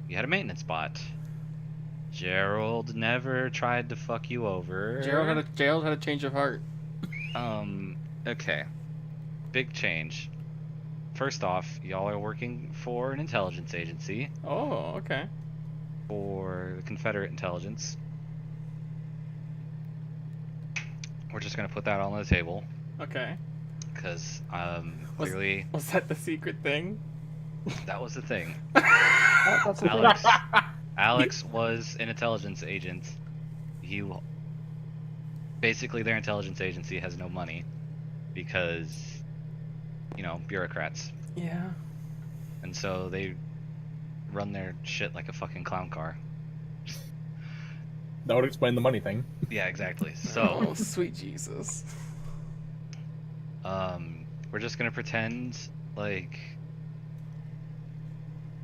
you had a maintenance bot. Gerald never tried to fuck you over. Gerald had a change of heart. Okay. Big change. First off, y'all are working for an intelligence agency. Oh, okay. For the Confederate intelligence. We're just gonna put that on the table. Okay. Because, clearly... Was that the secret thing? That was the thing. That's the thing. Alex was an intelligence agent. Basically, their intelligence agency has no money because, you know, bureaucrats. Yeah. And so they run their shit like a fucking clown car. That would explain the money thing. Yeah, exactly. So, Oh, sweet Jesus. we're just gonna pretend like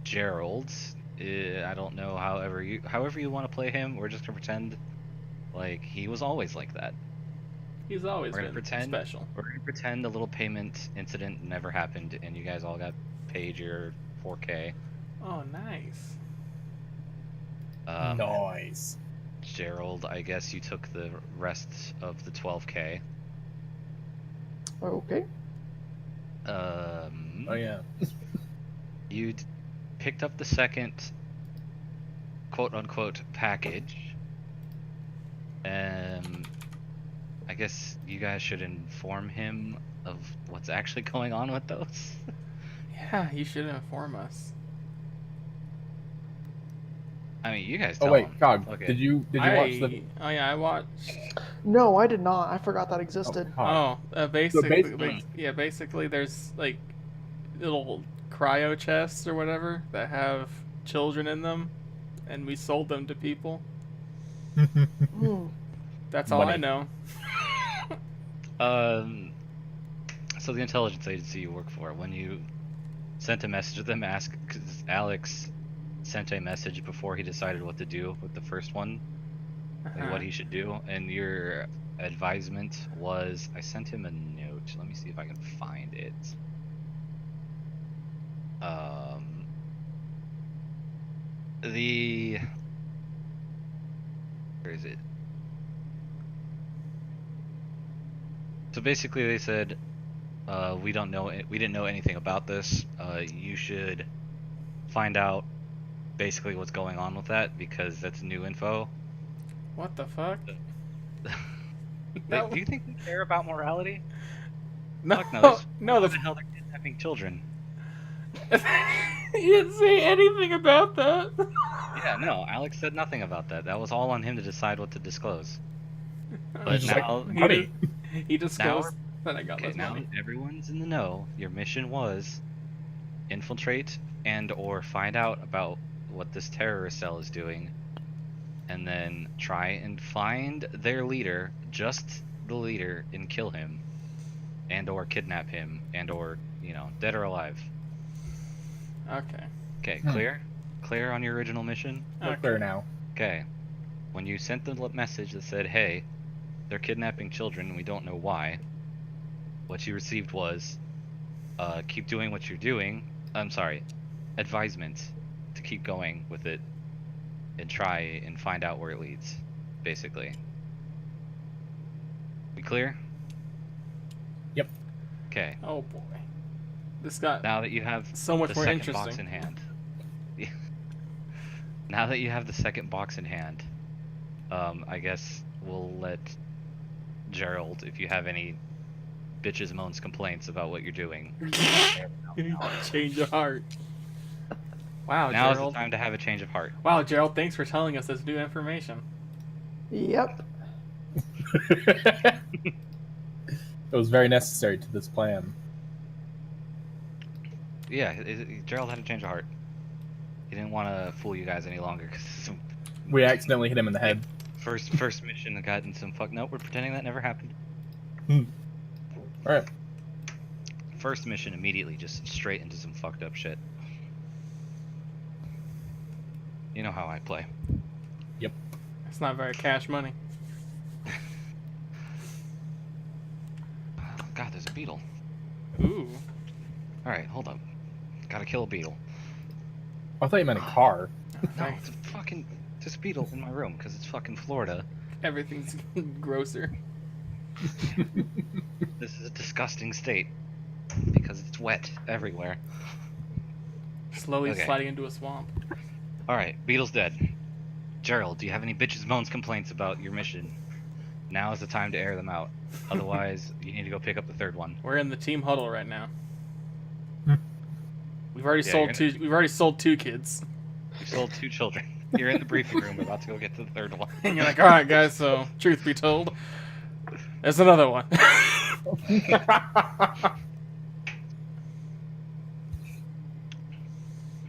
Gerald. I don't know. However you want to play him, we're just gonna pretend like he was always like that. He's always We're gonna been pretend special. We're gonna pretend a little payment incident never happened, and you guys all got paid your 4K. Oh, nice. Nice. Gerald, I guess you took the rest of the 12K. Okay. Oh yeah. You picked up the second quote-unquote package. I guess you guys should inform him of what's actually going on with those. Yeah, you should inform us. I mean, you guys Oh tell wait, him. Cog. Okay. Did you watch the? Oh yeah, I watched. No, I did not. I forgot that existed. Cog. Basically, there's like little cryo chests or whatever that have children in them, and we sold them to people. Hmm. That's all I Money. know. So the intelligence agency you work for, when you sent a message to them, because Alex sent a message before he decided what to do with the first one, like what he should do, and your advisement was, I sent him a note. Let me see if I can find it. Where is it? So basically, they said, we didn't know anything about this. You should find out basically what's going on with that because that's new info. What the fuck? Like, do you think we care about morality? No, Fuck no. no. What the hell they're kidnapping children? You didn't say anything about that. Yeah, no. Alex said nothing about that. That was all on him to decide what to disclose. But Just like, now, honey. He disclosed that I got okay, this now money. everyone's in the know. Your mission was infiltrate and/or find out about what this terrorist cell is doing, and then try and find their leader, just the leader, and kill him, and/or kidnap him, and/or, you know, dead or alive. Okay. Okay, clear? Clear on your original mission? We're clear now. Okay. When you sent the message that said, hey, they're kidnapping children and we don't know why, what you received was, keep doing what you're doing. I'm sorry, advisement to keep going with it and try and find out where it leads, basically. We clear? Yep. Okay. Oh boy. This got Now that you have so much the more second box interesting. in hand. Now that you have the second box in hand, I guess we'll let Gerald, if you have any bitches, moans, complaints about what you're doing. Change of heart. Wow, Now is the Gerald. time to have a change of heart. Wow, Gerald, thanks for telling us this new information. Yep. It was very necessary to this plan. Yeah, Gerald had a change of heart. He didn't want to fool you guys any longer. Cause We accidentally hit him in the head. first mission got in some fuck. Nope, we're pretending that never happened. Alright. First mission immediately just straight into some fucked up shit. You know how I play. Yep. It's not very cash money. God, there's a beetle. Ooh. Alright, hold up. Gotta kill a beetle. I thought you meant a car. No, it's a fucking just beetle in my room because it's fucking Florida. Everything's grosser. This is a disgusting state because it's wet everywhere. Slowly Okay. sliding into a swamp. All right, beetle's dead. Gerald, do you have any bitches, moans, complaints about your mission? Now is the time to air them out. Otherwise, you need to go pick up the third one. We're in the team huddle right now. Hmm. We've already Yeah, sold you're two. We've already sold 2 kids. You sold 2 children. You're in the briefing room, about to go get to the third one. And you're like, all right, guys. So, truth be told, there's another one.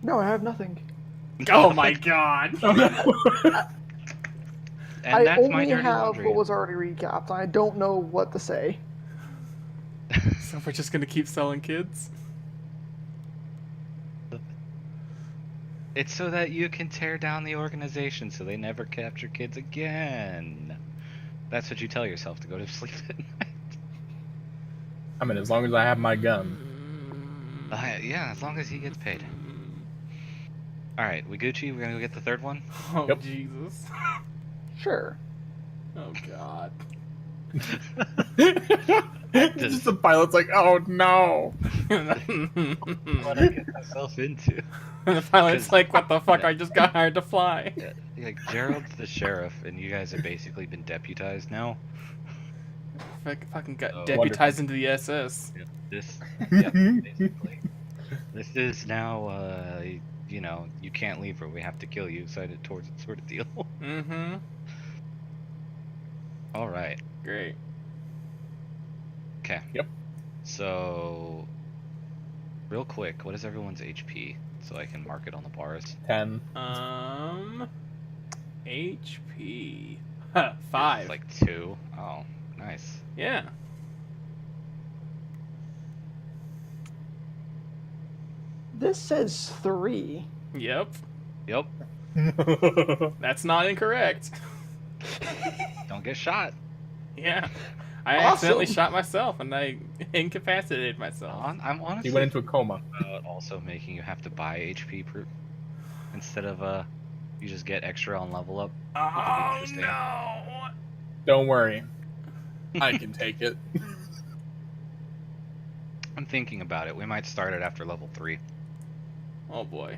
No, I have nothing. Oh my god. And I that's my only dirty have laundry. what was already recapped. I don't know what to say. So we're just gonna keep selling kids? It's so that you can tear down the organization so they never capture kids again. That's what you tell yourself to go to sleep at night. I mean, as long as I have my gun. Yeah, as long as he gets paid. Alright, we Gucci, we're gonna go get the third one? Oh Yep. Jesus. Sure. Oh god. Just the pilot's like, oh no. What I get myself into. The pilot's 'Cause- like, what the fuck? I just got hired to fly. Like, Gerald's the sheriff, and you guys have basically been deputized now. Fucking got Oh, deputized into the SS. This, yeah, basically. This is now, you know, you can't leave or we have to kill you, side it towards it sort of deal. Mm-hmm. Alright, Great. okay. Yep. So, real quick, what is everyone's HP? So I can mark it on the bars. 10. HP. Huh, 5. It's like 2. Oh, nice. Yeah. This says 3. Yep. Yep, That's not incorrect. don't get shot. Yeah. I Awesome. accidentally shot myself and I incapacitated myself. I'm honestly He went into a coma. about also making you have to buy HP instead of you just get extra on level up. Oh interesting. no! Don't worry. I can take it. I'm thinking about it. We might start it after level 3. Oh boy.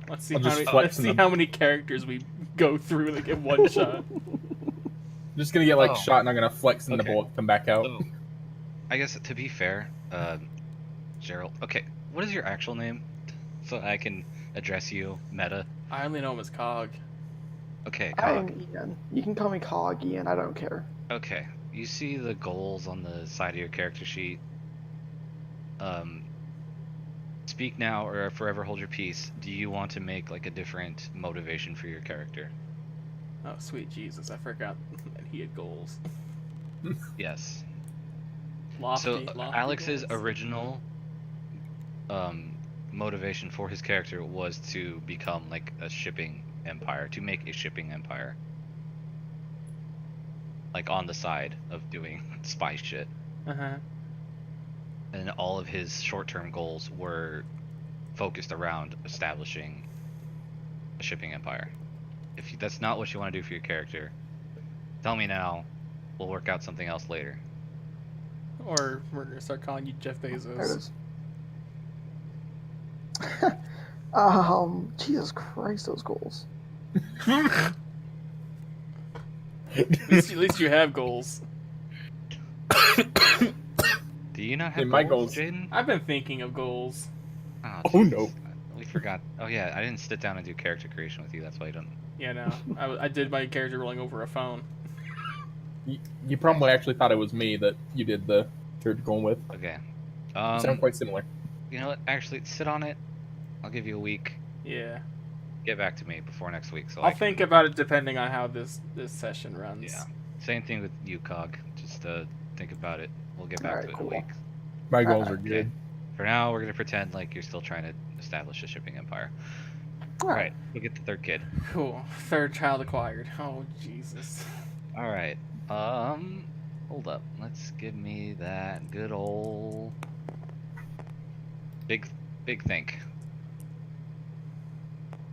Let's see I'll how just many, flex let's see them. how many characters we go through like in one shot. I'm just gonna get like Oh. shot and I'm gonna flex and Okay. the bullet come back out. So, I guess to be fair, Gerald. Okay, what is your actual name, so I can address you meta? I only know him as Cog. Okay, I'm Cog. Ian. You can call me Cog, Ian. I don't care. Okay, you see the goals on the side of your character sheet. Speak now or forever hold your peace. Do you want to make like a different motivation for your character? Oh sweet Jesus! I forgot that he had goals. Yes. Lofty, So lofty Alex's goals. original motivation for his character was to become like a shipping empire, to make a shipping empire, like on the side of doing spy shit. Uh-huh. And all of his short-term goals were focused around establishing a shipping empire. If that's not what you want to do for your character, tell me now. We'll work out something else later. Or we're gonna start calling you Jeff There it Bezos. is. Jesus Christ, those goals. At least you have goals. Do you not have my goals, goals- Jaden? I've been thinking of goals. Oh, Oh, Jesus. no. We forgot. Oh yeah, I didn't sit down and do character creation with you. That's why I don't. Yeah, no. I did my character rolling over a phone. You probably actually thought it was me that you did the character going with. Okay. You sound quite similar. You know what? Actually, sit on it. I'll give you a week. Yeah. Get back to me before next week. So I I'll can- think about it depending on how this session runs. Yeah. Same thing with you, Cog. Just think about it. We'll get back Alright, to it cool. in a week. My goals Alright. are good. For now, we're gonna pretend like you're still trying to establish a shipping empire. All Alright, we'll get the third kid. Cool. Third child acquired. Oh Jesus. Alright. Hold up. Let's give me that good old big think.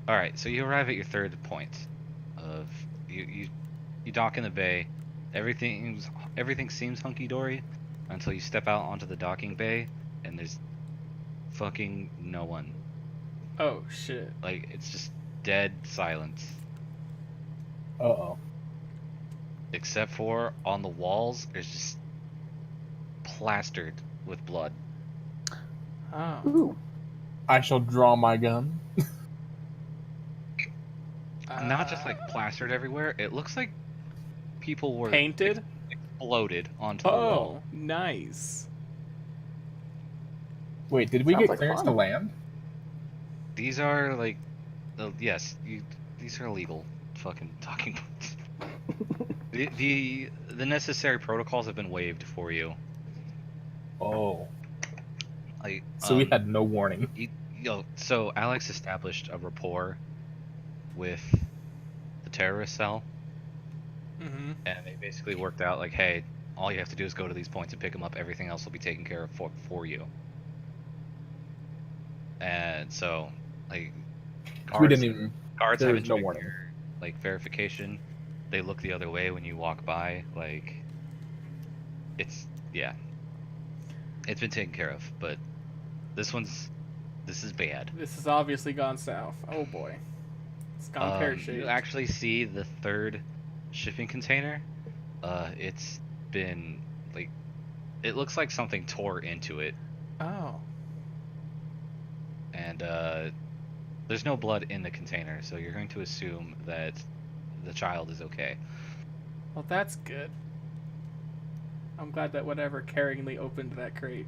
All right, so you arrive at your third point of you dock in the bay. Everything seems hunky dory until you step out onto the docking bay and there's fucking no one. Oh shit. Like it's just dead silence, Uh-oh. except for on the walls. There's just plastered with blood. Oh. Ooh. I shall draw my gun. Not just like plastered everywhere. It looks like people were Painted? exploded onto the wall. Oh, nice. Wait, did we Sounds get like clearance fun. to land? These are like, yes, these are illegal fucking talking points. The necessary protocols have been waived for you. Oh. Like, So we had no warning. so Alex established a rapport with the terrorist cell, Mm-hmm. and they basically worked out like, hey, all you have to do is go to these points and pick them up. Everything else will be taken care of for you. And so, like, We didn't even. guards there haven't was no checked warning. your, like, verification. They look the other way when you walk by. Like, it's it's been taken care of. But this is bad. This has obviously gone south. Oh boy. It's gone pear-shaped. You actually see the third shipping container. It's been like, it looks like something tore into it, Oh. and there's no blood in the container, so you're going to assume that the child is okay. Well, that's good. I'm glad that whatever carringly opened that crate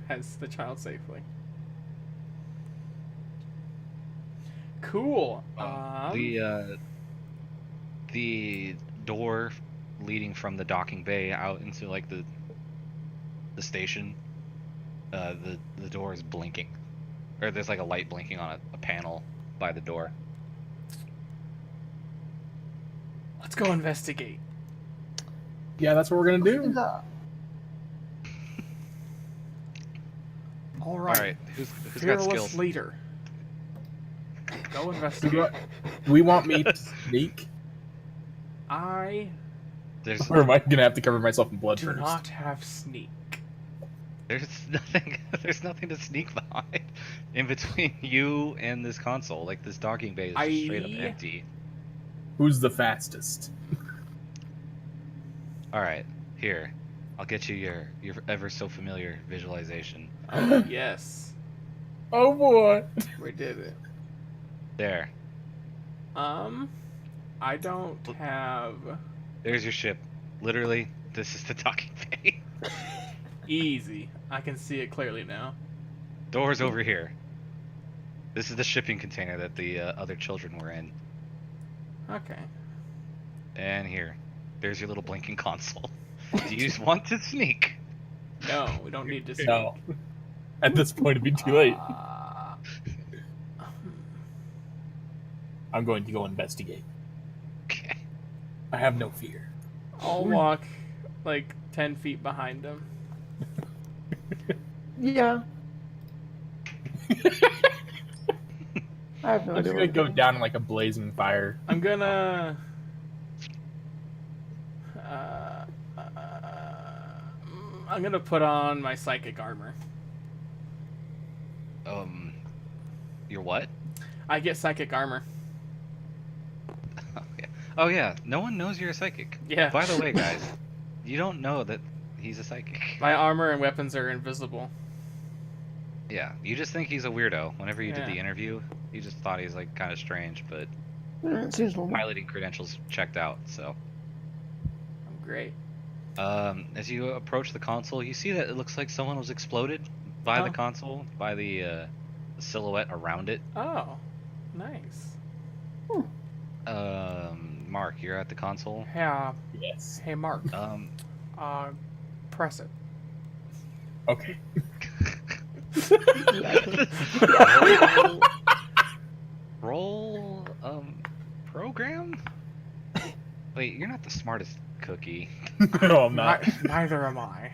has the child safely. Cool. The door leading from the docking bay out into like the station, the door is blinking, or there's like a light blinking on a panel by the door. Let's go investigate. Yeah, that's what we're gonna do. All All right. right, who's got Fearless skills? leader. Go Do investigate. we want me to sneak? There's Or am I gonna have to cover myself in blood do first? not have sneak. there's nothing there's nothing to sneak behind in between you and this console. Like, this docking bay is just straight up empty. Who's the fastest? All right, here, I'll get you your ever so familiar visualization. Yes, Oh boy. we did it. There, I don't have there's your ship. Literally, this is the docking bay. easy. I can see it clearly now. Doors over here. This is the shipping container that the other children were in. Okay. And here, there's your little blinking console. Do you want to sneak? No, we don't need to sneak. No. At this point, it'd be too late. I'm going to go investigate. Okay. I have no fear. I'll walk like 10 feet behind him. Yeah. I have no I'm idea. just gonna what go I'm down in like a blazing fire. I'm gonna. I'm gonna put on my psychic armor. Your what? I get psychic armor. Oh yeah. Oh yeah. No one knows you're a psychic. Yeah. By the way, guys, you don't know that he's a psychic. My armor and weapons are invisible. Yeah. You just think he's a weirdo. Whenever you did Yeah. the interview, you just thought he's like kind of strange, but It seems normal. piloting credentials checked out. So, I'm great. as you approach the console, you see that it looks like someone was exploded by the Oh. console, by the silhouette around it. Oh, nice. Mark, you're at the console. Hey, Yes. hey, Mark. Um, Press it. Okay. roll, program? Wait, you're not the smartest cookie. No, I'm not. Neither am I.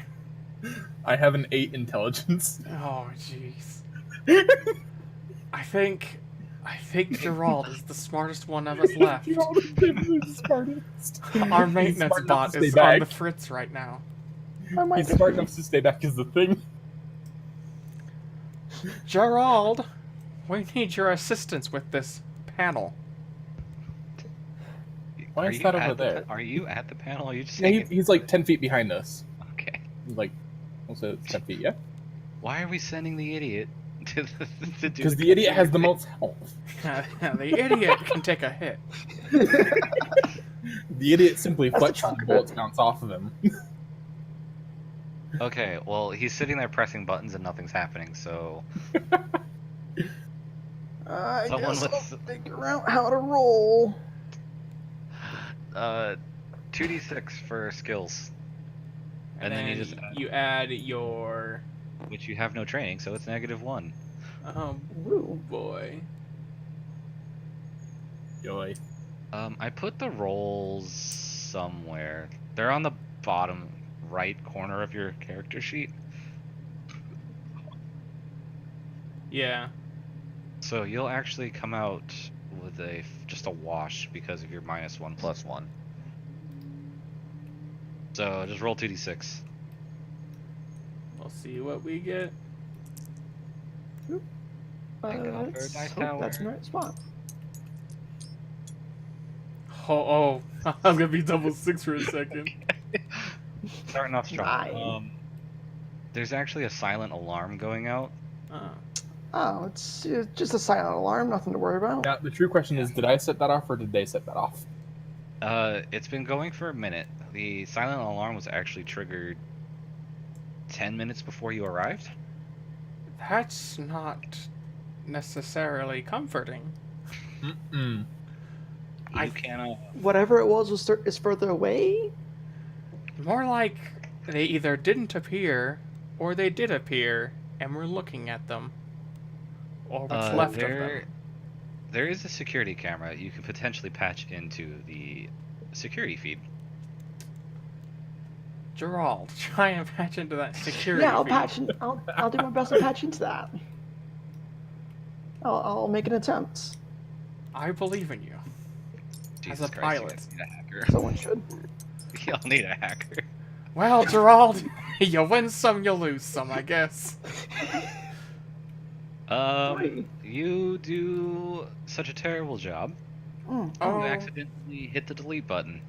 I have an 8 intelligence. Oh, jeez. I think I think Gerald is the smartest one of us left. You're all the smartest. Our He's maintenance smart enough bot to stay is on back. the fritz right now. I might He's just smart be- enough to stay back is the thing. Gerald, we need your assistance with this panel. Why Are is you that at over the there? Are you at the panel? Are you just Yeah, saying he's like 10 feet behind us. okay? He's like, also it's 10 feet, yeah? Why are we sending the idiot to do? Because the idiot has the most health. The idiot can take a hit. The idiot simply flexes and bullets bounce off of him. Okay, well he's sitting there pressing buttons and nothing's happening. So I Someone guess I'll with- figure out how to roll. 2d6 for skills, and then you just you add your which you have no training, so it's -1. oh Ooh. boy. Joy. I put the rolls somewhere. They're on the bottom right corner of your character sheet. Yeah. So you'll actually come out with just a wash because of your -1/+1. So just roll 2d6. We'll see what we get. Thank God for a Let's dice hope that's in the tower. right spot. Oh, I'm gonna be double 6 for a second. Starting off strong. Nine. There's actually a silent alarm going out. Oh, it's just a silent alarm, nothing to worry about. Now, the true question is, did I set that off or did they set that off? It's been going for a minute. The silent alarm was actually triggered 10 minutes before you arrived. That's not necessarily comforting. Mm-mm. You cannot. Whatever it was is further away. More like they either didn't appear or they did appear and we're looking at them. Or what's left of them. There is a security camera you could potentially patch into the security feed. Gerald, try and patch into that security Yeah, I'll feed. patch. I'll do my best to patch into that. I'll make an attempt. I believe in you. Jesus a Christ, pilot. You guys need a hacker. Someone should. Y'all need a hacker. Well, Gerald, you win some, you lose some, I guess. Three. You do such a terrible job. Mm. Oh. You accidentally hit the delete button.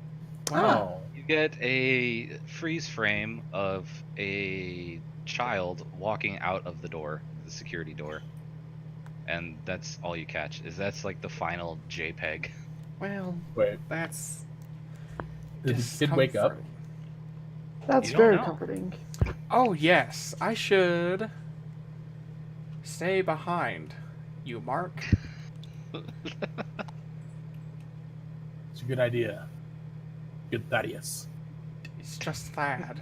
Wow. You get a freeze frame of a child walking out of the door, the security door. And that's all you catch. That's like the final JPEG. Well, Wait, that's did the kid wake up? discomforting. That's You don't very know. comforting. Oh, yes, I should stay behind. You, Mark. It's a good idea. Good Thaddeus. It's just Thad.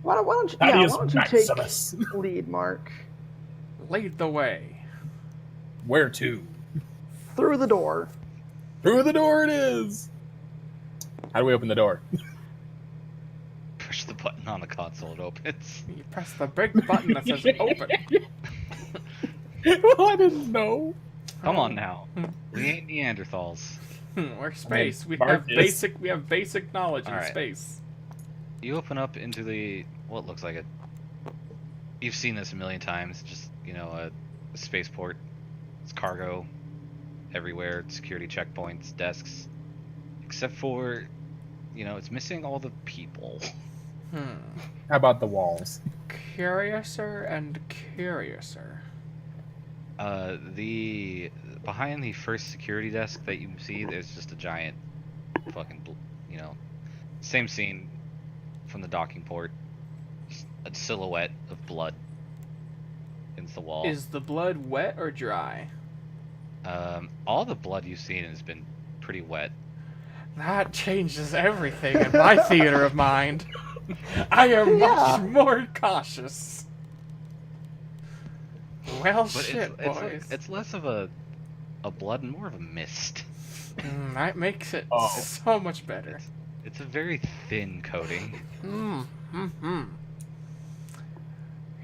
Why don't you? Thaddeus why don't you Maximus. take lead, Mark? Lead the way. Where to? Through the door. Through the door it is! How do we open the door? Push the button on the console, it opens. You press the big button that says open. Well, I didn't know. Come on now. We ain't Neanderthals. We're space. We Mark have is. basic knowledge in Alright. space. You open up into the what looks like you've seen this a million times, just a spaceport. It's cargo everywhere, security checkpoints, desks. Except for it's missing all the people. How about the walls? Curiouser and curiouser. The behind the first security desk that you see, there's just a giant fucking same scene from the docking port. Just a silhouette of blood against the wall. Is the blood wet or dry? All the blood you've seen has been pretty wet. That changes everything in my theater of mind. I am Yeah. much more cautious. Well, But shit, boys. it's less of a blood and more of a mist. That makes it Oh. so much better. It's a very thin coating.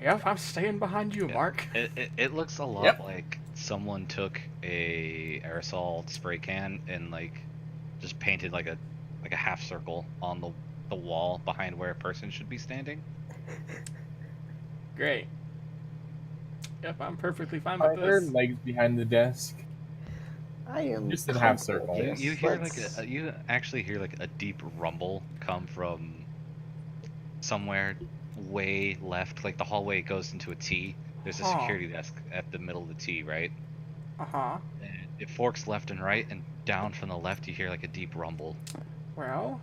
Yep, I'm staying behind you, Yeah. Mark. It looks a lot Yep. like someone took a aerosol spray can and like just painted like a half circle on the wall behind where a person should be standing. Great. Yep, I'm perfectly fine Are with there this. legs behind the desk? I am Just in half comfortable circle. with You this. hear Let's- you actually hear like a deep rumble come from somewhere way left. Like the hallway goes into a T. There's a Huh. security desk at the middle of the T, right? Uh-huh. And it forks left and right, and down from the left you hear like a deep rumble. Well,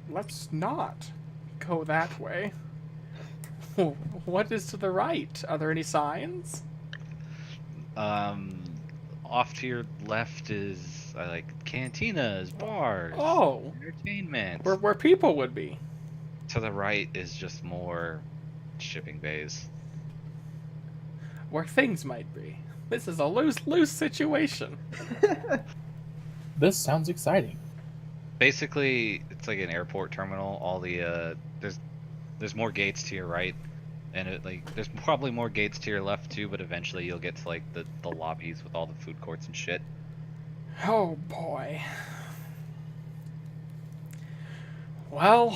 let's not go that way. What is to the right? Are there any signs? Off to your left is like cantinas, bars, Oh, entertainment. where people would be. To the right is just more shipping bays. Where things might be. This is a lose-lose situation. This sounds exciting. Basically, it's like an airport terminal. All the there's more gates to your right, and there's probably more gates to your left too. But eventually, you'll get to like the lobbies with all the food courts and shit. Oh boy. Well,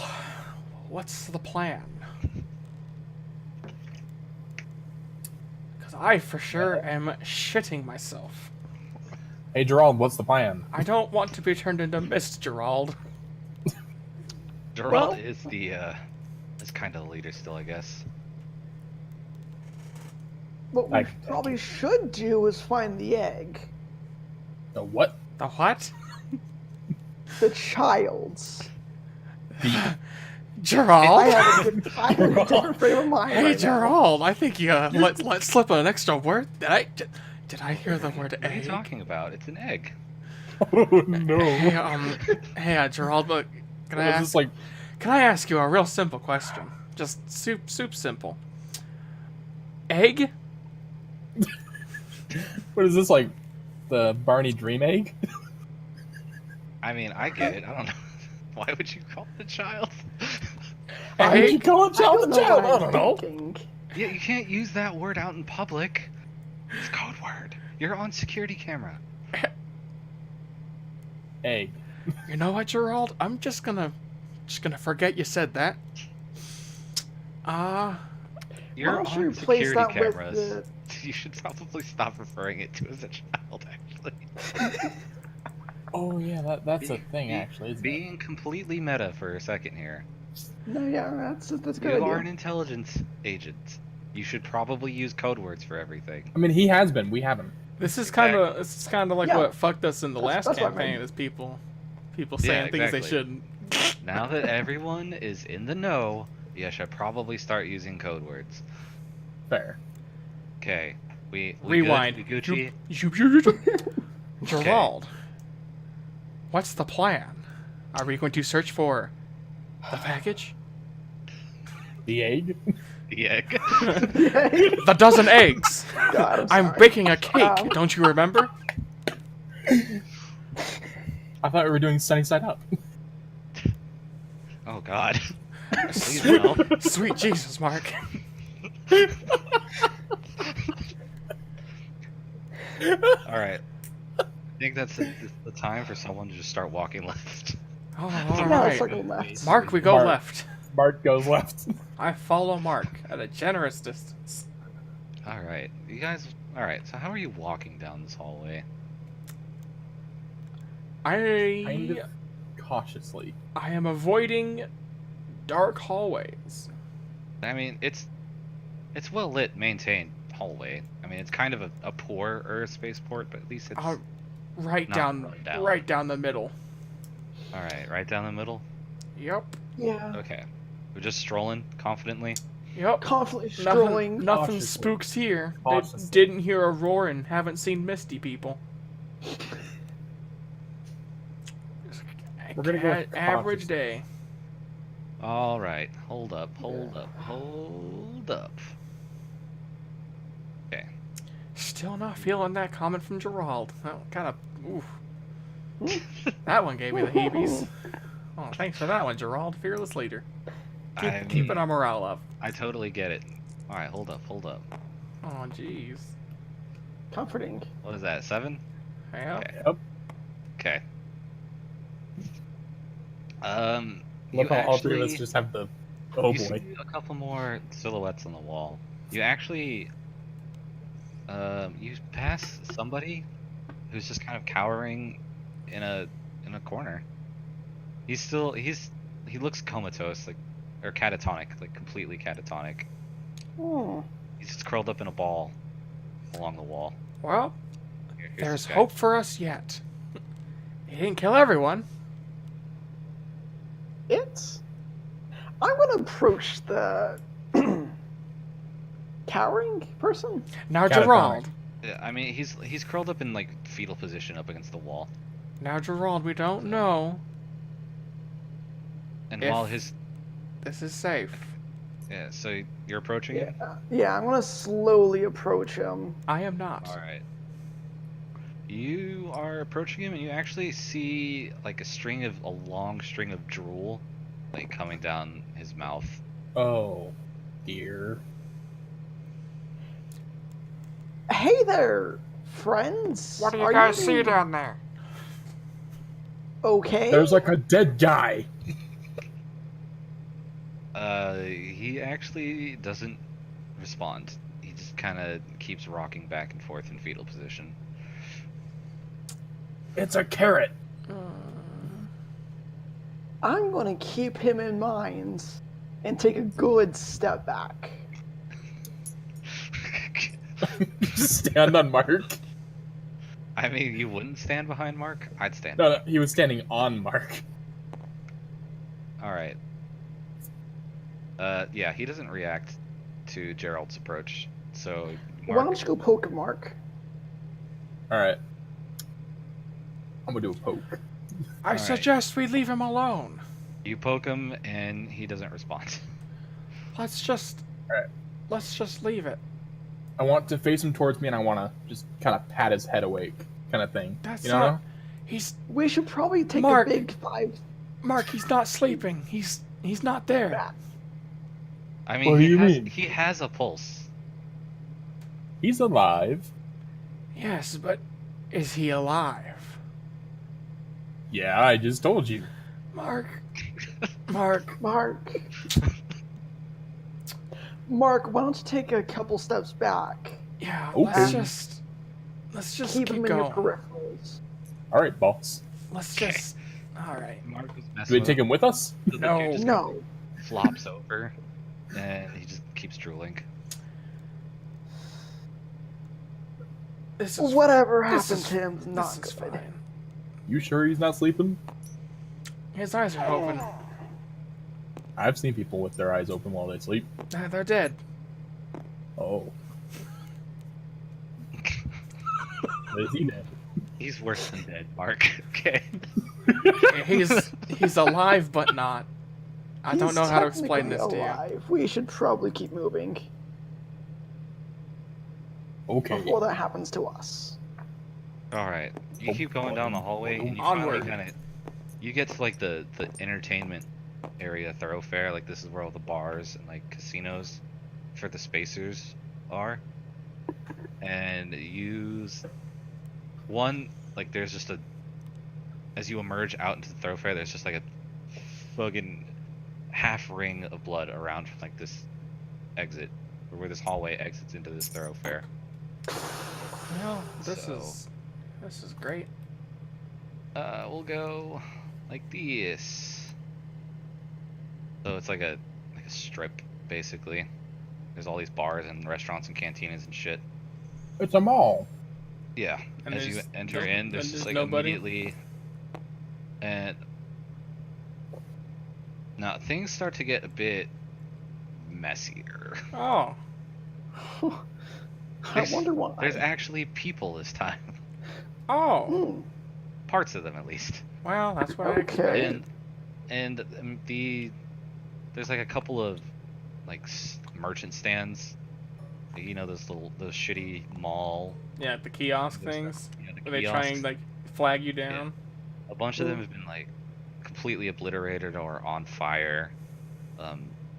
what's the plan? Because I for sure am shitting myself. Hey, Gerald, what's the plan? I don't want to be turned into Mist, Gerald. Gerald Well- is kind of the leader still, I guess. What we I- probably should do is find the egg. The what? The what? The child's. The Gerald? I have a different frame of mind. Hey, right now. Gerald, I think you let slip an extra word. Did I hear the word What are you egg? talking about? It's an egg. Oh no. Hey, Gerald, look, can I Is ask? this like Can I ask you a real simple question? Just soup simple. Egg? what is this like the Barney Dream egg? I mean, I get it. I don't know. Why would you call it a child? Why did you Egg? call a I child don't a know child? what I I'm don't know. thinking. Yeah, you can't use that word out in public. It's code word. You're on security camera. Egg. You know what, Gerald? I'm just gonna forget you said that. You're Why don't you on replace security that with cameras. the- You should probably stop referring it to as a child, actually. Oh yeah, that's a thing actually, isn't it? Being completely meta for a second here. No, yeah, that's a good You are an idea. intelligence agent. You should probably use code words for everything. I mean, he has been. We haven't. this is kind of like Yeah. what fucked us in the That's- last that's what I campaign. meant. Is people Yeah, saying things they exactly. shouldn't. Now that everyone is in the know, you should probably start using code words. Fair. Okay. We Rewind. Good? We Gucci? Gerald, what's the plan? Are we going to search for the package? The egg. The egg. The dozen eggs. God, I'm sorry. baking a cake. Um, Don't you remember? I thought we were doing Sunny Side Up. Oh God. Please Sweet, no. sweet Jesus, Mark. All right. I think that's the time for someone to just start walking left. Oh, No, all right. circle left. Mark, we go Mark. left. Bart goes left. I follow Mark at a generous distance. All right, you guys. All right. So how are you walking down this hallway? Kind I of cautiously. am avoiding dark hallways. I mean, it's well lit, maintained hallway. I mean, it's kind of a poor spaceport, but at least it's Right Not down, run down. right down the middle. all right. Right down the middle. Yep, Yeah. Okay. We're just strolling confidently. yep. Confidently strolling. Nothing Cautiously. spooks here. Cautiously. Didn't hear a roar and haven't seen misty people. We're gonna go with Average cautious. day. All right. Hold up. Hold up. Okay. Still not feeling that comment from Gerald. That kind of, oof. That one gave me the heebies. Oh, thanks for that one, Gerald. Fearless leader. Keeping our morale up. I totally get it. All right. Hold up. Oh, jeez. Comforting. What is that? 7? Yeah. Okay. Yep. Okay. You Look how all three of us actually just have the. Oh you boy. see a couple more silhouettes on the wall. You actually you pass somebody who's just kind of cowering in a corner. He looks comatose, like, or catatonic, like completely catatonic. Hmm. He's just curled up in a ball along the wall. Well, Here's there's this guy. hope for us yet. He didn't kill everyone. I'm gonna approach the cowering person. Now, Catatonic. Gerald. Yeah, I mean, he's curled up in like fetal position up against the wall. Now, Gerald, we don't know And If- while his this is safe. yeah, so you're approaching him. Yeah, I'm gonna slowly approach him. I am not. All right. You are approaching him, and you actually see like a long string of drool, like coming down his mouth. Oh dear. Hey there, friends. What do you Are guys see doing down there? Okay. There's like a dead guy. He actually doesn't respond. He just kind of keeps rocking back and forth in fetal position. It's a carrot. I'm gonna keep him in mind and take a good step back. Stand on Mark. I mean, you wouldn't stand behind Mark. I'd stand. No, he was standing on Mark. All right. Yeah, he doesn't react to Gerald's approach. So Why Mark, don't you go poke him, Mark? All right. I'm gonna do a poke. I Alright. suggest we leave him alone. you poke him, and he doesn't respond. Let's just Alright. let's just leave it. I want to face him towards me, and I want to just kind of pat his head awake, kind of thing. That's you know? not. He's We should probably take Mark. a big 5. Mark. He's not sleeping. He's not there. Back. I mean, What do you has, mean? he has a pulse. He's alive. Yes, but is he alive? Yeah, I just told you. Mark. Mark. Mark. Mark, why don't you take a couple steps back? Yeah. Okay. Let's just Keep keep him in your going. peripherals. All right, boss. Let's Okay. just. All right. Mark was Do messing we with take him with us? So the dude No. just No. flops over, and he just keeps drooling. This is Whatever this happened is- to him is this not is good. fine. You sure he's not sleeping? His eyes are open. I've seen people with their eyes open while they sleep. They're dead. Oh. Is he dead? He's worse than dead, Mark. Okay. He's alive, but not. I don't He's know how to explain this technically to you. alive. We should probably keep moving Okay. before that happens to us. All right. You keep going down the hallway, and you Onward. finally kind of you get to like the entertainment area thoroughfare. Like, this is where all the bars and like casinos for the spacers are. And there's just as you emerge out into the thoroughfare, there's just like a fucking half ring of blood around from like this exit, or where this hallway exits into this thoroughfare. Well, this So- is great. We'll go like this. So it's like a strip, basically. There's all these bars and restaurants and cantinas and shit. It's a mall. Yeah. And As you there's enter no- in, there's and just there's like nobody? immediately. And now things start to get a bit messier. Oh, I wonder why. There's actually people this time. oh. Hmm. Parts of them, at least. Well, that's what I Okay. expected. And there's like a couple of like merchant stands. You know, those shitty mall. Yeah, the kiosk There's things. the Where they try and kiosks. like flag you down. A bunch of them have been like completely obliterated or on fire.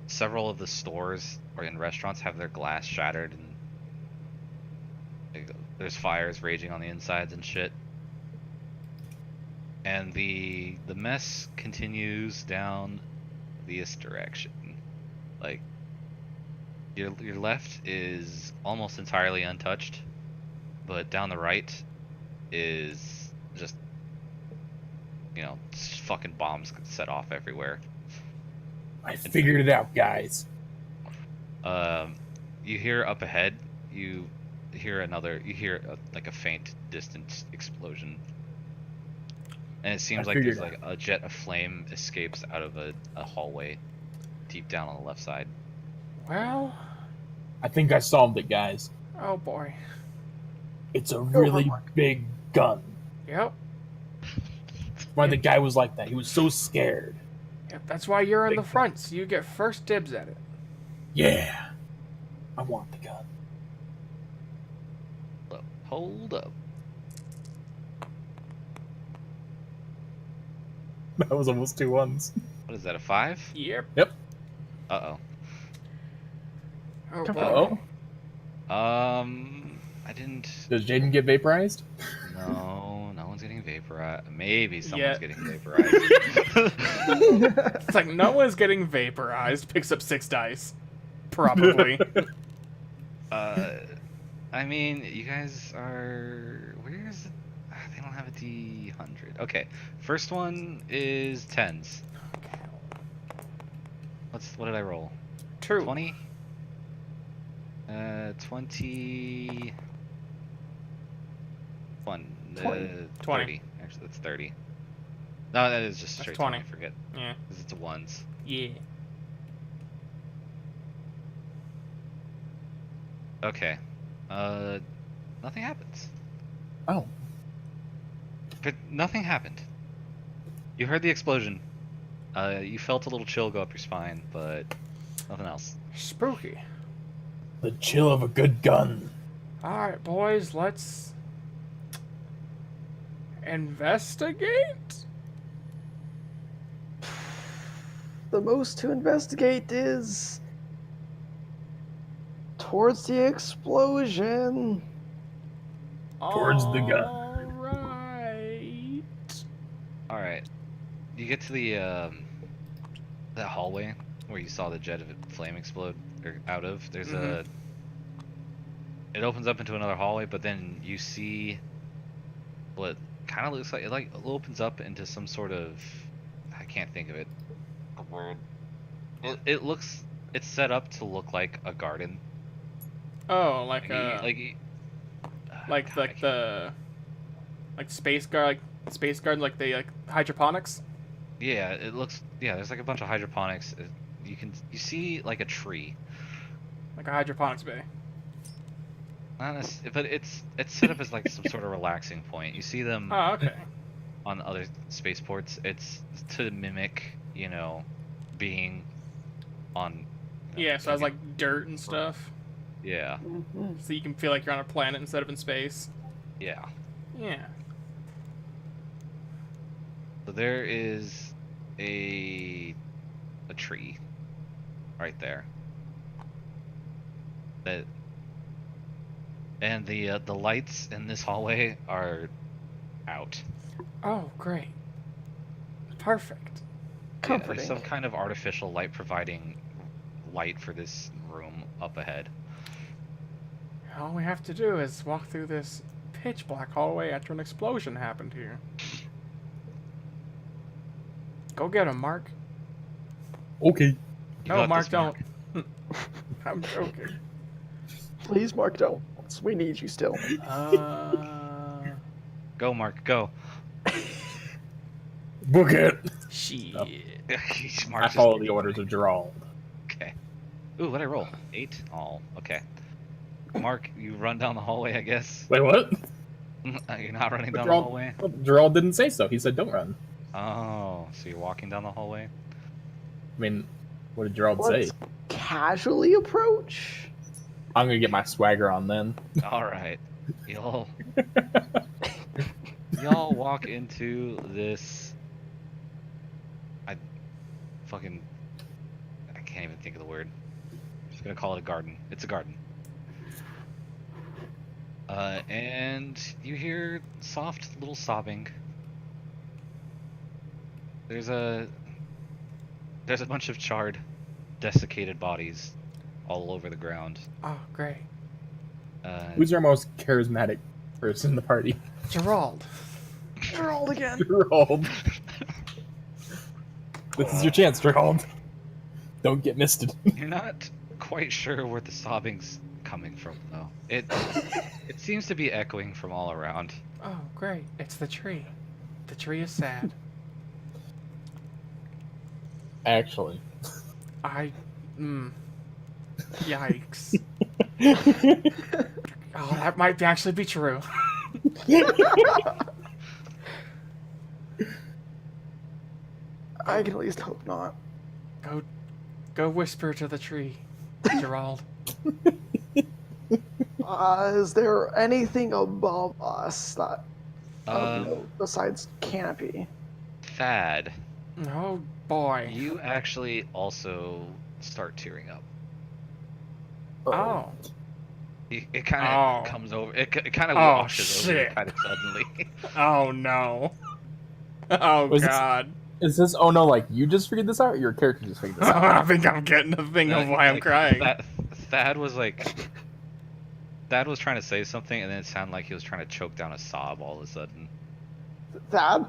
Several of the stores or in restaurants have their glass shattered, and like, there's fires raging on the insides and shit. And the mess continues down this direction. Like your left is almost entirely untouched, but down the right is just, you know, fucking bombs set off everywhere. I figured it out, guys. You hear up ahead, you hear like a faint, distant explosion. And it seems like there's like a jet of flame escapes out of a hallway deep down on the left side. Well, I think I solved it, guys. oh boy. It's a really big gun. Yep. Why the guy was like that? He was so scared. Yep. That's why you're in the Big front, so you get first dibs at it. Yeah. I want the gun. Hold up. That was almost 2 ones. What is that, a 5? Yep. Yep. Uh-oh. Oh boy. Uh-oh. I didn't... Does Jaden get vaporized? No, no one's getting vaporized. Maybe Yeah. someone's getting vaporized. It's like no one's getting vaporized. Picks up 6 dice. Probably. I mean, you guys are... Where's... They don't have a D100. Okay, first one is 10s. What did I roll? 2. 20? 20... 20. 30. Actually, that's 30. No, that is just That's straight 20. 20. Forget. Yeah. Because it's a ones. Yeah. Okay. Nothing happens. Oh. But nothing happened. You heard the explosion. You felt a little chill go up your spine, but nothing else. Spooky. The chill of a good gun. Alright, boys, let's investigate? The most to investigate is towards the explosion. Towards the gun. Alright. Alright. You get to the that hallway where you saw the jet of flame explode or out of. There's a it opens up into another hallway, but then you see what kind of looks like it opens up into some sort of, I can't think of it. A word. It's set up to look like a garden. Oh, like God, space guard, like the hydroponics. yeah, it looks. Yeah, there's like a bunch of hydroponics. You see like a tree. Like a hydroponics bay. But it's set up as like some sort of relaxing point. You see them Oh, okay. on other spaceports. It's to mimic, you know, being on. You know, Yeah, so it has like dirt and stuff. Yeah, Mhm. So you can feel like you're on a planet instead of in space. yeah. Yeah. So there is a tree right there. And the lights in this hallway are out. Oh, great. Perfect. Yeah, Comforting. there's some kind of artificial light providing light for this room up ahead. All we have to do is walk through this pitch black hallway after an explosion happened here. Go get him, Mark. Okay. You No, got Mark, this, don't. I'm joking. Please, Mark, don't. We need you still. Go, Mark, go. Book it. Shit. He's I Mark's follow just- the orders of Gerald. Okay. Ooh, what'd I roll? 8? Oh, okay. Mark, you run down the hallway, I guess. Wait, what? You're not running down the Gerald, hallway? Gerald didn't say so. He said don't run. Oh, so you're walking down the hallway? I mean, what did Gerald Let's say? casually approach. I'm gonna get my swagger on then. Alright. Y'all walk into this. I can't even think of the word. I'm just gonna call it a garden. It's a garden. And you hear soft little sobbing. There's a bunch of charred, desiccated bodies all over the ground. Oh, great. Who's our most charismatic person in the party? Gerald. Gerald again. Gerald. This is your chance, Gerald. Don't get misted. You're not quite sure where the sobbing's coming from, though. It seems to be echoing from all around. Oh, great. It's the tree. The tree is sad. Actually. Yikes. Oh, that might actually be true. I can at least hope not. Go whisper to the tree, Gerald. Is there anything above us that, Um, besides canopy? Thad, Oh, boy. you actually also start tearing up. Oh. It kind Oh. of comes over. It kind of Oh, washes over you shit. kind of suddenly. Oh, no. Oh, Was this- God. Is this, oh no, like you just figured this out or your character just figured this out? I think I'm getting the thing of why I'm Like, crying. Thad was trying to say something, and then it sounded like he was trying to choke down a sob all of a sudden. Thad?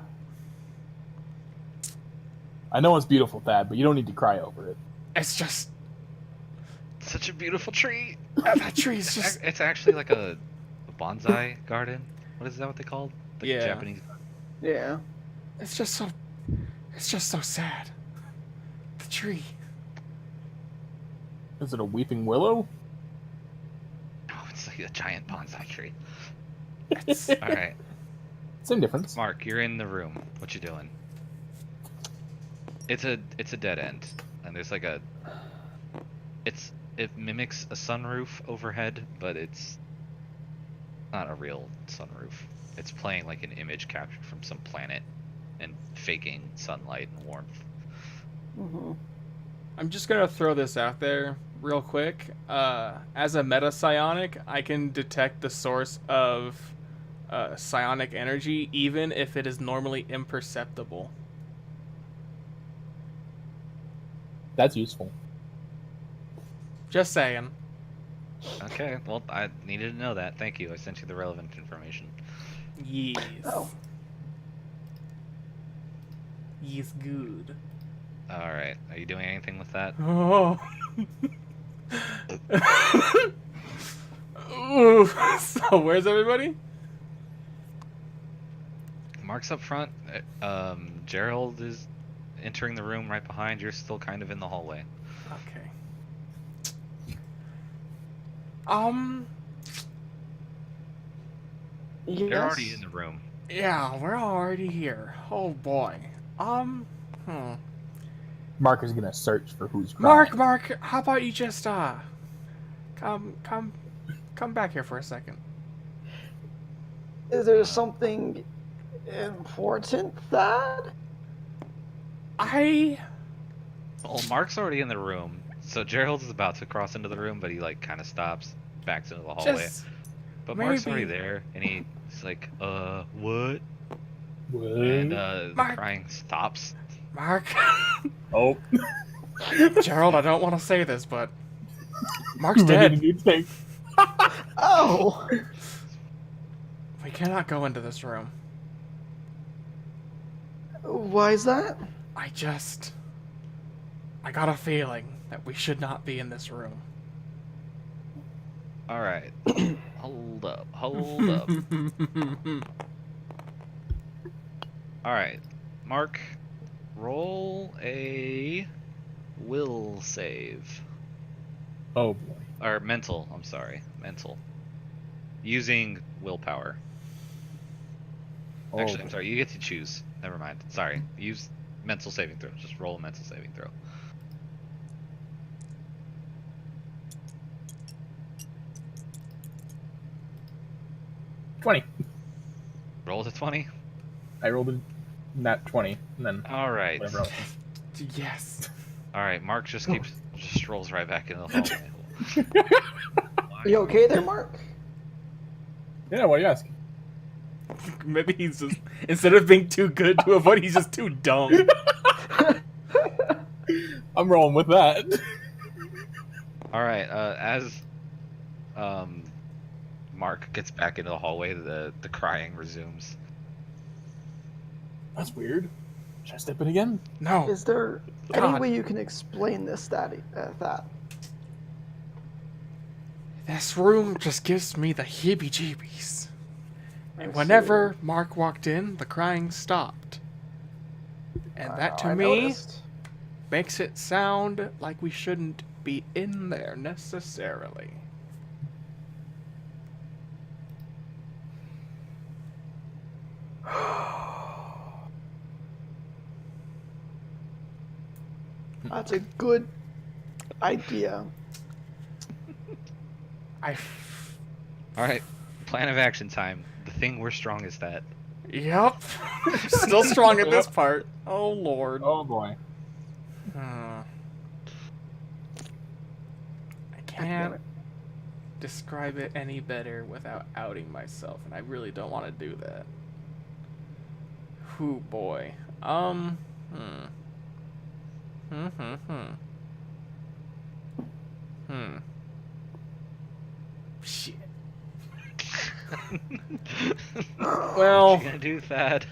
I know it's beautiful, Thad, but you don't need to cry over it. It's just... Such a beautiful tree. That tree's just... It's actually like a bonsai garden. What is that? What they called? The Yeah. Japanese. Yeah. It's just so sad. The tree. Is it a weeping willow? Oh, it's like a giant bonsai tree. It's... All right, Same difference. Mark, you're in the room. What you doing? It's a dead end, and there's like it mimics a sunroof overhead, but it's not a real sunroof. It's playing like an image captured from some planet and faking sunlight and warmth. Mm-hmm. I'm just gonna throw this out there real quick. As a meta psionic, I can detect the source of psionic energy even if it is normally imperceptible. That's useful. Just saying. Okay, well, I needed to know that. Thank you. I sent you the relevant information. Yes. Oh. Yes, good. All right, are you doing anything with that? Oh. Ooh. So where's everybody? Mark's up front. Gerald is entering the room right behind. You're still kind of in the hallway. Okay. Yes. You're already in the room. Yeah, we're already here. Oh boy. Mark is gonna search for who's crying. Mark, how about you just come back here for a second. Is there something important, Thad? Well, Mark's already in the room, so Gerald is about to cross into the room, but he like kind of stops, backs into the hallway. Just But Mark's already maybe- there, and he's like, what? What? And the Mark. crying stops. Mark. Oh. Gerald, I don't want to say this, but Mark's Ready to dead. do things. Oh! We cannot go into this room. Why is that? I got a feeling that we should not be in this room. All right, hold up. All right, Mark, roll a will save. Oh boy. Or mental, I'm sorry. Mental. Using willpower. Oh, Actually, I'm sorry, you get to choose. Never mind. Sorry. Use mental saving throw. Just roll a mental saving throw. 20. Roll to 20. I rolled a nat 20, and then Alright. whatever else. Yes. Alright, Mark just rolls right back into the hallway. You okay there, Mark? Yeah, what are you asking? Maybe he's just, instead of being too good to avoid, he's just too dumb. I'm rolling with that. All right. As Mark gets back into the hallway, the crying resumes. That's weird. Should I step in again? No. Is there any God. way you can explain this, that? This room just gives me the heebie-jeebies. I And see. whenever Mark walked in, the crying stopped. And that to I me noticed. makes it sound like we shouldn't be in there necessarily. That's a good idea. All right. Plan of action time. The thing we're strongest at. Yep. Still strong at this part. Oh, Lord. Oh boy. I damn can't it. describe it any better without outing myself, and I really don't want to do that. Whew, boy. Shit. Well, What you gonna do, Thad?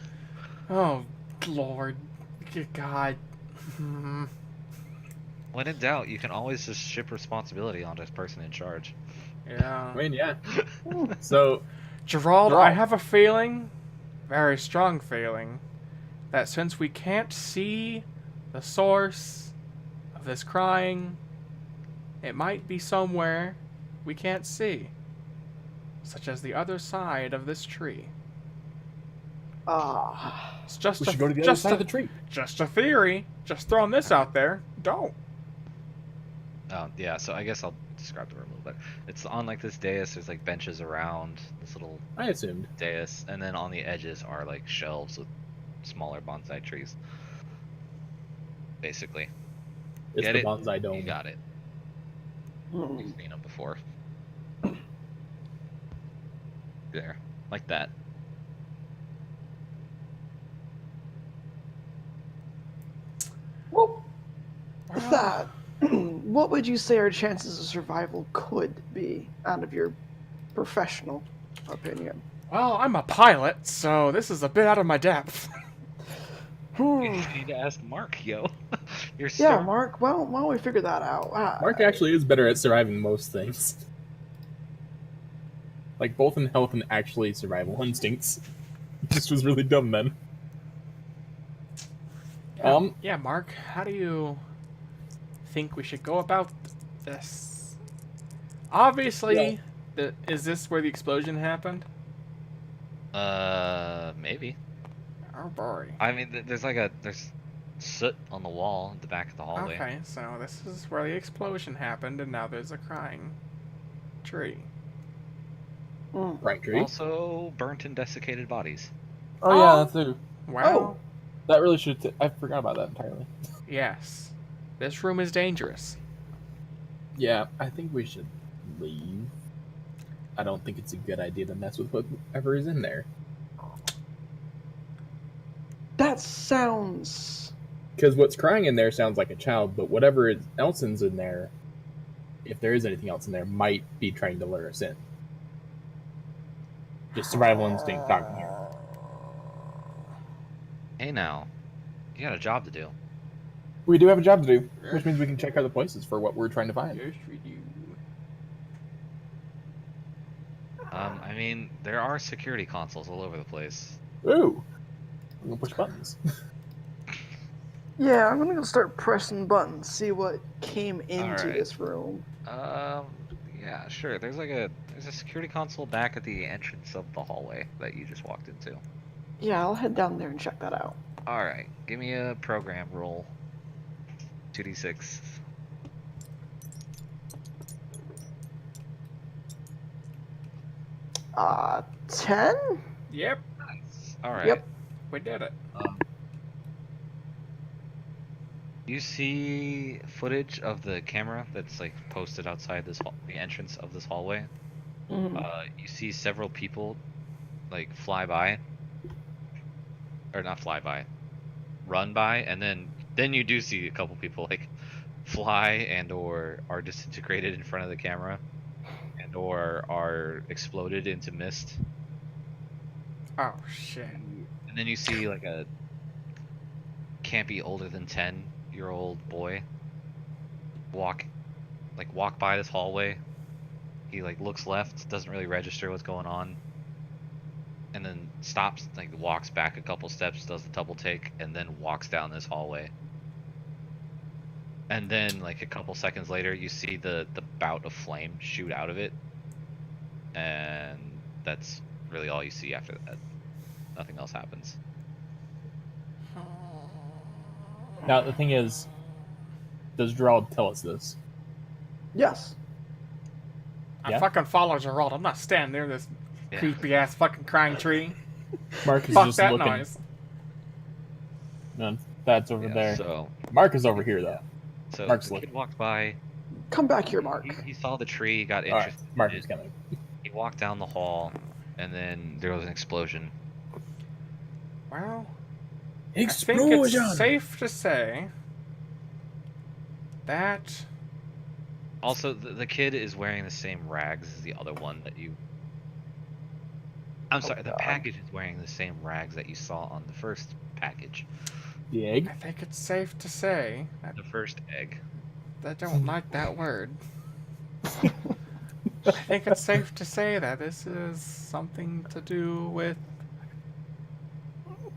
oh, Lord. Good God. When in doubt, you can always just ship responsibility onto the person in charge. Yeah. I mean, yeah. So, Gerald, Gerald. I have a feeling, very strong feeling, that since we can't see the source of this crying, it might be somewhere we can't see, such as the other side of this tree. It's just we a, should go to the other just side a, of the tree. just a theory. Just throwing this out there. Don't. Yeah, so I guess I'll describe the room a little bit. It's on like this dais, there's like benches around this little I assumed. dais, and then on the edges are like shelves with smaller bonsai trees. Basically. It's Get the it? bonsai You dome. got it. Hmm. You've seen them before. There. Like that. Well, that. What would you say our chances of survival could be, out of your professional opinion? Well, I'm a pilot, so this is a bit out of my depth. Hmm. You need to ask Mark, yo. You're Yeah, so Mark. Why don't we figure that out? Mark actually is better at surviving most things. Like, both in health and actually survival instincts. Just was really dumb then. Yeah, Mark, how do you think we should go about this? Obviously, is this where the explosion happened? maybe. Oh boy. I mean, there's soot on the wall at the back of the hallway. Okay, so this is where the explosion happened, and now there's a crying tree. Right tree. Also, burnt and desiccated bodies. Oh yeah, that's too. Well, That really should. I forgot about that entirely. yes. This room is dangerous. Yeah, I think we should leave. I don't think it's a good idea to mess with whatever is in there. That sounds. Because what's crying in there sounds like a child, but whatever else is in there, if there is anything else in there, might be trying to lure us in. Just survival instinct talking here. Hey now, you got a job to do. We do have a job to do, which means we can check other places for what we're trying to find. Yes, we do. I mean, there are security consoles all over the place. Ooh! I'm gonna push buttons. Yeah, I'm gonna go start pressing buttons, see what came into Alright. this room. Yeah, sure. There's a security console back at the entrance of the hallway that you just walked into. Yeah, I'll head down there and check that out. All right, give me a program roll. 2d6. Uh, 10? Yep, Nice. All right. Yep. we did it. You see footage of the camera that's like posted outside the entrance of this hallway. Mhm. You see several people like fly by, or not fly by, run by, and then you do see a couple people like fly and or are disintegrated in front of the camera, and or are exploded into mist. Oh shit. And then you see like a can't be older than 10-year-old boy walk by this hallway. He like looks left, doesn't really register what's going on, and then stops, like walks back a couple steps, does the double take, and then walks down this hallway. And then like a couple seconds later, you see the bout of flame shoot out of it, and that's really all you see after that. Nothing else happens. Now the thing is, does Gerald tell us this? Yes. I Yeah? fucking follow Gerald. I'm not standing near this Yeah. creepy ass fucking crying tree. Mark is Fuck just that looking. noise. No, that's over Yeah, there. So Mark is over here though. Mark's the kid looking. walked by. Come back here, Mark. He saw the tree, got All right, interested. Mark in is it. coming. He walked down the hall, and then there was an explosion. Well, I think it's safe to say that Also, the kid is wearing the same rags as the other one that you. I'm sorry, the God. package is wearing the same rags that you saw on the first package, The egg. I think it's safe to say that the first egg. I don't like that word. I think it's safe to say that this is something to do with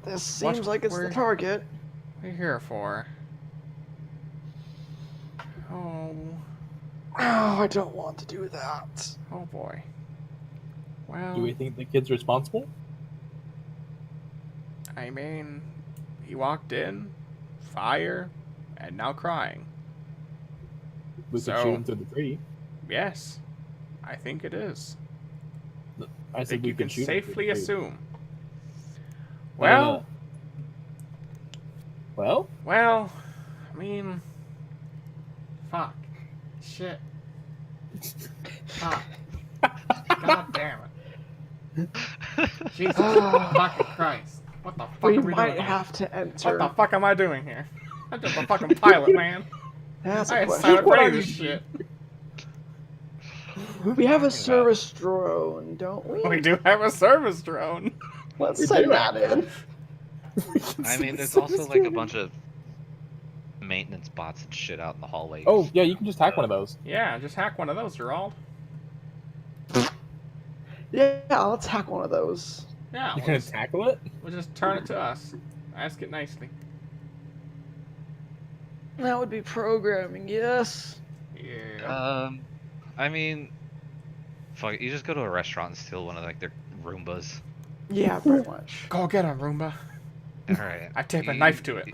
This What seems like it's we're- the target. what we're here for. Oh, Oh, I don't want to do that. oh boy. Well, Do we think the kid's responsible? I mean, he walked in, fire, and now crying. We could So- shoot him through the tree. Yes, I think it is. I I said think we you could can shoot him through the safely tree. assume. No, no, Well, no. Well, well, I mean, fuck, shit, fuck, god damn it, Jesus fucking Christ, what the fuck We are we might doing have to here? enter. What the fuck am I doing here? I'm just a fucking pilot, man. That's I a ain't question. signed up for What any are of this you shit. We have a about? service drone, don't we? We do have a service drone. Let's We send do. that in. I mean, there's also like a bunch of maintenance bots and shit out in the hallway. Oh yeah, you can just hack one of those. Yeah, just hack one of those, Gerald. Yeah, let's hack one of those. Yeah, You're we'll gonna just, tackle it? we'll just turn it to us. Ask it nicely. That would be programming, yes. Yeah. I mean, fuck it, you just go to a restaurant and steal one of like their Roombas. Yeah, pretty much. Go get him, Roomba. All right. I tape a knife to it.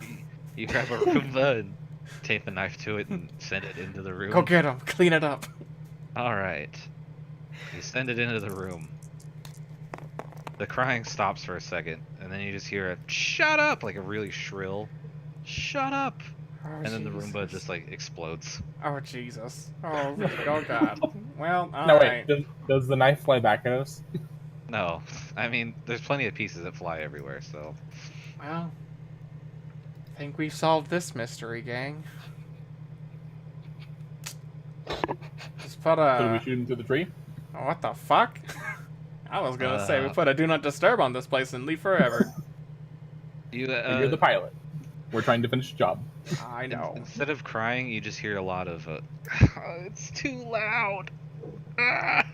You grab a Roomba and tape a knife to it and send it into the room. Go get him. Clean it up. All right. You send it into the room. The crying stops for a second, and then you just hear a "shut up," like a really shrill "shut up," Oh, and then the Roomba Jesus. just like explodes. Oh Jesus. Oh, oh God. Well, No alright. wait, does the knife fly back at us? No, I mean, there's plenty of pieces that fly everywhere, so Well, I think we've solved this mystery, gang. Just put So do we a. shoot him through the tree? Oh, what the fuck? I was gonna say we Uh, put a do not disturb on this place and leave forever. you. You're the pilot. We're trying to finish the job. I know. Instead of crying, you just hear a lot of "it's too loud." Ah!"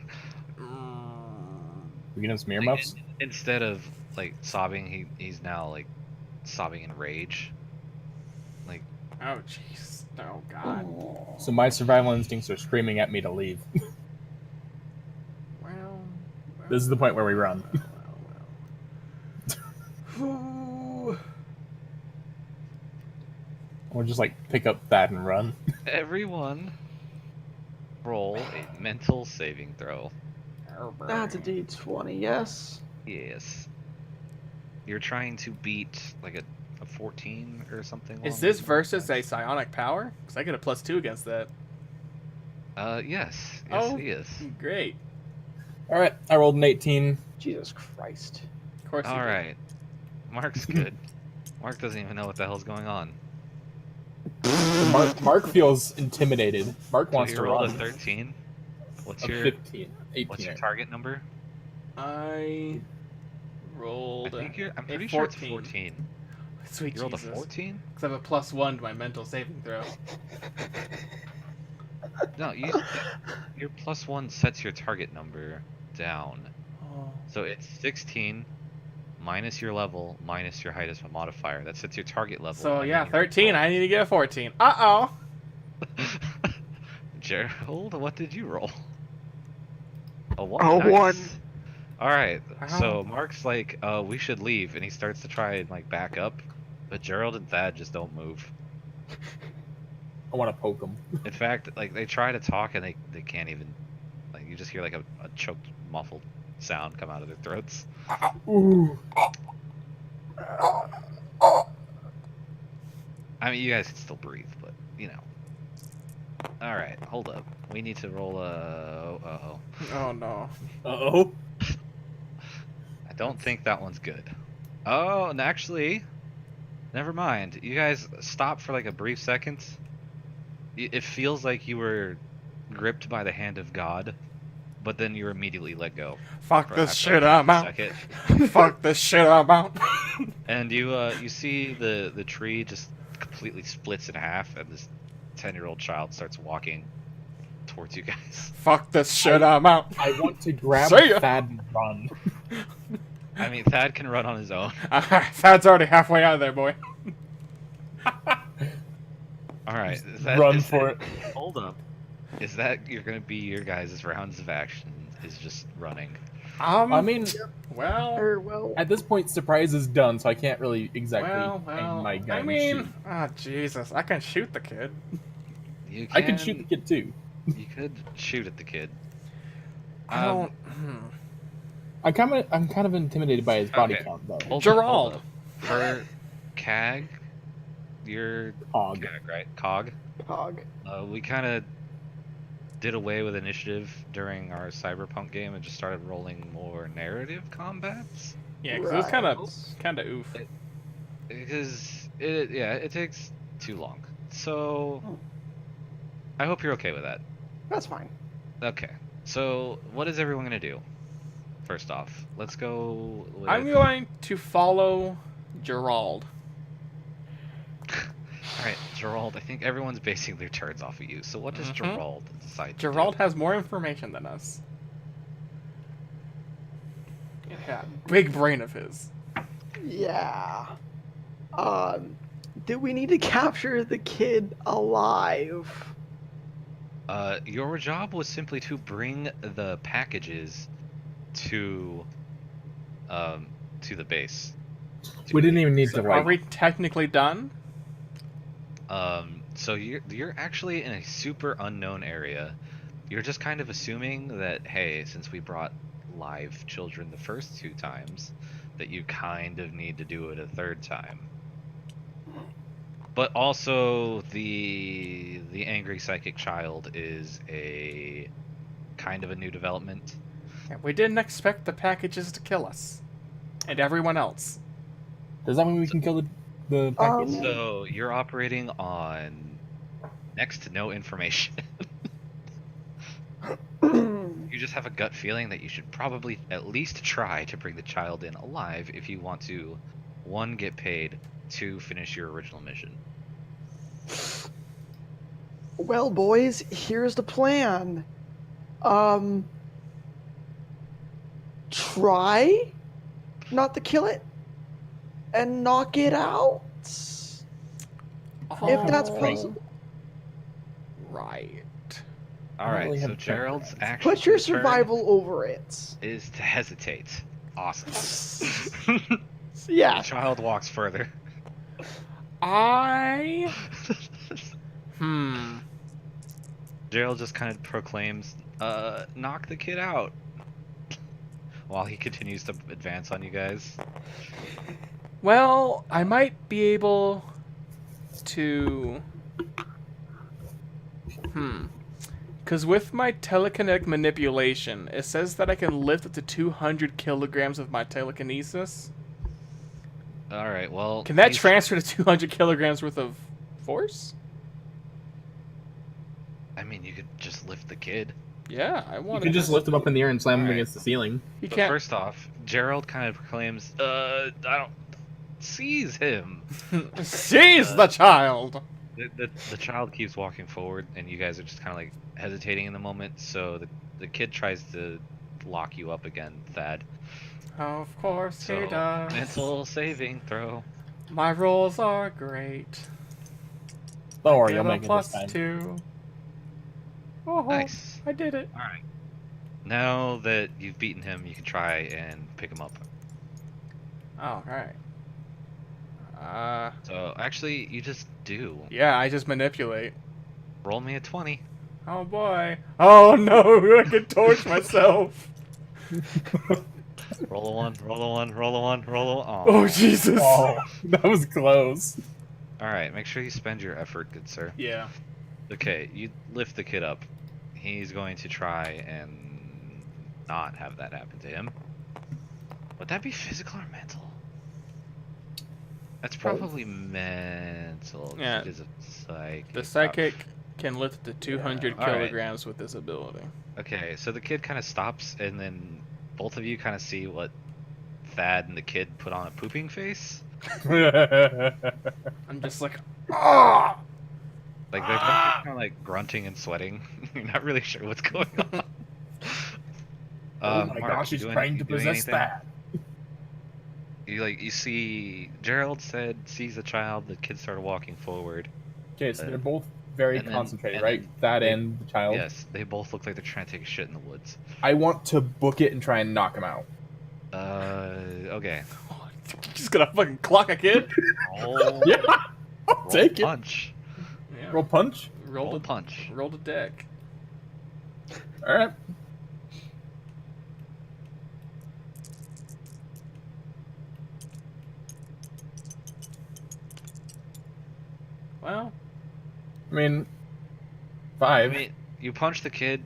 We get him some Like, earmuffs. Instead of like sobbing, he's now like sobbing in rage. Like, Oh jeez. Oh God. Oh. So my survival instincts are screaming at me to leave. Well. This is the point where we run. Ooh. Or just like pick up that and run. everyone, roll a mental saving throw. That's a D20, yes. Yes. You're trying to beat like a 14 or something. Is along this those versus a lines. psionic power? Because I get a +2 against that. Yes. Yes, Oh. he is. Great. All right, I rolled an 18. Jesus Christ. Of course. All right. Mark's good. Mark doesn't even know what the hell's going on. Mark feels intimidated. Mark So wants you to rolled a run. 13. What's A your 15. 18. what's your target number? I rolled. I'm a pretty sure it's 14. 14. Sweet You rolled a Jesus. 14? Because I have a +1 to my mental saving throw. No, your +1 sets your target number down. Oh. So it's 16 minus your level minus your height as a modifier. That sets your target level. So and yeah, then 13. I need to get a 14. Uh-oh. Gerald, what did you roll? A 1. A Nice. 1. All right. Wow. So Mark's like, we should leave, and he starts to try and like back up, but Gerald and Thad just don't move. I want to poke him. In fact, like they try to talk and they can't even. Like you just hear like a choked, muffled sound come out of their throats. Ooh. I mean, you guys can still breathe, but you know. All right, hold up. We need to roll a. Uh-oh. Oh no. Uh-oh. I don't think that one's good. Oh, and actually, never mind. You guys stop for like a brief second. It feels like you were gripped by the hand of God, but then you're immediately let go. Fuck for- this after shit, a I'm out. second. Fuck this shit, I'm out. And you see the tree just completely splits in half, and this 10-year-old child starts walking towards you guys. Fuck this shit, I'm out. I want to grab See ya. Thad and run. I mean, Thad can run on his own. Thad's already halfway out of there, boy. All right, Run for it. Hold up. Is that you're gonna be your guys' rounds of action? Is just running. I mean, well, Or, well, at this point, surprise is done, so I can't really exactly aim my gun I and mean, shoot. ah, Jesus, I can shoot the kid. You I can shoot the kid too. You could shoot at the kid. I don't. I'm kind of intimidated by his body Okay. count though. Hold Gerald. up. For CAG, you're Hog. CAG, right? COG. Cog. We kind of did away with initiative during our Cyberpunk game and just started rolling more narrative combats. Yeah, because it was kind Right. of oof. Because it takes too long. So Oh. I hope you're okay with that. That's fine. Okay. So what is everyone gonna do? First off, let's go with... I'm going to follow Gerald. Alright, Gerald, I think everyone's basing their turns off of you. So what does Mhm. Gerald decide to Gerald do? has more information than us. Yeah, big brain of his. Yeah. Do we need to capture the kid alive? Your job was simply to bring the packages to the base. We didn't even need to Are like. we technically done? So you're actually in a super unknown area. You're just kind of assuming that, hey, since we brought live children the first 2 times, that you kind of need to do it a 3rd time. But also the angry psychic child is a kind of a new development. Yeah, we didn't expect the packages to kill us. And everyone else. Does that mean we can kill the package? So you're operating on next to no information. You just have a gut feeling that you should probably at least try to bring the child in alive if you want to, 1, get paid, 2, finish your original mission. Well, boys, here's the plan. Try not to kill it and knock it out. If that's Oh, possible. Right. All I don't right, really so have a Gerald's preference. action Put your for the turn survival over it. is to hesitate. Awesome. Yeah. The child walks further. Gerald just kind of proclaims, knock the kid out. While he continues to advance on you guys. Well, I might be able to Because with my telekinetic manipulation, it says that I can lift up to 200 kilograms of my telekinesis. All right. Well, Can that he's- transfer to 200 kilograms worth of force? I mean, you could just lift the kid. Yeah, I You want can just lift him up in the air and slam him Alright. against the ceiling. He But can't. first off, Gerald kind of proclaims, I don't seize him. Seize the child! The child keeps walking forward, and you guys are just kind of like hesitating in the moment. So the kid tries to lock you up again, Thad. Of course So he does. mental saving throw. My rolls are great. Don't worry, Get you'll a make it plus this time. 2. Oh, Nice. I did it. All right. Now that you've beaten him, you can try and pick him up. All right. So actually, you just do. Yeah, I just manipulate. Roll me a 20. Oh boy. Oh no, I can torch myself. Roll a 1. Roll a 1. Roll a 1. Roll a. Oh Jesus. Oh, that was close. All right. Make sure you spend your effort, good sir. Yeah. Okay, you lift the kid up. He's going to try and not have that happen to him. Would that be physical or mental? That's probably mental. 'cause Yeah. It is a psychic. The psychic can lift to 200 All right. kilograms with this ability. Okay, so the kid kind of stops, and then both of you kind of see what Thad and the kid put on a pooping face. I'm just like, ah! Like they're kind of like grunting and sweating. You're not really sure what's going on. Oh my Mark, gosh, you he's doing- trying you to doing possess anything? that. You see Gerald said sees the child. The kid started walking forward. Okay, so they're both very and then- concentrated, and right? then That they- and the child. Yes, they both look like they're trying to take a shit in the woods. I want to book it and try and knock him out. Okay. Just gonna fucking clock a kid. Roll, Yeah, I'll roll take it. punch. Yeah. Roll punch. Roll Roll the punch. roll the deck. All right. Well, I mean, I 5. mean, you punch the kid.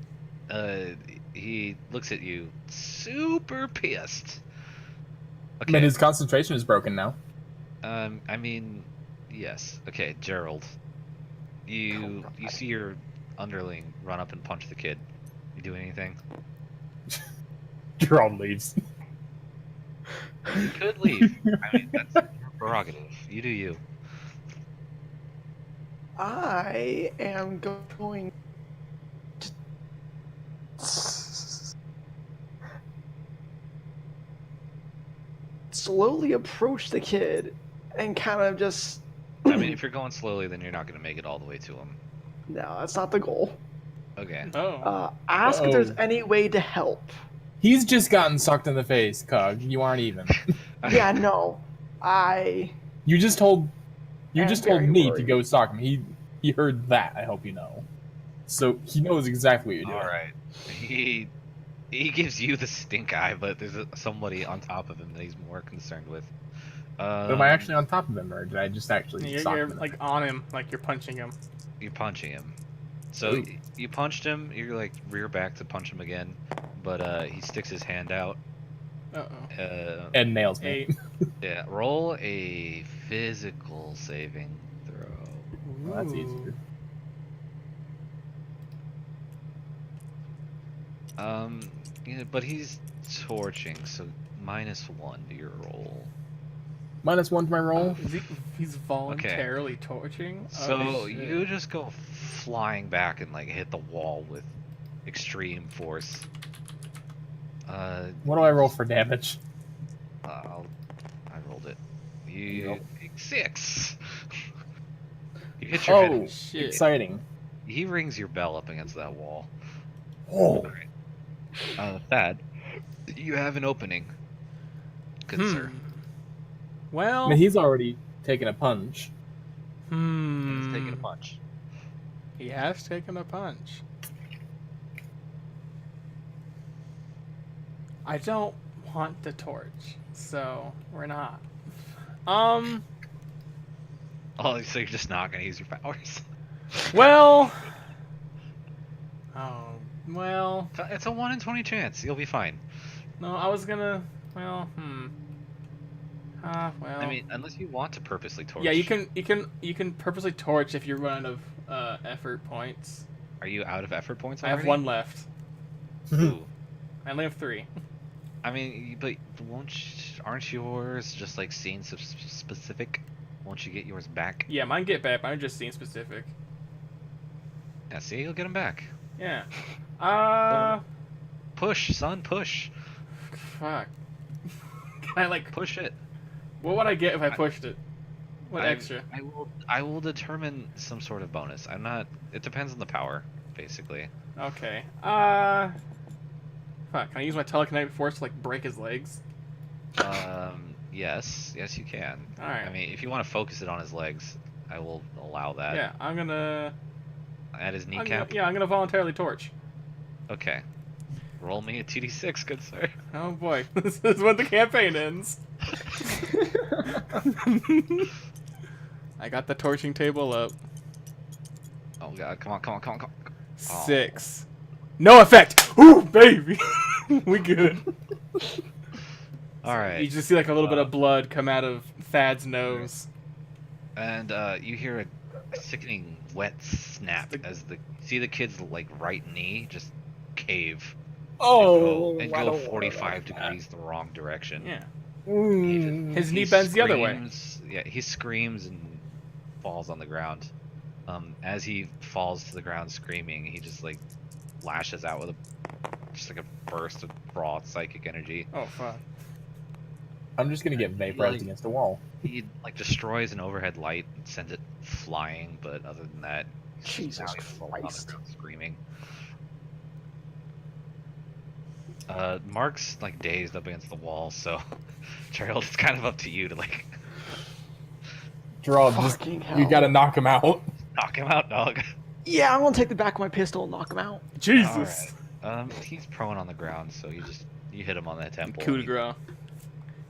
He looks at you, super pissed. I mean, Okay. his concentration is broken now. I mean, yes. Okay, Gerald. You see your underling run up and punch the kid. You do anything? Gerald leaves. You could leave. I mean, that's your prerogative. You do you. I am going to slowly approach the kid and kind of just. I mean, if you're going slowly, then you're not going to make it all the way to him. No, that's not the goal. Okay. oh. Ask if there's Uh-oh. any way to help. He's just gotten sucked in the face, Cog. You aren't even. Yeah, no. I. You just told I'm me very to worried. go stalk him. He heard that, I hope you know. So he knows exactly what you're doing. All right. He gives you the stink eye, but there's somebody on top of him that he's more concerned with. But am I actually on top of him, or did I just actually sock You're him in the like on him, like you're punching him. You're punching him. So Ooh. you punched him. You're like rear back to punch him again, but he sticks his hand out. Uh-oh. and nails me. 8. Yeah. Roll a physical saving throw. Well, that's easier. Yeah, but he's torching, so -1 to your roll. -1 to my roll. He's voluntarily torching. So Oh, shit. you just go flying back and like hit the wall with extreme force. What do I roll for damage? I rolled it. You Nope. take 6. You hit your Oh, head. Shit. exciting. He rings your bell up against that wall. Oh, Thad, you have an opening. Good sir. Hmm. Well, I mean, he's already taken a punch. And he's taking a punch. He has taken a punch. I don't want the torch, so we're not. Oh, so you're just not gonna use your powers? Well, Oh, well, It's a 1 in 20 chance. You'll be fine. no, I was gonna, well, well. I mean, unless you want to purposely torch. Yeah, you can purposely torch if you run out of effort points. Are you out of effort points I already? have 1 left. Ooh. I only have 3. I mean, but aren't yours just like scene specific? Won't you get yours back? Yeah, mine get back. I'm just seeing specific. Yeah, see, you'll get them back. Yeah. Push, son, push. Fuck. Can I like? Push it. What would I get if I pushed it? What I- extra? I will determine some sort of bonus. I'm not. It depends on the power, basically. Okay. Fuck. Can I use my telekinetic force to like break his legs? Yes, you can. All right. I mean, if you want to focus it on his legs, I will allow that. Yeah, I'm gonna. At his I'm kneecap. gonna I'm gonna voluntarily torch. Okay. Roll me a 2d6, good sir. Oh boy, this is when the campaign ends. I got the torching table up. Oh god, come on. 6. No effect. Ooh, baby. We good. All right. You just see like a little bit of blood come out of Thad's nose. And you hear a sickening wet snap as the kid's like right knee just cave and I go don't 45 wanna know degrees the wrong direction. Yeah. that. His knee He bends the other way. screams- Yeah, he screams and falls on the ground. As he falls to the ground screaming, he just like lashes out with just like a burst of raw psychic energy. Oh fuck. I'm just gonna get vaporized Like- against a wall. He like destroys an overhead light and sends it flying, but other than that, Jesus now he's rolling on the Christ. ground screaming. Mark's like dazed up against the wall, so Gerald, it's kind of up to you to like Gerald, just, Fucking hell. you gotta knock him out. knock him out, dog. Yeah, I'm gonna take the back of my pistol and knock him out. Jesus. He's prone on the ground, so you hit him on the temple. Coup de grace.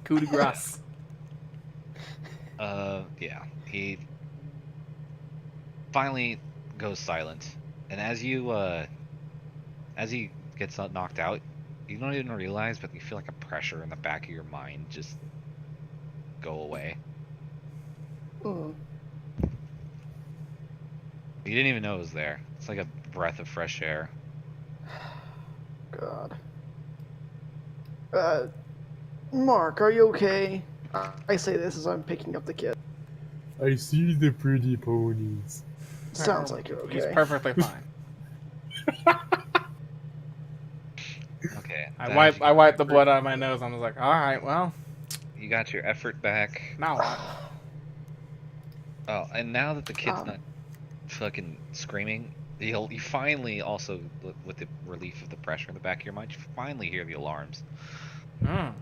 Coup de grace. Yeah, he finally goes silent, and as he gets knocked out, you don't even realize, but you feel like a pressure in the back of your mind just go away. Mm. You didn't even know it was there. It's like a breath of fresh air. God. Mark, are you okay? I say this as I'm picking up the kid. I see the pretty ponies. Sounds like you're He's okay. perfectly fine. Okay. I then wipe the blood out of my nose. I was like, all right, well, You got your effort back. now what? Oh, and now that the kid's Um. not fucking screaming, you finally also, with the relief of the pressure in the back of your mind, you finally hear the alarms. Mm.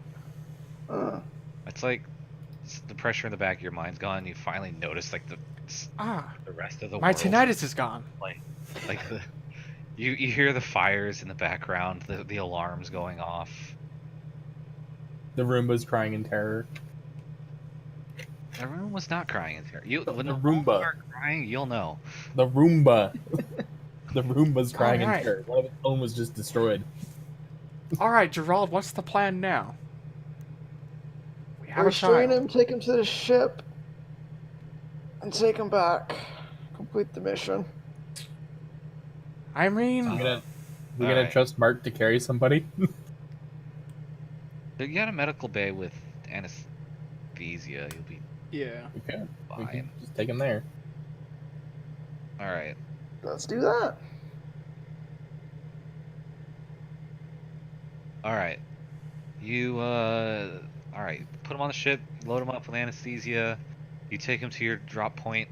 Uh, It's like the pressure in the back of your mind's gone. You finally notice like the rest of the My world. tinnitus is gone. Like you hear the fires in the background, the alarms going off. The Roomba's crying in terror. Everyone was not crying in terror. When The the Roomba. Roombas are crying, you'll know. The Roomba. The Roomba's crying Alright. in terror. One of its own was just destroyed. All right, Gerald, what's the plan now? We have a restrain child. him, take him to the ship, and take him back. Complete the mission. I mean, We're gonna Alright. trust Mark to carry somebody. You got a medical bay with anesthesia. You'll be Okay, yeah. we fine. can just take him there. All right. Let's do that. All right. You all right. Put them on the ship. Load them up with anesthesia. You take them to your drop point.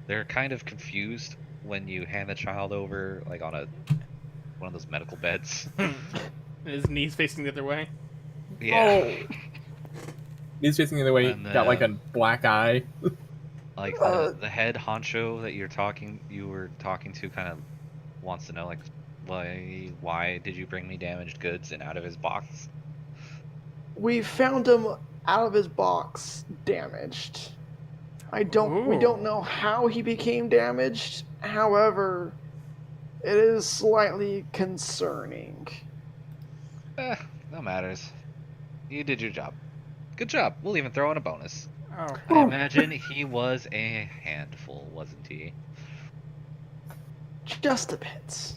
They're kind of confused when you hand the child over, like on one of those medical beds. His knees facing the other way. Yeah. He's facing the other way. And, Got like a black eye. Like Uh, the head honcho that you were talking to, kind of wants to know like why did you bring me damaged goods and out of his box? We found him out of his box, damaged. We Ooh. don't know how he became damaged. However, It is slightly concerning. No matters. You did your job. Good job. We'll even throw in a bonus. Oh, I imagine he was a handful, wasn't he? Just a bit.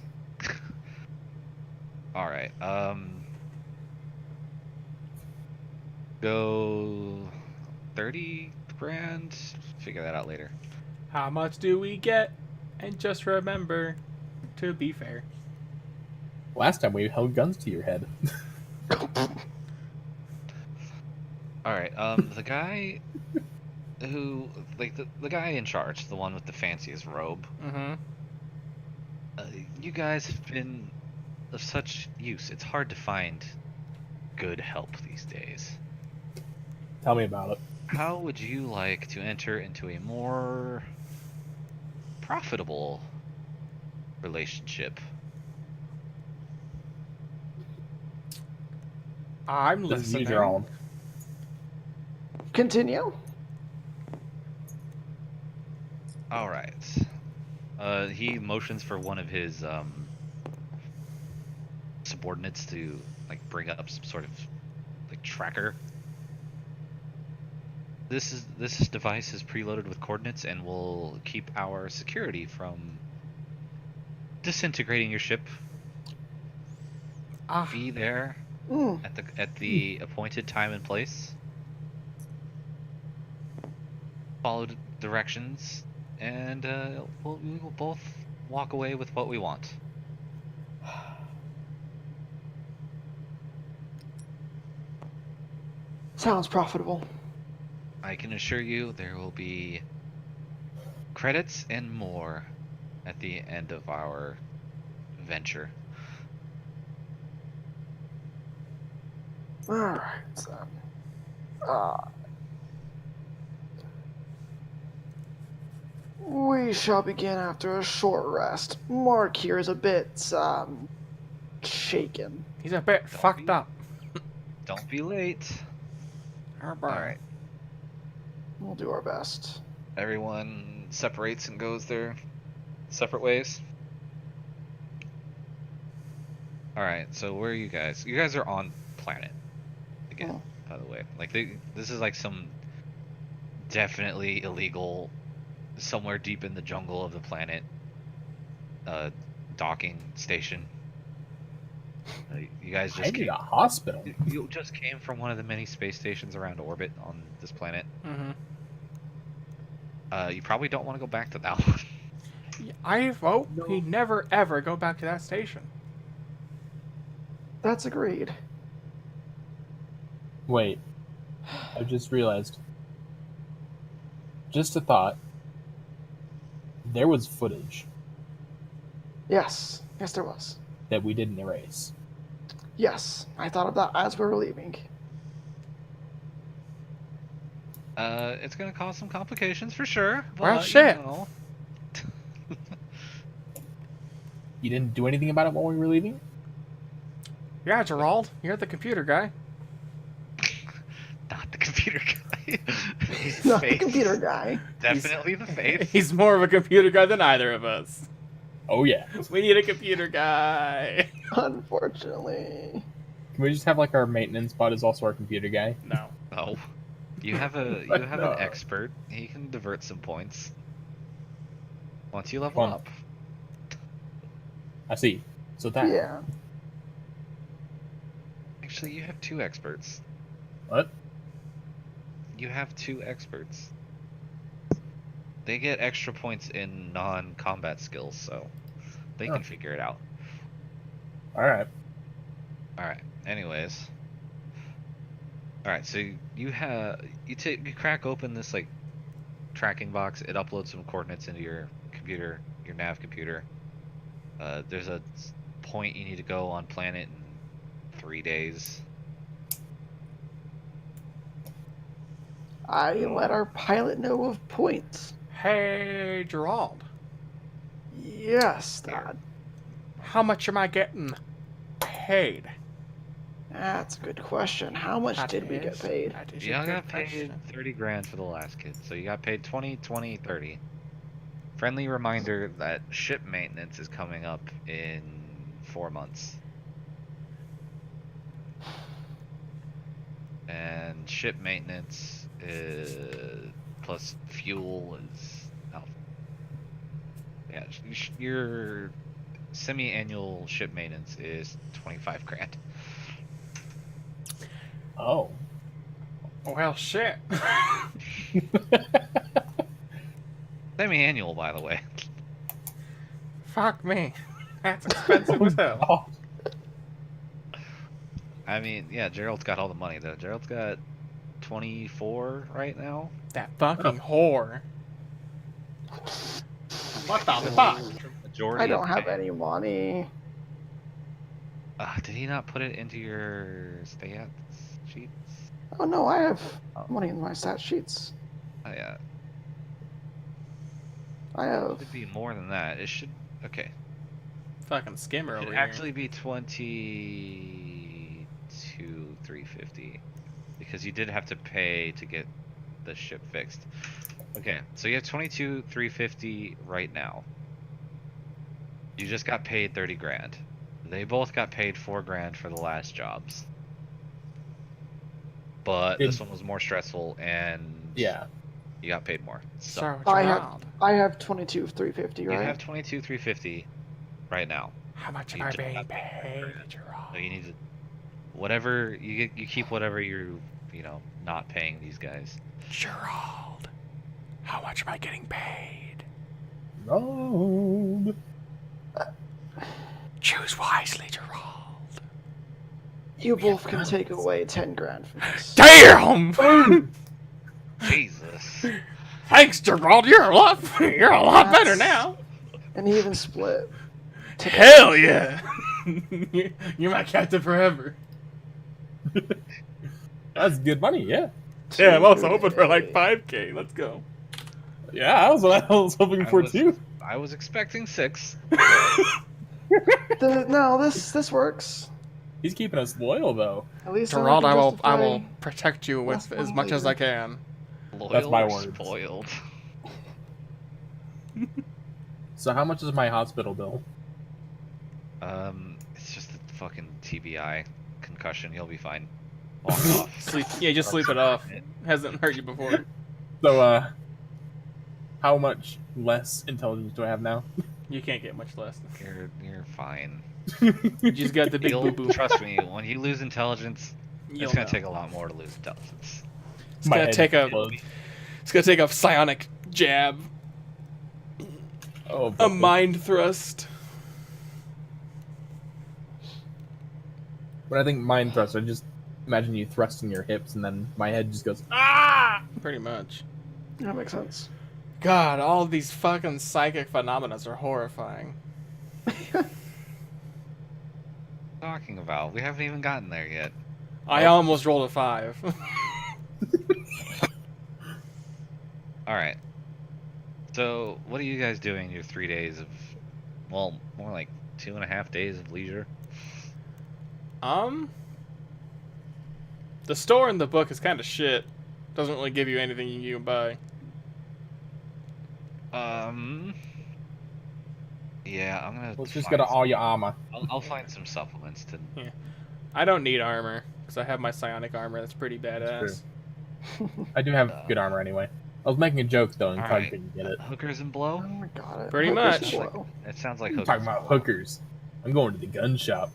All right. Go 30 grand. Figure that out later. how much do we get? And just remember to be fair. Last time we held guns to your head. All right. The guy who, like, the guy in charge, the one with the fanciest robe. Mm-hmm. You guys have been of such use. It's hard to find good help these days. Tell me about it. How would you like to enter into a more profitable relationship? I'm This is listening. your own. Continue. All right. He motions for one of his subordinates to like bring up some sort of like tracker. This device is preloaded with coordinates and will keep our security from disintegrating your ship. Ah, Be there Mm. at the appointed time and place. Follow directions, and we will both walk away with what we want. Sounds profitable. I can assure you there will be credits and more at the end of our venture. All right. Uh, we shall begin after a short rest. Mark here is a bit shaken. he's a bit fucked up. Don't be late. All right. We'll do our best. Everyone separates and goes their separate ways. All right. So where are you guys? You guys are on planet again, by the way. Like this is like some definitely illegal, somewhere deep in the jungle of the planet, docking station. You guys I just need came, a hospital. you just came from one of the many space stations around orbit on this planet. Mm-hmm. You probably don't want to go back to that one. I vote we never ever go back to that station. That's agreed. Wait. I just realized. Just a thought. There was footage Yes. Yes, there was. that we didn't erase. Yes. I thought of that as we were leaving. It's gonna cause some complications for sure. But, Well, shit. You know, You didn't do anything about it while we were leaving? Yeah, Gerald, you're the computer guy. not the computer guy. Not the Face. computer guy. Definitely the face. He's more of a computer guy than either of us. Oh, yeah. We need a computer guy. Unfortunately. Can we just have like our maintenance bot is also our computer guy? No. Oh, you have No. an expert. He can divert some points. Once you level Fun. up. I see. So that. Yeah. Actually, you have two experts. What? You have two experts. They get extra points in non-combat skills, so they Oh. can figure it out. Alright. Alright, anyways. Alright, so you crack open this, like, tracking box. It uploads some coordinates into your computer, your nav computer. There's a point you need to go on planet in 3 days. I let our pilot know of points. Hey, Gerald, Yes, Dad. how much am I getting paid? That's a good question. How much That did we get is- paid? that is a You good got paid question. 30 grand for the last kid, so you got paid 20, 20, 30 Friendly reminder that ship maintenance is coming up in 4 months. And ship maintenance plus fuel is yeah, your semi-annual ship maintenance is 25 grand. Oh. Well, shit. Semi-annual, by the way. Fuck me. That's expensive as hell. Oh. I mean, yeah, Gerald's got all the money though. Gerald's got 24 right now. That fucking whore. What the fuck? Majority I don't of have pay. any money. Did he not put it into your stats sheets? Oh no, I have Oh. money in my stat sheets. Oh yeah, I it have. should be more than that. It should. Okay. Fucking skimmer It over should here. actually be 22,350 because you did have to pay to get the ship fixed. Okay, so you have 22,350 right now. You just got paid 30 grand. They both got paid 4 grand for the last jobs. But this one was more stressful and Yeah. you got paid more. So Sir, I Gerald, have 22,350, you right? have 22,350 right now. how much am You I just being got paid paid, 30 grand. Gerald? So you need to whatever you keep whatever you not paying these guys. Gerald, how much am I getting paid? Road. Choose wisely, Gerald. You both can take away 10 grand from this. Damn! Jesus. Thanks, Gerald. You're a lot better now. An even split. Hell yeah! You're my captain forever. That's good money, yeah. Yeah, I'm also hoping for like 5K. Let's go. Yeah, I was hoping for too. I was expecting 6. No, this works. He's keeping us loyal though. At least Gerald, can I will justify- protect you with That's as much as I can. Loyal That's my or words. spoiled. So how much is my hospital bill? It's just a fucking TBI concussion. He'll be fine. Walk off. Sleep. Yeah, just sleep it off. Hasn't hurt you before. So how much less intelligence do I have now? You can't get much less. You're fine. You just got the big You'll, boo boo. trust me, when you lose intelligence, You'll it's gonna know. take a lot more to lose intelligence. It's My gonna head take a. explodes. It's gonna take a psionic jab, Oh, a mind thrust. When I think mind thrust, I just imagine you thrusting your hips, and then my head just goes. Ah! Pretty much. That makes sense. God, all these fucking psychic phenomena are horrifying. Talking about, we haven't even gotten there yet. I almost rolled a 5. All right. So, what are you guys doing your 3 days of, well, more like 2.5 days of leisure? The store in the book is kind of shit. Doesn't really give you anything you can buy. Yeah, I'm gonna. Let's just find go to all your armor. I'll find some supplements to. I don't need armor because I have my psionic armor. That's pretty badass. I do have good armor anyway. I was making a joke though, and All probably right. couldn't get it. Hookers and blow. Oh my god. Pretty much. It sounds like I'm hookers. talking about hookers. I'm going to the gun shop.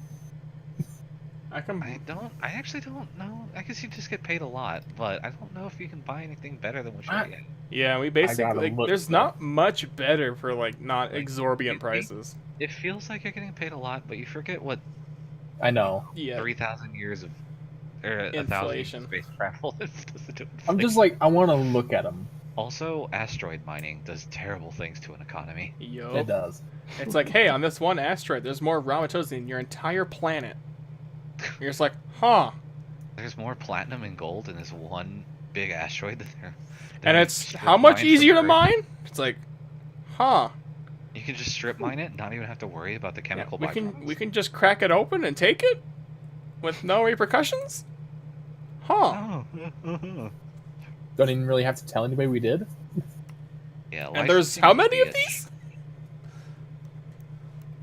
I can. I actually don't know. I guess you just get paid a lot, but I don't know if you can buy anything better than what you're getting. Yeah, we gotta basically. look, There's though. not much better for like not Like, exorbitant you- prices. It feels like you're getting paid a lot, but you forget what I know. Yeah. 3,000 years of or 1,000 Inflation. space travel is supposed to do. with I'm inflation. just like, I want to look at them. Also, asteroid mining does terrible things to an economy. Yo. It does. It's like, hey, on this one asteroid, there's more raw materials than your entire planet. You're just like, huh? There's more platinum and gold in this one big asteroid than there. And than it's strip how much mine from easier to Earth. mine? It's like, huh? You can just strip mine it, and not even have to worry about the Yeah, chemical we byproducts. can just crack it open and take it with no repercussions? Huh? Oh. Don't even really have to tell anybody we did. Yeah. And there's licensing how is a many of bitch. these?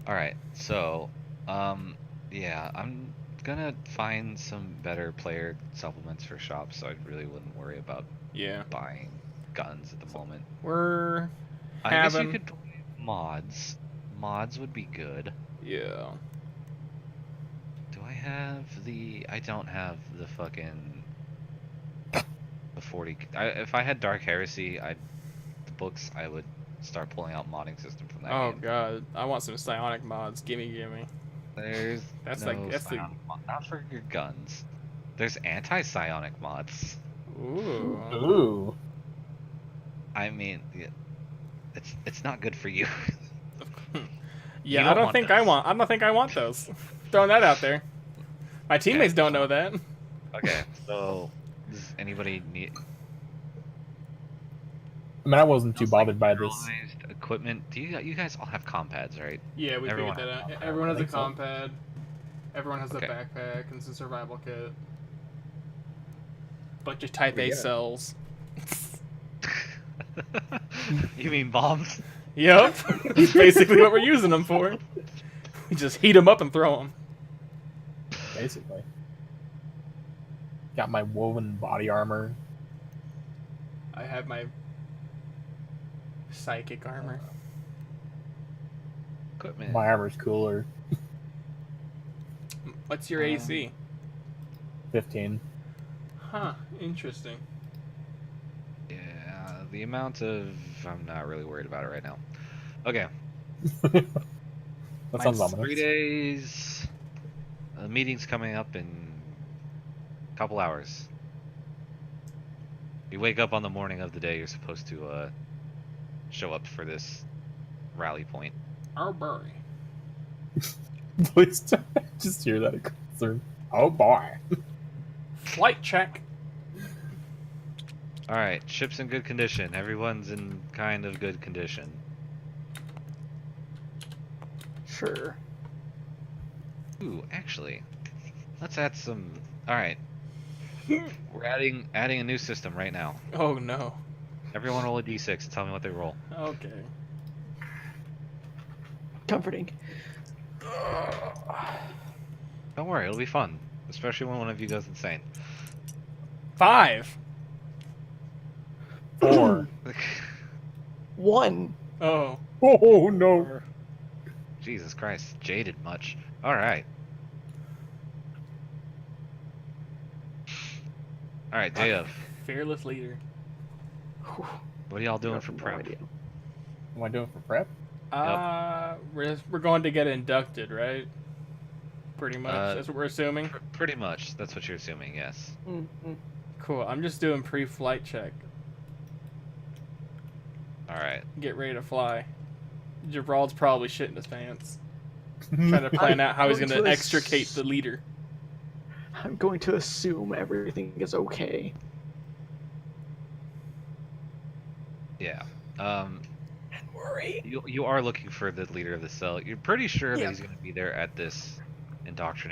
All right. So, yeah, I'm gonna find some better player supplements for shops, so I really wouldn't worry about Yeah. buying guns at the moment. We're I guess you having. could play mods. Mods would be good. Yeah. Do I have the? I don't have the fucking the 40. If I had Dark Heresy, the books, I would start pulling out modding system from that Oh game. god, I want some psionic mods. Gimme, gimme. There's That's no like that's the. psionic mod, not for your guns. There's anti-psionic mods. Ooh. Ooh. I mean, it's not good for you. You Yeah, I don't don't want think those. I don't think I want those. Throwing that out there. My teammates don't know that. Okay, so does anybody need I mean, I wasn't too Sounds like bothered by this. generalized equipment? Do you guys all have compads, right? Yeah, we Everyone figured that has out. a Everyone has a I think so. compad. Everyone has Okay. a backpack and some survival kit. Bunch of Type A Yeah. cells. You mean bombs? Yep, that's basically what we're using them for. We just heat them up and throw them. Basically. Got my woven body armor. I have my psychic armor. Equipment. My armor's cooler. What's your AC? 15. Huh, interesting. Yeah, the amount of I'm not really worried about it right now. Okay, That sounds Mine's 3 ominous. days. The meeting's coming up in a couple hours. You wake up on the morning of the day you're supposed to show up for this rally point. Oh boy. Please don't just hear that across the room. Oh boy. Flight check. All right, ship's in good condition. Everyone's in kind of good condition. Sure. Ooh, actually, let's add some. All right, we're adding a new system right now. Oh no. Everyone roll a d6 and tell me what they roll. Okay. Comforting. Don't worry, it'll be fun, especially when one of you goes insane. 5. 4. 1. Oh. Oh no. Jesus Christ, jaded much. All right. All right, day of. Fearless leader. Whew, What are y'all doing I for have no prep? idea. What am I doing for prep? We're going to get inducted, right? Pretty much. That's what we're assuming. Pretty much. That's what you're assuming. Yes. Mm-mm. Cool. I'm just doing pre-flight check. All right. Get ready to fly. Gerald's probably shitting his pants, trying to plan out how he's going going to to extricate the leader. I'm going to assume everything is okay. Yeah. And worry. You are looking for the leader of the cell. You're pretty sure that Yeah. he's going to be there at this induction,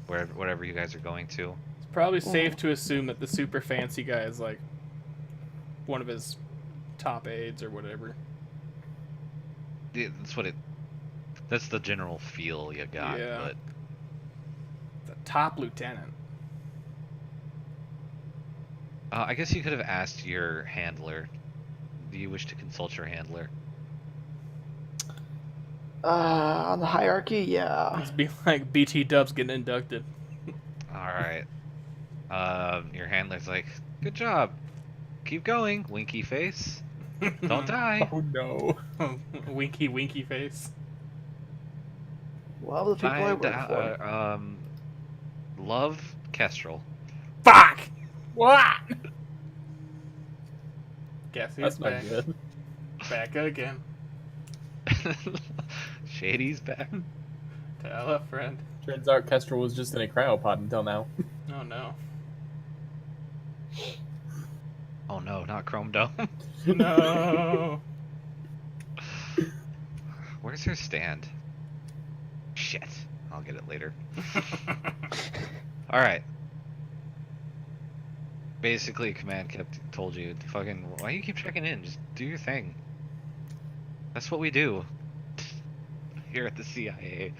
whatever you guys are going to. It's probably safe to assume that the super fancy guy is like one of his top aides or whatever. Yeah, that's the general feel you got. Yeah. But The top lieutenant. I guess you could have asked your handler. Do you wish to consult your handler? On the hierarchy, yeah. It's be like BT Dubs getting inducted. All right. Your handler's like, good job. Keep going, winky face. Don't die. Oh no. Winky winky face. Well, the people I Find work for. Love Kestrel. Fuck! What? Guess who's That's not back? good. Back again. Shady's back. Tell a friend. Turns out Kestrel was just in a cryopod until now. Oh no. Oh no, not Chrome Dome. No. Where's her stand? Shit. I'll get it later. Alright. Basically, command told you, fucking, why you keep checking in? Just do your thing. That's what we do here at the CIA.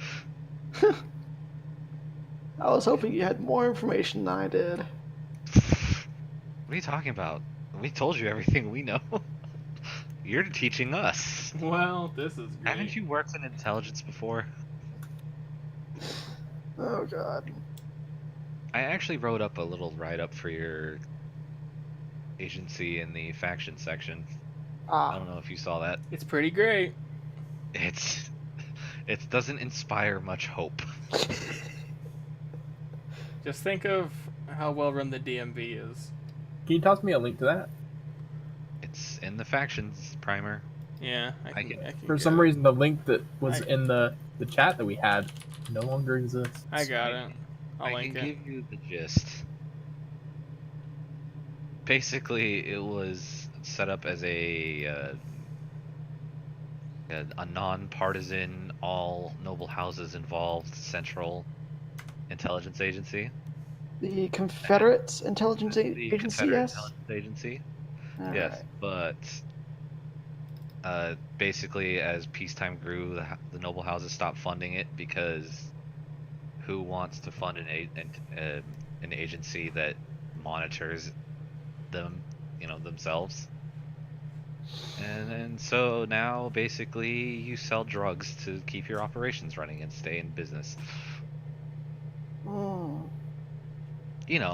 I was hoping you had more information than I did. What are you talking about? We told you everything we know. You're teaching us. Well, this is great. Haven't you worked in intelligence before? Oh god. I actually wrote up a little write-up for your agency in the faction section. I don't know if you saw that. It's pretty great. It doesn't inspire much hope. Just think of how well run the DMV is. Can you toss me a link to that? It's in the factions primer. Yeah, I get can For get some it. reason, the link that was I- in the chat that we had no longer exists. I got it. I'll I link can it. give you the gist. Basically, it was set up as a non-partisan, all noble houses involved central intelligence agency. The Confederate Intelligence The Agency, Confederate yes? Intelligence Agency. All Yes, right. but basically, as peacetime grew, the noble houses stopped funding it because who wants to fund an agency that monitors them, themselves? And so now, basically, you sell drugs to keep your operations running and stay in business. Hmm.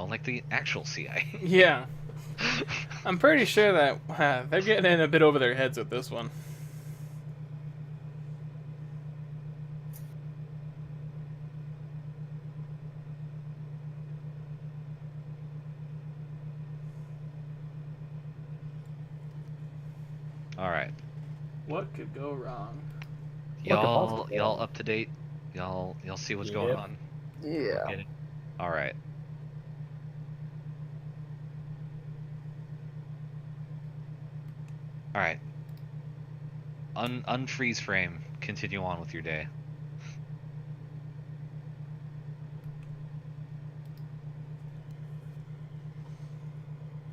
Like the actual CIA. Yeah. I'm pretty sure that they're getting in a bit over their heads with this one. All right. What could go wrong? Y'all up to date? Y'all see what's going Yep. on? Yeah. Get it? All right. All right. Unfreeze frame. Continue on with your day.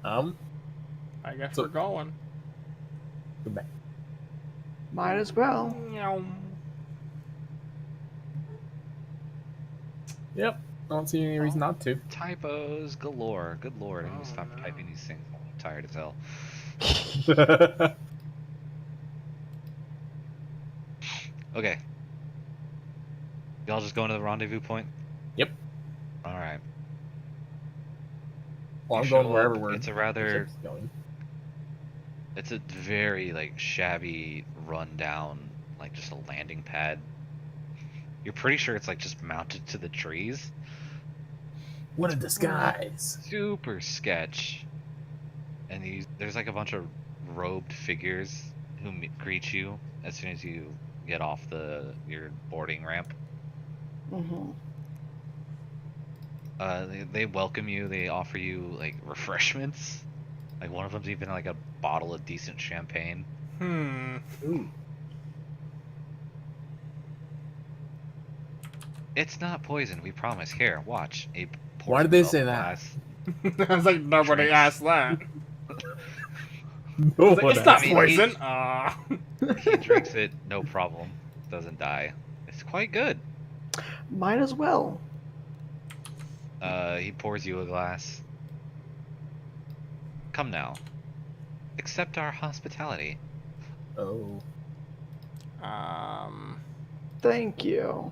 I guess So- we're going. Go back. Might as well. Yep. I don't see any reason not to. Typos galore. Good lord. I need Oh, to stop no. typing these things. I'm tired as hell. Okay. Y'all just going to the rendezvous point? Yep. All right. Well, I'm You going show wherever up, we're. It's a rather. ship's going. It's a very shabby, rundown, just a landing pad. You're pretty sure it's just mounted to the trees. What a disguise! Super sketch. And there's a bunch of robed figures who greet you as soon as you get off your boarding ramp. Mm-hmm. They welcome you. They offer you refreshments. One of them's even a bottle of decent champagne. Ooh. It's not poison, we promise. Here, watch. Why did they say that? I was like, nobody Drinks. asked that. No It's, one it's not I mean, poison. He drinks it, no problem. Doesn't die. It's quite good. Might as well. He pours you a glass. Come now. Accept our hospitality. Oh. Thank you.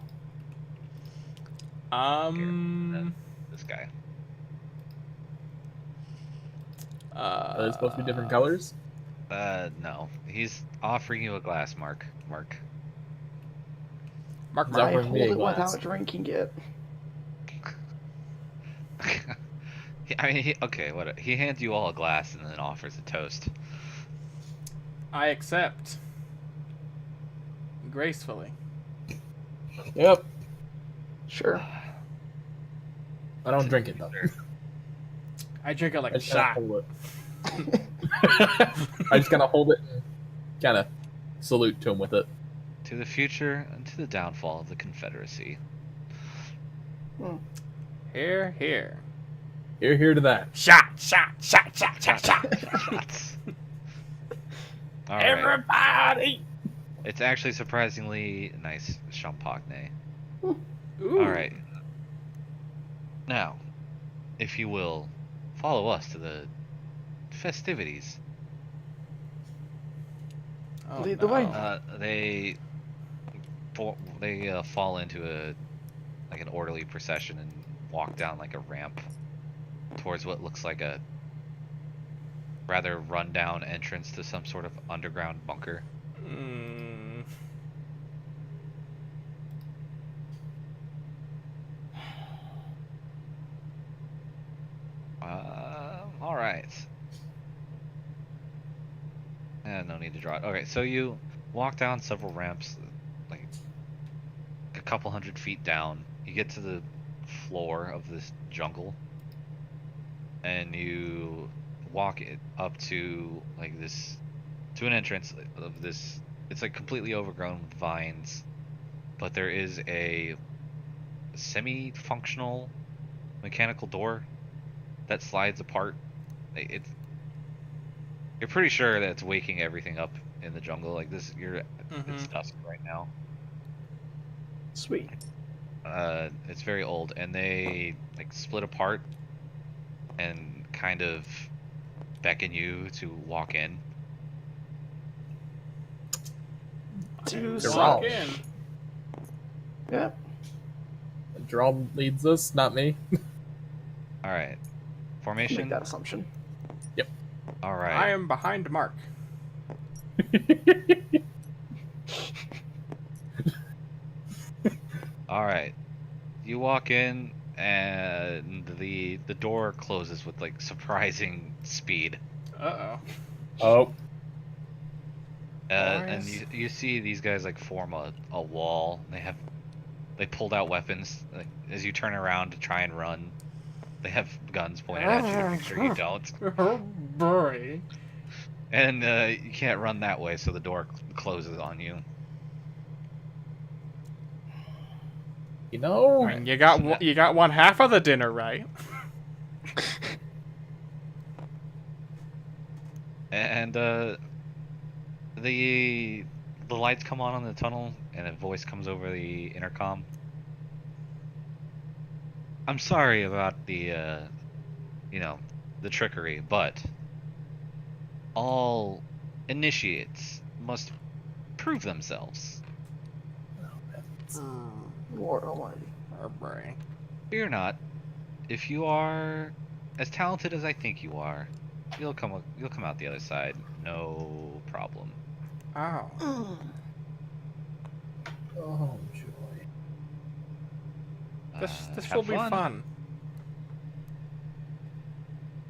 This guy. Are they supposed to be different colors? No. He's offering you a glass, Mark. Mark, Is Mark. that I for hold me, it glass? without drinking it. Okay, what? He hands you all a glass and then offers a toast. I accept. Gracefully. Yep. Sure. I don't drink it though. I drink it I like a just kind shot. of hold it. I just kind of hold it and kind of salute to him with it. To the future and to the downfall of the Confederacy. Here, here. Here to that. Shot. Shots. All right. Everybody. It's actually surprisingly nice champagne. Ooh. All right. Now, if you will, follow us to the festivities. Oh, Lead the way. They fall into an orderly procession and walk down like a ramp towards what looks like a rather rundown entrance to some sort of underground bunker. Mm. All right. No need to draw it. Okay, so you walk down several ramps, like a couple 100 feet down. You get to the floor of this jungle, and you walk it up to like this, to an entrance of this. It's like completely overgrown with vines, but there is a semi-functional mechanical door that slides apart. You're pretty sure that it's waking everything up in the jungle. Like this, it's dusk right now. Sweet. It's very old, and they like split apart and kind of beckon you to walk in. To They're Walk wrong. in. Yep. Gerald leads us, not me. All right, Make formation. that assumption. All right. I am behind Mark. All right. You walk in, and the door closes with like surprising speed. Uh-oh. Oh, And Boys. you see these guys like form a wall. They pulled out weapons. Like, as you turn around to try and run, they have guns pointed at you to make sure you don't. Oh, boy. And you can't run that way, so the door closes on you. you know, I mean, you got one half of the dinner right. And the lights come on in the tunnel, and a voice comes over the intercom. I'm sorry about the trickery, but all initiates must prove themselves. Lord Almighty. Oh, boy. Fear not. If you are as talented as I think you are, you'll come out the other side, no problem. Oh. oh joy. This Have will be fun.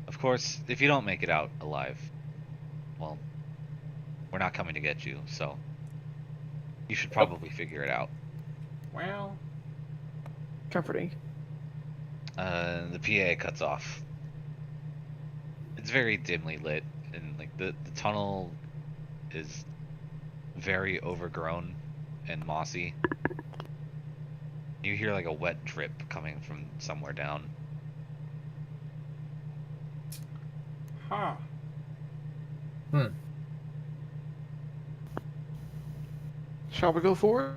Of course, if you don't make it out alive, well, we're not coming to get you, so you should probably figure it out. Well, Comforting. The PA cuts off. It's very dimly lit, and like the tunnel is very overgrown and mossy. You hear like a wet drip coming from somewhere down. huh. Shall we go forward?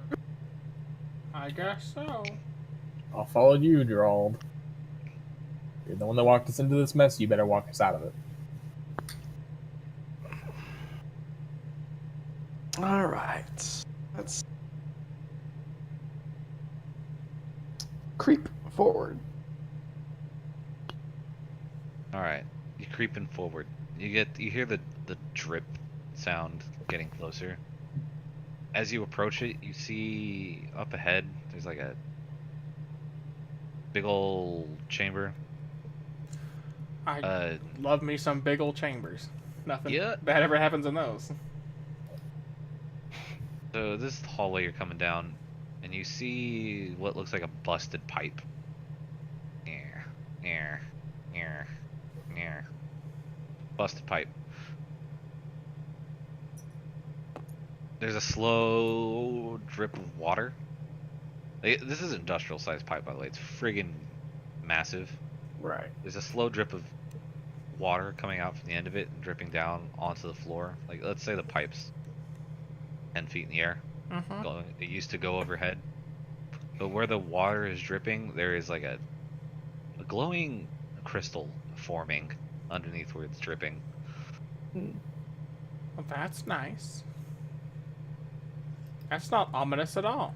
I guess so. I'll follow you, Gerald. You're the one that walked us into this mess. You better walk us out of it. All right. Let's creep forward. All right, you're creeping forward. You hear the drip sound getting closer. As you approach it, you see up ahead there's like a big old chamber. I love me some big old chambers. Nothing Yeah. bad ever happens in those. So this is the hallway you're coming down, and you see what looks like a busted pipe. Busted pipe. There's a slow drip of water. This is an industrial sized pipe, by the way. It's friggin' massive. Right. There's a slow drip of water coming out from the end of it and dripping down onto the floor. Like, let's say the pipe's 10 feet in the air. Mm-hmm. It used to go overhead. But where the water is dripping, there is like a glowing crystal forming underneath where it's dripping. Well, that's nice. That's not ominous at all.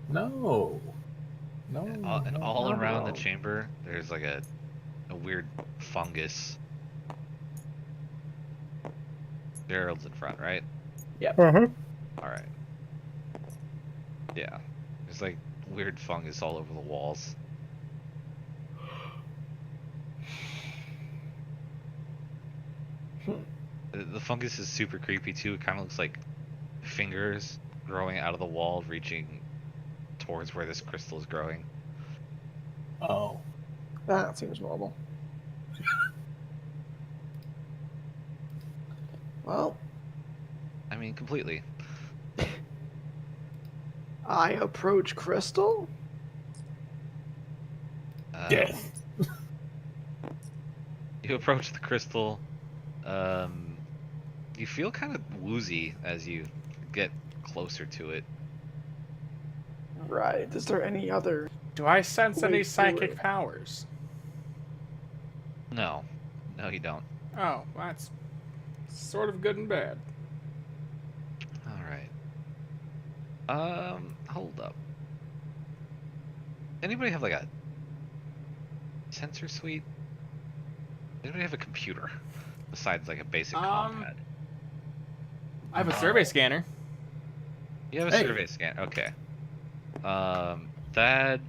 No. No. And no, all not at around the all. chamber, there's like a weird fungus. Gerald's in front, right? Uh-huh. Alright. Yeah. There's like weird fungus all over the walls. The fungus is super creepy too. It kind of looks like fingers growing out of the wall, reaching towards where this crystal is growing. Oh. That seems normal. Well, I mean, completely. I approach Crystal. Yes. You approach the crystal. You feel kind of woozy as you get closer to it. Right. Is there any other? Do I sense any Wait, psychic wait. powers? No, you don't. Oh, that's sort of good and bad. All right. Hold up. Anybody have like a sensor suite? Anybody have a computer besides like a basic pad? I have a survey scanner. You have a Hey. survey scan. Okay. That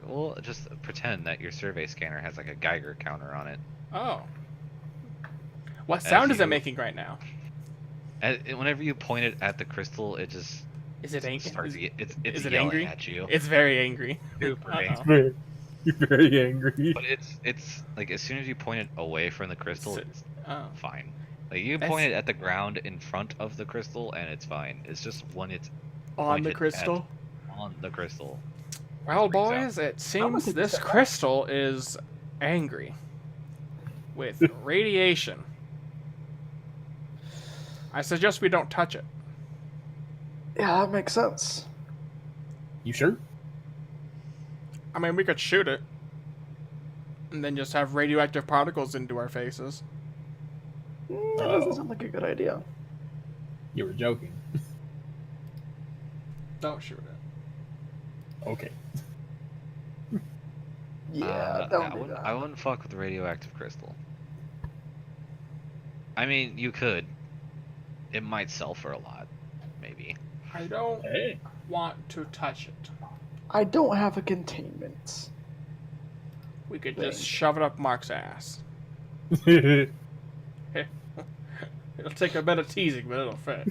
well, just pretend that your survey scanner has like a Geiger counter on it. Oh. What As sound is it you- making right now? Whenever you point it at the crystal, it just Is it angry? starts. It's is it yelling angry? at you. It's very angry. Super Uh-oh. angry. You're very angry. But it's like as soon as you point it away from the crystal, So- it's Oh. fine. Like you That's- point it at the ground in front of the crystal, and it's fine. It's just when it's On the pointed crystal? on the crystal. Well, freaks out. boys, it seems take this that back. crystal is angry with radiation. I suggest we don't touch it. Yeah, that makes sense. You sure? I mean, we could shoot it and then just have radioactive particles into our faces. That doesn't sound like a good idea. You were joking. Don't shoot it. Okay. Yeah, don't I do wouldn't, that. I wouldn't fuck with the radioactive crystal. I mean, you could. It might sell for a lot, maybe. I don't Hey. want to touch it. I don't have a containment. We could Thing. just shove it up Mark's ass. It'll take a bit of teasing, but it'll fit.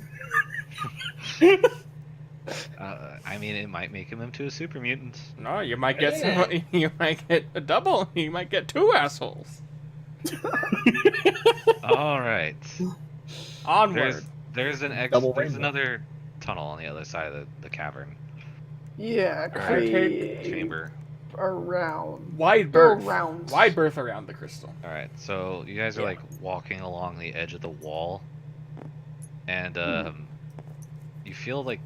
I mean, it might make him into a super mutant. No, you might get some, you might get a double. You might get two assholes. All right. Onward. There's Double there's rainbow. another tunnel on the other side of the cavern Yeah, I create chamber. around. Wide Go berth. around. Wide berth around the crystal. All right, so you guys are Yeah. like walking along the edge of the wall, and you feel like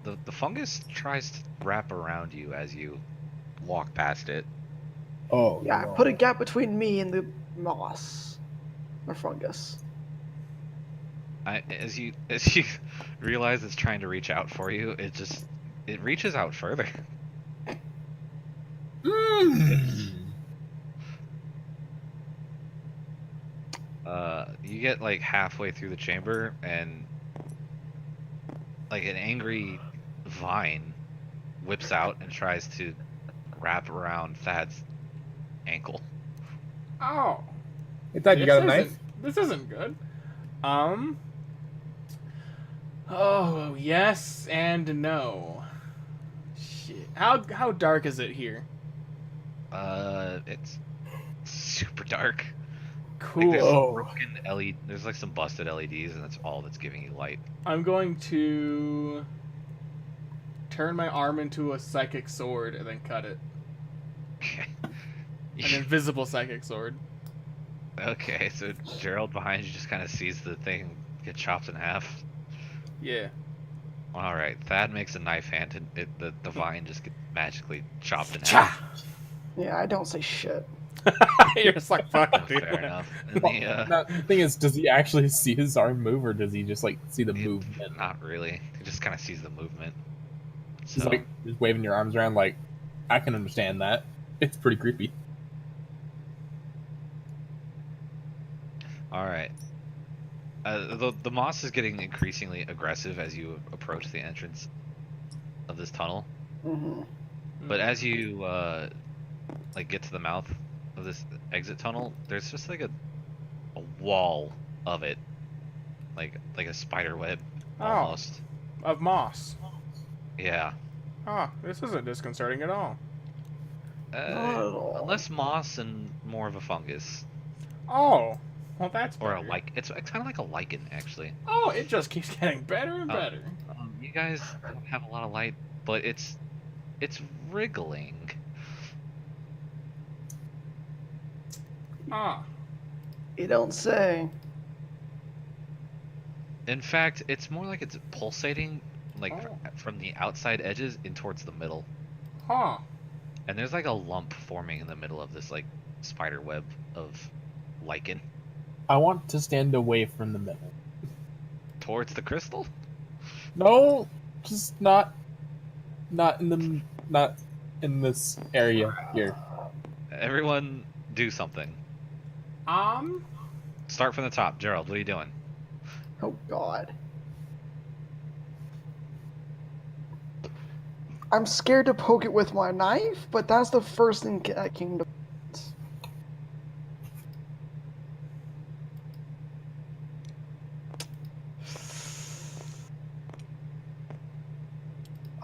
the fungus tries to wrap around you as you walk past it. Oh. Yeah, no. put a gap between me and the moss or fungus. As you realize it's trying to reach out for you, it reaches out further. Mm. You get like halfway through the chamber, and like an angry vine whips out and tries to wrap around Thad's ankle. Oh. Hey, Thad, you got a knife? This isn't good. Oh, yes and no. Shit. How dark is it here? It's super dark. Like, Cool. there's Oh. broken LED. There's like some busted LEDs, and that's all that's giving you light. I'm going to turn my arm into a psychic sword and then cut it. Okay. An invisible psychic sword. Okay, so Gerald behind you just kind of sees the thing get chopped in half. Yeah. All right, Thad makes a knife hand, and the vine just gets magically chopped in half. Cha! Yeah, I don't say shit. You're just like, fuck Oh, it, dude. fair enough. And Now, the thing is, does he actually see his arm move, or does he just like see the it- movement? not really. He just kind of sees the movement. He's So like just waving your arms around, like I can understand that. It's pretty creepy. all right. The moss is getting increasingly aggressive as you approach the entrance of this tunnel. Hmm. But as you like get to the mouth of this exit tunnel, there's just like a wall of it, like a spider web Oh. almost. Of moss. Yeah. Ah, this isn't disconcerting at all. Not at all. Less moss and more of a fungus, Oh, well that's or better. it's kind of like a lichen actually. Oh, it just keeps getting better and Oh. better. You guys don't have a lot of light, but it's wriggling. Ah, You don't say. In fact, it's more like it's pulsating, like Oh. from the outside edges in towards the middle. huh. And there's like a lump forming in the middle of this like spider web of lichen I want to stand away from the middle. towards the crystal. No, just not in this area here. Everyone, do something. Start from the top. Gerald, what are you doing? Oh God. I'm scared to poke it with my knife, but that's the first thing that came to.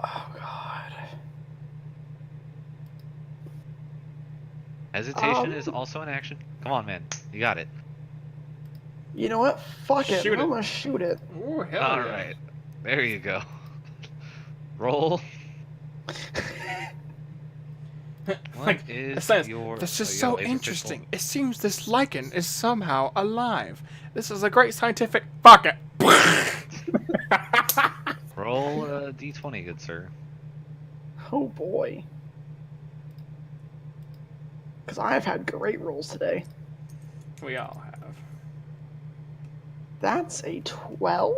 Oh God. Hesitation is also an action. Come on, man. You got it. You know what? Fuck it. Shoot it. I'm gonna shoot it. Ooh, hell All yeah. right. There you go. Roll. What Like, is it says, your... this is you got so a laser pistol? interesting. It seems this lichen is somehow alive. This is a great scientific. Fuck it. Roll a d20, good sir. Oh boy. Because I've had great rolls today. We all have. That's a 12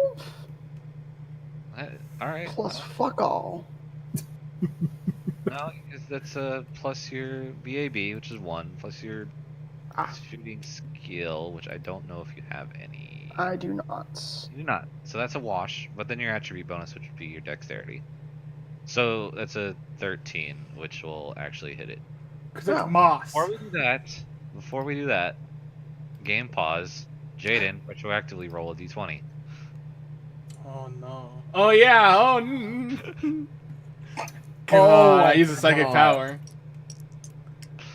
All right. plus fuck all. No, because that's plus your BAB, which is 1, plus your Ah. shooting skill, which I don't know if you have any. I do not. You do not. So that's a wash, but then your attribute bonus, which would be your dexterity. So that's a 13, which will actually hit it. Because it's Oh. moss. Before we do that, game pause. Jaden, retroactively roll a d20. Oh no. Oh yeah. Oh. Come Oh on. I my use a psychic God. power.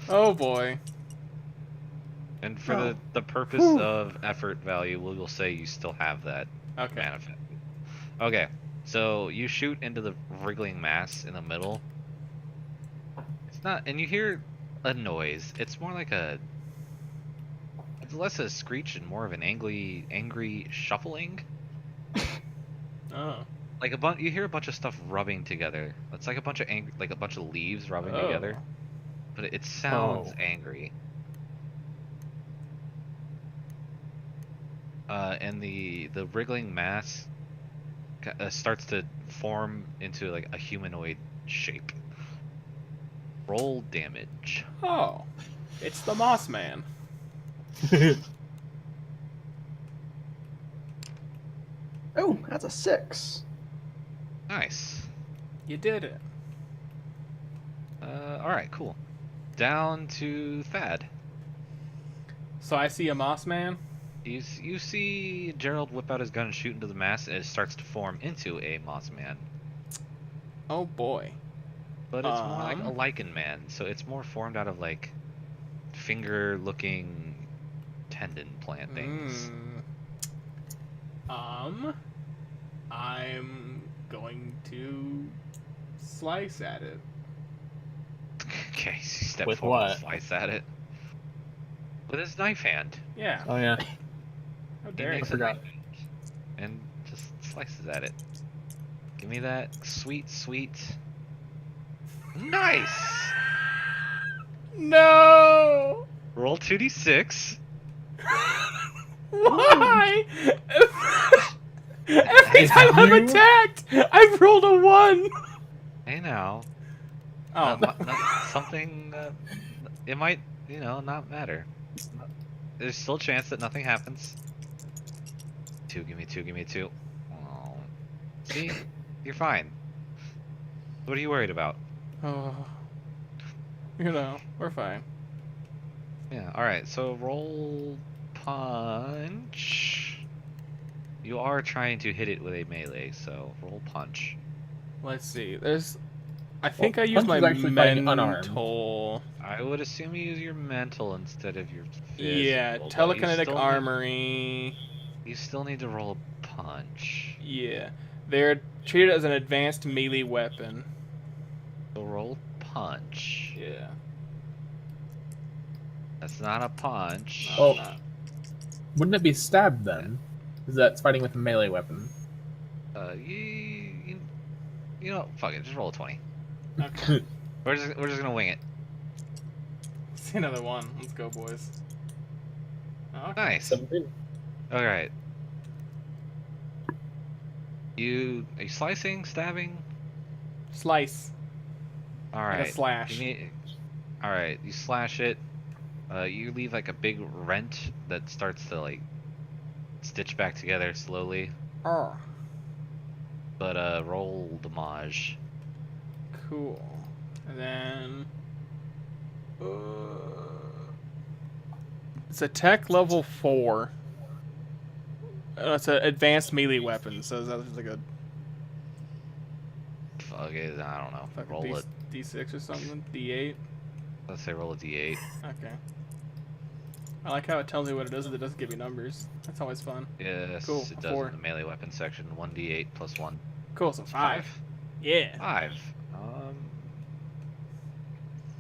Oh boy. And for Oh. the purpose Whew. of effort value, we'll say you still have that Okay. manifest. Okay, so you shoot into the wriggling mass in the middle. It's not, and you hear a noise. It's more like it's less a screech and more of an angry shuffling. Oh. Like you hear a bunch of stuff rubbing together. It's like a bunch of leaves rubbing Oh. together, but it sounds Oh. angry. And the wriggling mass starts to form into like a humanoid shape. Roll damage. Oh. It's the Moss Man. Oh, that's a 6. Nice. You did it. All right, cool. Down to Thad. So I see a Moss Man. You see Gerald whip out his gun and shoot into the mass, and it starts to form into a moss man. Oh boy. But it's more like a Um. lichen man, so it's more formed out of like finger-looking tendon plant things. I'm going to slice at it. Okay, so you step With forward and what? slice at it. With his knife hand. Yeah. Oh yeah. How He dare you? makes I forgot. a knife hand and just slices at it. Give me that sweet, sweet. Nice! No! Roll 2d6. Why? Every Hey, time now. I've You- attacked, I've rolled a 1. Hey now. Oh. Something. It might, not matter. There's still a chance that nothing happens. 2, give me 2, give me 2. Oh. See? You're fine. What are you worried about? Oh. We're fine. Yeah, alright, so roll punch. You are trying to hit it with a melee, so roll punch. Let's see. I think I used Punch my is actually fighting unarmed. mental. I would assume you use your mental instead of your physical. Yeah, but you telekinetic still armory. you still need to roll a punch. Yeah. They're treated as an advanced melee weapon. So roll punch. Yeah. That's not a punch. No, Oh. it's not. Wouldn't it be stabbed then? Because that's fighting with a melee weapon. You know, fuck it, just roll a 20. Okay. We're just gonna wing it. See another one. Let's go, boys. Oh, okay. Nice. 17. Alright. Are you slicing, stabbing? Slice. Alright. Like a slash. Alright, you slash it. You leave like a big rent that starts to like stitch back together slowly. Oh, But roll damage. cool. And then. It's attack level 4. It's an advanced melee weapon, so that's like a Fuck it, I don't know. fucking Roll it. D6 or something. D8. Let's say roll a d8. Okay. I like how it tells me what it does, and it doesn't give you numbers. That's always fun. Yes, Cool, it does 4. in the melee weapon section. 1d8 plus 1. Cool, so 5. Yeah. 5.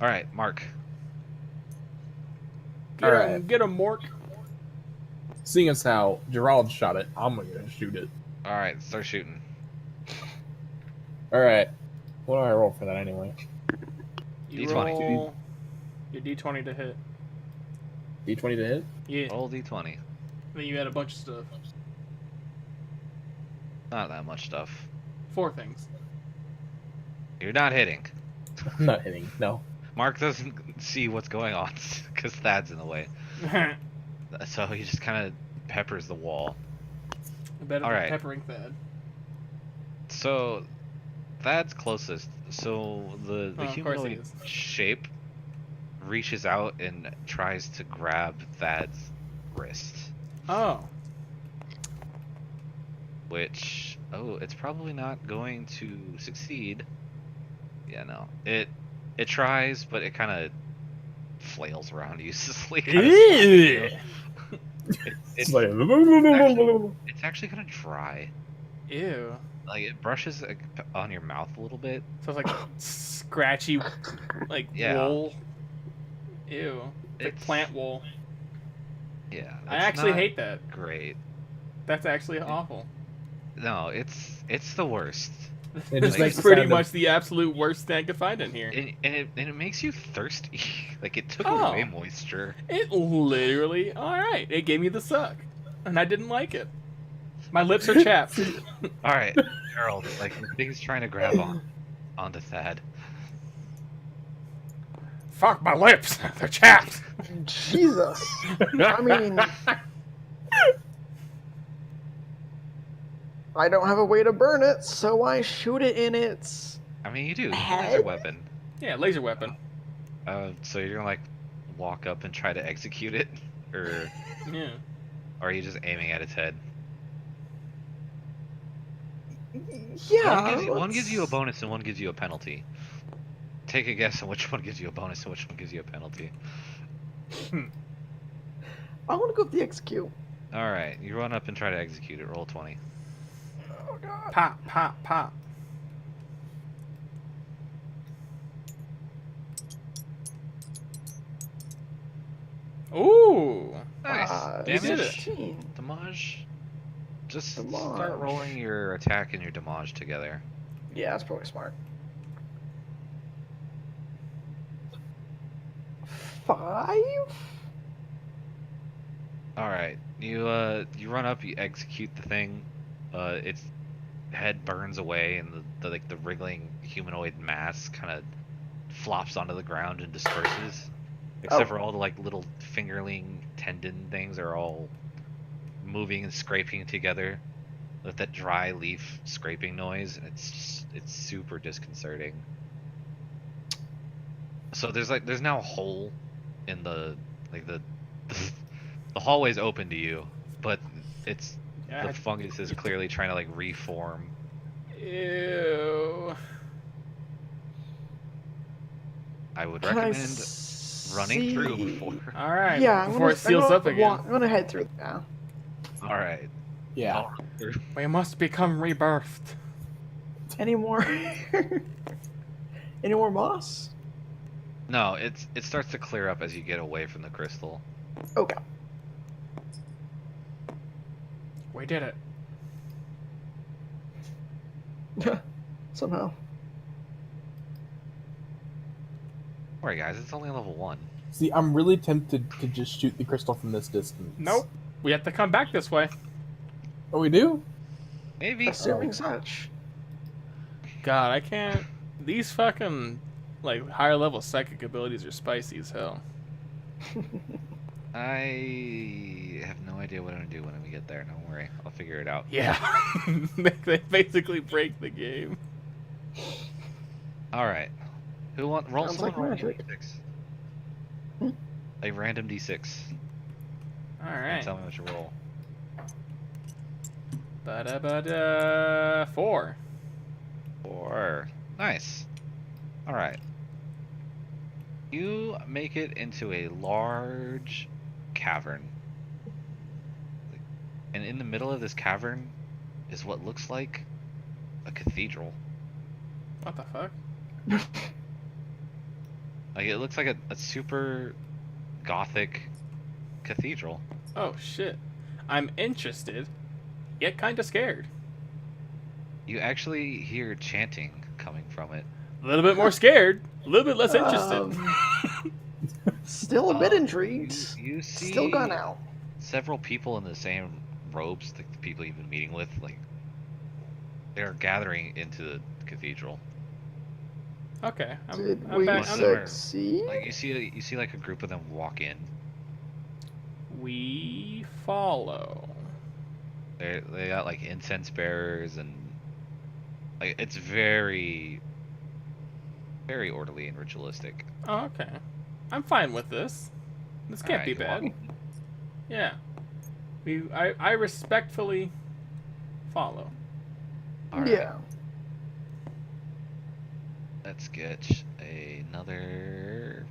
Alright, Mark. Get Alright. him, get him, Mork. Seeing as how Gerald shot it, I'm gonna shoot it. Alright, start shooting. Alright. What do I roll for that anyway? You D20. roll your D20 to hit. D20 to hit? Yeah. Roll d20. Then you had a bunch of stuff. Not that much stuff. 4 things. You're not hitting. I'm not hitting, no. Mark doesn't see what's going on because Thad's in the way. So he just kind of peppers the wall. Better All than right. peppering Thad. So Thad's closest. So the Oh, of course he humanoid is. shape reaches out and tries to grab Thad's wrist. Oh. Which, it's probably not going to succeed. Yeah, no. It tries, but it kind of flails around uselessly. Ew. It's It's like... actually kind of dry. Ew. Like it brushes on your mouth a little bit. So it's like scratchy, like Yeah. wool. Ew. It's like It's- plant wool. Yeah. I it's actually not hate that. Great. That's actually awful. No, it's the worst. It This just makes is the pretty sound of- much the absolute worst thing I could find in here. And it makes you thirsty. Like it took Oh. away moisture. It literally, alright, it gave me the suck. And I didn't like it. My lips are chapped. All right, Harold. Like the thing's trying to grab onto Thad. Fuck my lips. They're chapped. Jesus. I mean, I don't have a way to burn it, so I shoot it in its. I mean, you do. It's a Head? laser weapon. Yeah, laser weapon. So you're gonna like walk up and try to execute it, or Yeah. are you just aiming at its head? Yeah. One gives you a let's- bonus and one gives you a penalty. Take a guess on which one gives you a bonus and which one gives you a penalty. I want to go with the execute. All right, you run up and try to execute it. Roll 20. Oh god. Pop, pop, pop. Ooh. Nice. You did it. 16. Damage. Just Damage. start rolling your attack and your damage together. Yeah, that's probably smart. 5? All right. You run up. You execute the thing. Its head burns away, and the wriggling humanoid mass kind of flops onto the ground and disperses. Except for all the like little fingerling tendon things are all moving and scraping together with that dry leaf scraping noise, and it's super disconcerting. So there's now a hole in the the hallway's open to you, but it's Yeah. the fungus is clearly trying to like reform. Ew. I would Can I recommend running through see- before. All right. Yeah, Before it seals up again. I'm gonna head through now. All right. Yeah. I'll run through. We must become rebirthed. Any more? Any more moss? No, it starts to clear up as you get away from the crystal. Okay. We did it. Somehow. Alright, guys, it's only level 1. See, I'm really tempted to just shoot the crystal from this distance. Nope. We have to come back this way. Oh, we do? Maybe. Assuming such. God, I can't. These fucking like higher level psychic abilities are spicy as hell. I have no idea what I'm gonna do when we get there. Don't worry, I'll figure it out. Yeah. They basically break the game. All right. Who want roll? Sounds Someone like roll magic. a d6. Hmm? A random d6. All And right. tell me what you roll. Ba-da-ba-da. 4. 4. Nice. All right. You make it into a large cavern, and in the middle of this cavern is what looks like a cathedral. What the fuck? Like it looks like a super gothic cathedral. Oh shit. I'm interested, yet kind of scared. You actually hear chanting coming from it. A little bit more scared, a little bit less interested. Still a bit Um, intrigued. You see Still gone out. several people in the same robes, like the people you've been meeting with, like they're gathering into the cathedral. Okay, Did I'm we back. succeed? Like you see like a group of them walk in. We follow. They got like incense bearers, and like it's very orderly and ritualistic. Oh, okay. I'm fine with this. This can't Alright, be you bad. walk- Yeah. I respectfully follow. Alright, Yeah. let's get another.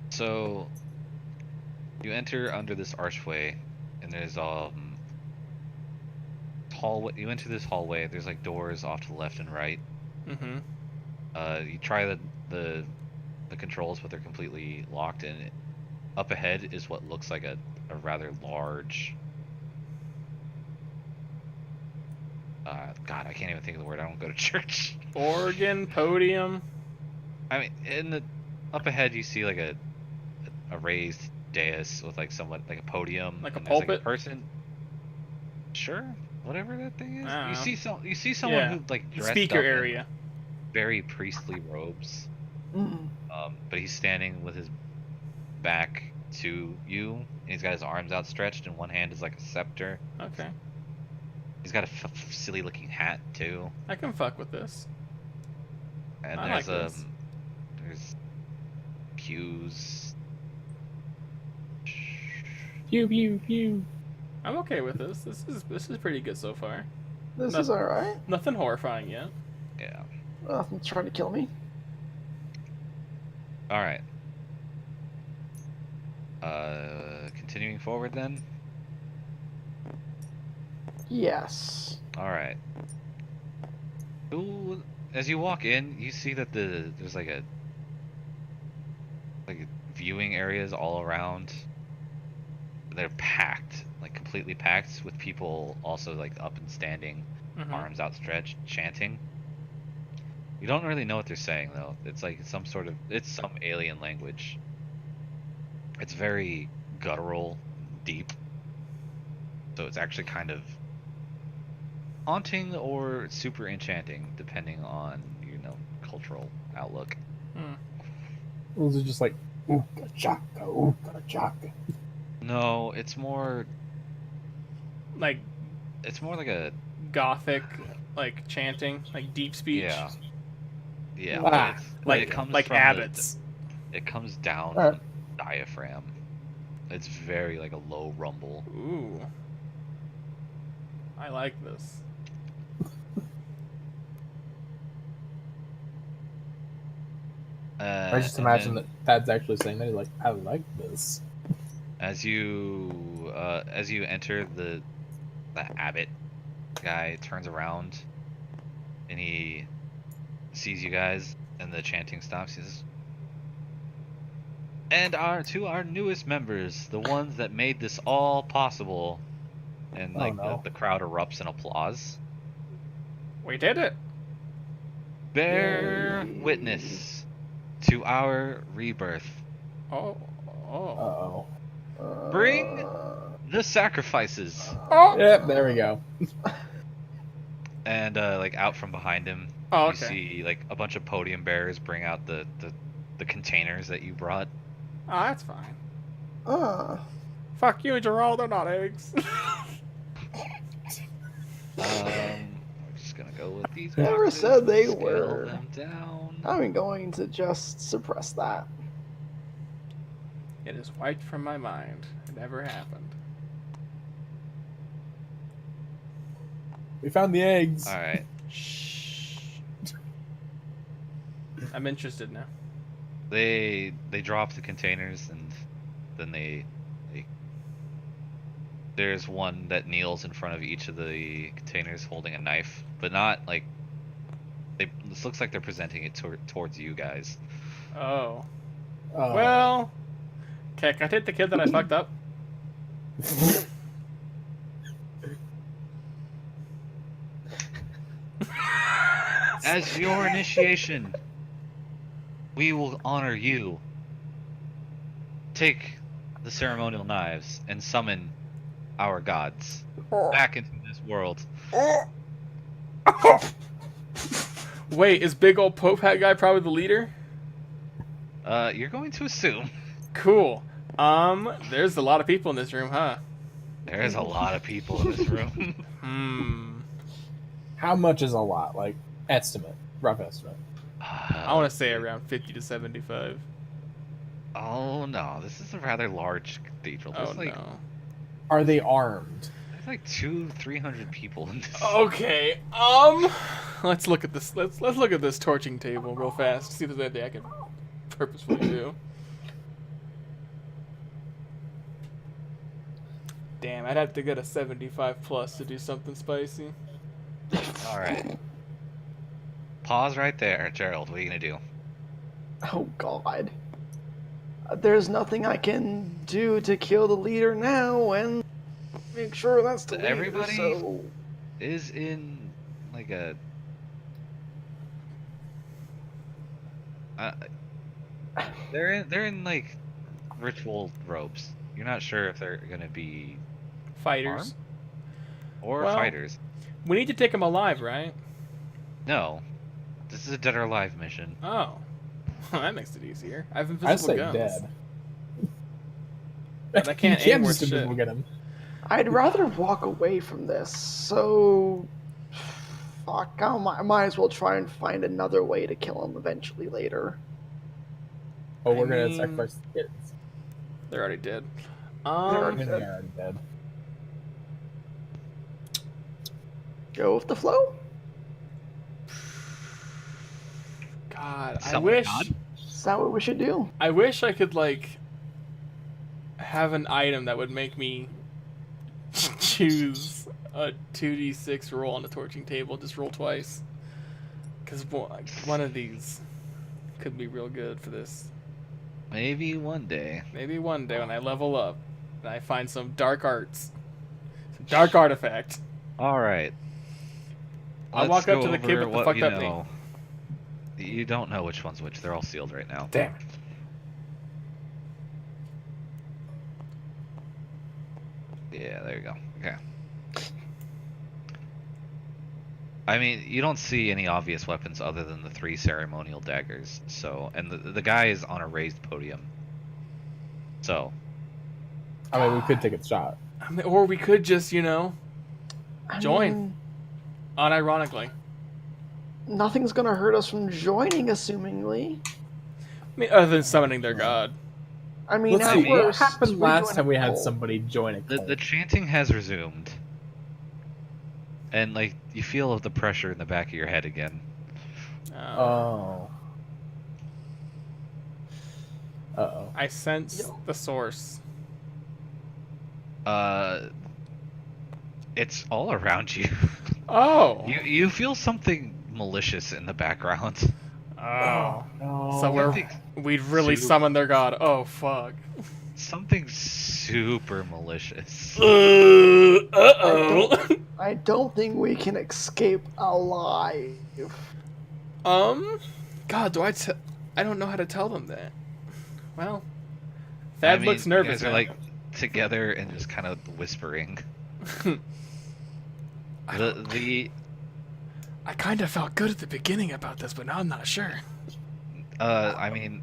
So you enter under this archway, and there's hallway. You enter this hallway. There's like doors off to the left and right. Mm-hmm. You try the controls, but they're completely locked. And up ahead is what looks like a rather large. God, I can't even think of the word. I don't go to church. Organ, podium. I mean, in the up ahead, you see like a raised dais with like somewhat like a podium, Like a and there's, pulpit? a person. Sure, whatever that thing is. I don't know. You see someone Yeah. who like dressed Speaker up in area. very priestly robes. Mm. But he's standing with his back to you, and he's got his arms outstretched, and one hand is like a scepter. Okay. He's got a silly looking hat too, I can fuck with this. and I there's like this. there's pews. Pew pew pew. I'm okay with this. This is pretty good so far. This No. is alright. Nothing horrifying yet. Yeah. Nothing's trying to kill me. All right. Continuing forward then. Yes. All right. Who as you walk in, you see that there's like viewing areas all around. They're packed, like completely packed, with people also like up and standing, Mhm. arms outstretched, chanting. You don't really know what they're saying though. It's like it's some alien language. It's very guttural, deep. So it's actually kind of haunting or super enchanting, depending on cultural outlook. Was it just like ooka chaka? No, it's more Like like a gothic, like chanting, like deep speech. yeah. Ah, But Like it comes like from abbots. it comes down Alright. from the diaphragm. It's very like a low rumble. Ooh. I like this. I just And imagine then that Thad's actually saying that. He's like, I like this. as you enter, the abbot guy turns around and he sees you guys, and the chanting stops. He says, "And our newest members, the ones that made this all possible." And Oh, like no. the crowd erupts in applause. We did it. Bear Yay. witness to our rebirth. Oh. Oh. Uh-oh. Bring the sacrifices. Oh. Yep, there we go. And like out from behind him, Oh, you okay. see like a bunch of podium bearers bring out the containers that you brought. Oh, that's fine. Fuck you, Gerald. They're not eggs. We're just gonna go with these. Never boxes said and they scale were. them down. I'm going to just suppress that. It is wiped from my mind. It never happened. We found the eggs. All right. Shh. I'm interested now. They drop the containers, and then they there's one that kneels in front of each of the containers holding a knife, but not like this looks like they're presenting it towards you guys. Oh. Oh. Well. Okay, can I take the kid that I fucked up? As your initiation, we will honor you. Take the ceremonial knives and summon our gods back into this world. Wait, is big old Pope hat guy probably the leader? You're going to assume. Cool. There's a lot of people in this room, huh? There's a lot of people in this room. How much is a lot? Like, estimate. Rough estimate. I want to say around 50 to 75. Oh no, this is a rather large cathedral. Oh There's like no. Are they armed? there's like 200-300 people in this. Okay. Let's look at this. Let's look at this torching table real fast. See if there's anything I can purposefully do. Damn, I'd have to get a 75 plus to do something spicy. All right. Pause right there, Gerald. What are you gonna do? Oh God. There's nothing I can do to kill the leader now and make sure that's the leader, Everybody- so... Is in like a. They're in like ritual robes. You're not sure if they're gonna be Fighters. Armed? or Well- fighters. We need to take them alive, right? No, this is a dead or alive mission. Oh. That makes it easier. I have I invisible say guns. dead. But I can't You aim worth just shit. invisible get him. I'd rather walk away from this, so... Fuck, I might as well try and find another way to kill him eventually later. Oh, we're I gonna mean- sacrifice the kids. They're already dead. I mean, they're already dead. Go with the flow? God, I Summon wish God? Is that what we should do? I wish I could like have an item that would make me choose a 2d6 roll on the torching table. Just roll twice. Because one of these could be real good for this. Maybe one day. Maybe one day when I level up and I find some dark arts, some dark artifact. All right. I'll walk up to the kid with the fucked up knee. You don't know which one's which. They're all sealed right now. Damn. Yeah, there you go. Okay. I mean, you don't see any obvious weapons other than the 3 ceremonial daggers. So, and the guy is on a raised podium. So, I mean, we could take a shot. I mean, or we could just, you know, I join. mean, Unironically. nothing's gonna hurt us from joining, assumingly. I mean, other than summoning their god. I mean, Let's at see, what worst, happened we're last doing time we a had cult. somebody join a cult? the chanting has resumed. And, like, you feel the pressure in the back of your head again. Oh. Uh-oh. I sense Yo. the source. It's all around you. Oh. You feel something malicious in the background. Oh. No. So we'd really Super- summon their god. Oh, fuck. Something super malicious. Uh-oh. I don't think we can escape alive. God, I don't know how to tell them that. Well, I Thad mean, looks nervous. You guys are now. like together and just kind of whispering. The I kind of felt good at the beginning about this, but now I'm not sure. I mean,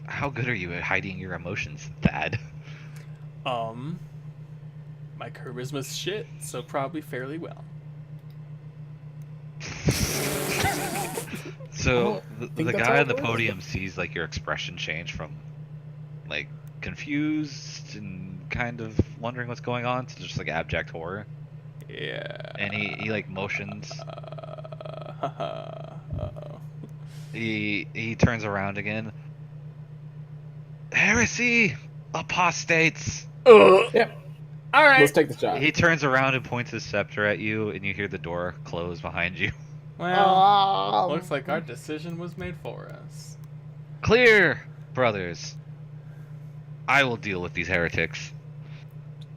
how good are you at hiding your emotions, Thad? My charisma's shit, so probably fairly well. So think the that's guy how on the it works. podium sees like your expression change from like confused and kind of wondering what's going on to just like abject horror, Yeah. and he like motions. Uh-oh. He turns around again. Heresy, apostates. Yeah, All right. let's take the shot. He turns around and points his scepter at you, and you hear the door close behind you. Well, looks like our decision was made for us. Clear, brothers. I will deal with these heretics.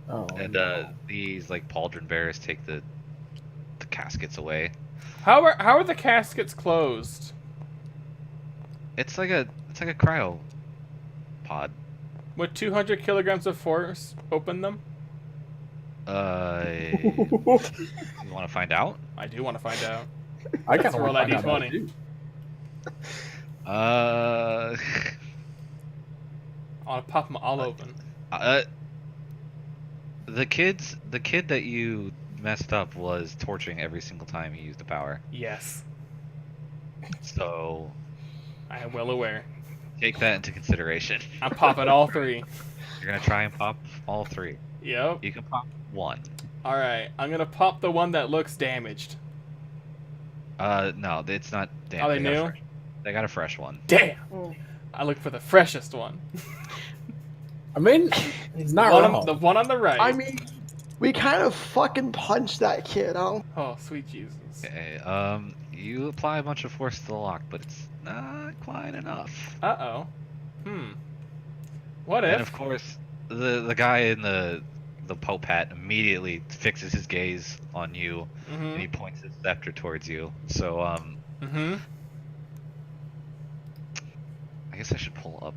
Oh, And no. these like pauldron bearers take the caskets away. How are the caskets closed? It's like a cryo pod. Would 200 kilograms of force open them? You want to find out? I do want to find out. I Let's kind of roll want that to find out D20. about it, too. I'll pop them all open. The kid that you messed up was torching every single time he used the power. Yes, So I am well aware. take that into consideration. I'm popping all 3. You're gonna try and pop all 3. Yep. You can pop 1. All right. I'm gonna pop the one that looks damaged. No, it's not. Damn, Are they got a new? They got a fresh one. Damn. Mm. I look for the freshest one. I mean, he's not One wrong. on, the one on the right. I mean, we kind of fucking punched that kid, huh? Oh, sweet Jesus. Okay. You apply a bunch of force to the lock, but it's not quite enough. Uh-oh. What And if? of course, the guy in the Pope hat immediately fixes his gaze on you, and he Mm-hmm. points his scepter towards you. So, Mm-hmm. I guess I should pull up.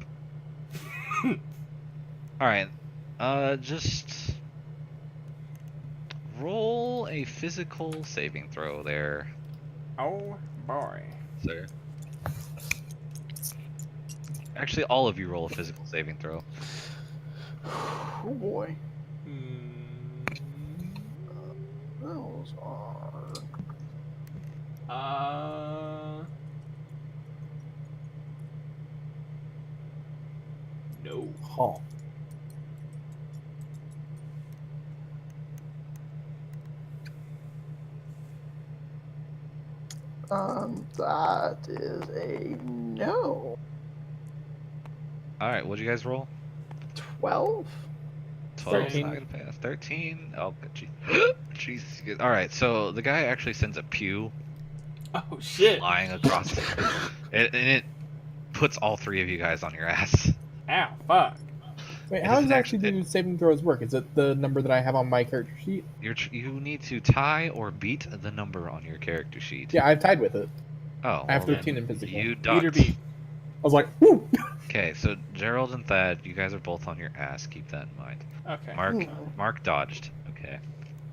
All right. Just roll a physical saving throw there, Oh, boy. sir. Actually, all of you roll a physical saving throw. Oh boy. Hmm. Those are. No. Huh. That is a no. All right, what'd you guys roll? 12? 12. 13. Not gonna pass. 13. Oh, jeez. Jeez. All right, so the guy actually sends a pew Oh shit! flying across and it puts all three of you guys on your ass. Ow! Fuck! Wait, It how doesn't does actually actually- do saving throws work? Is it the number that I have on my character sheet? You need to tie or beat the number on your character sheet. Yeah, I've tied with it. Oh, I have well 13 then in physical. You Beat or ducked. beat? I was like, whoo! Okay, so Gerald and Thad, you guys are both on your ass. Keep that in mind. Okay. Mark dodged. Okay.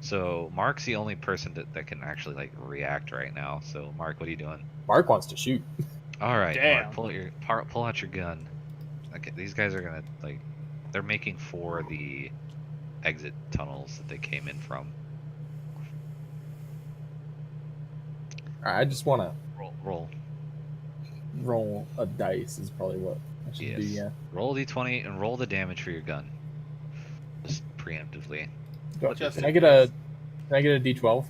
So Mark's the only person that can actually like react right now. So Mark, what are you doing? Mark wants to shoot. All right, Damn. Mark, pull out your gun. Okay, these guys are gonna like, they're making for the exit tunnels that they came in from. I just want to Roll. roll a dice is probably what I should Yes. do, yeah. Roll d20 and roll the damage for your gun. Just preemptively. Just Can I in get a D12?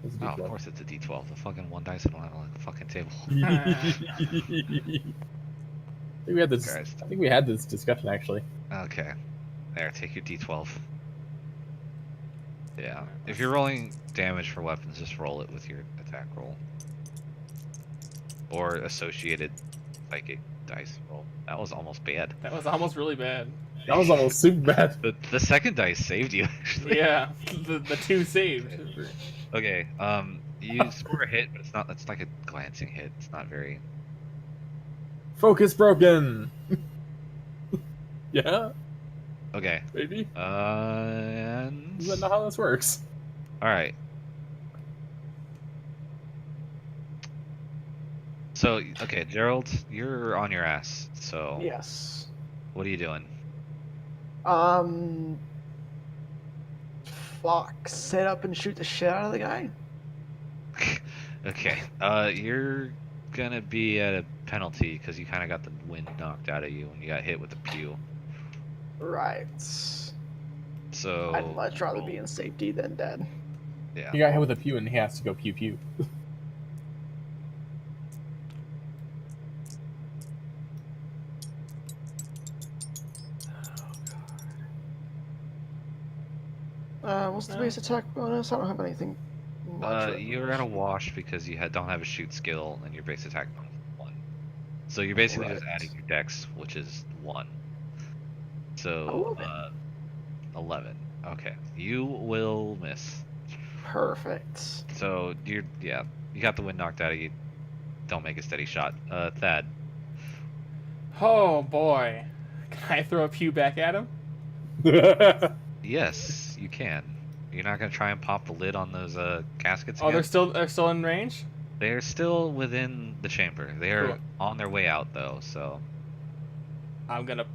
It's a Oh, of D12. course it's a d12. The fucking one dice I don't have on the fucking table. I think we had this. Christ. I think we had this discussion actually. Okay. There, take your d12. Yeah. If you're rolling damage for weapons, just roll it with your attack roll. Or associated psychic dice roll. That was almost bad. That was almost really bad. That was almost super bad. The second dice saved you, actually. Yeah, the two saved. Okay, you score a hit, but it's like a glancing hit. It's not very... Focus broken. Yeah, Okay, maybe. and... Does that know how this works? Alright. So, okay, Gerald, you're on your ass, so Yes. what are you doing? Fuck. Set up and shoot the shit out of the guy? Okay, you're gonna be at a penalty because you kind of got the wind knocked out of you when you got hit with the pew. Right. So... I'd much rather be in safety than dead. Yeah. He got hit with a pew and he has to go pew pew. What's the base attack bonus? I don't have anything much. of You're at a wash because you don't have a shoot skill and your base attack bonus is 1. So you're basically just Right. adding your dex, which is 1. So, 11. Okay. You will miss. Perfect. So, you got the wind knocked out of you. Don't make a steady shot. Thad. Oh boy. Can I throw a pew back at him? Yes, you can. You're not gonna try and pop the lid on those caskets Oh, again? they're still in range? They're still within the chamber. They're Cool. on their way out, though, so... I'm gonna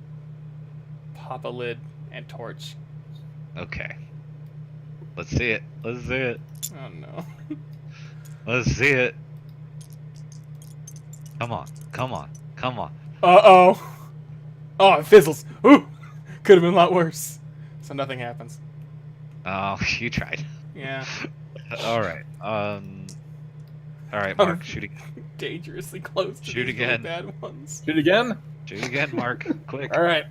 pop a lid and torch. Okay. Let's see it. Let's see it. Oh no. Let's see it. Come on. Come on. Come on. Uh-oh. Oh, it fizzles. Ooh! Could have been a lot worse. So nothing happens. Oh, you tried. Yeah. Alright. Alright, Mark. Shoot again. Dangerously close to Shoot these again. really bad ones. Shoot again. Shoot again, Mark. Quick. All right.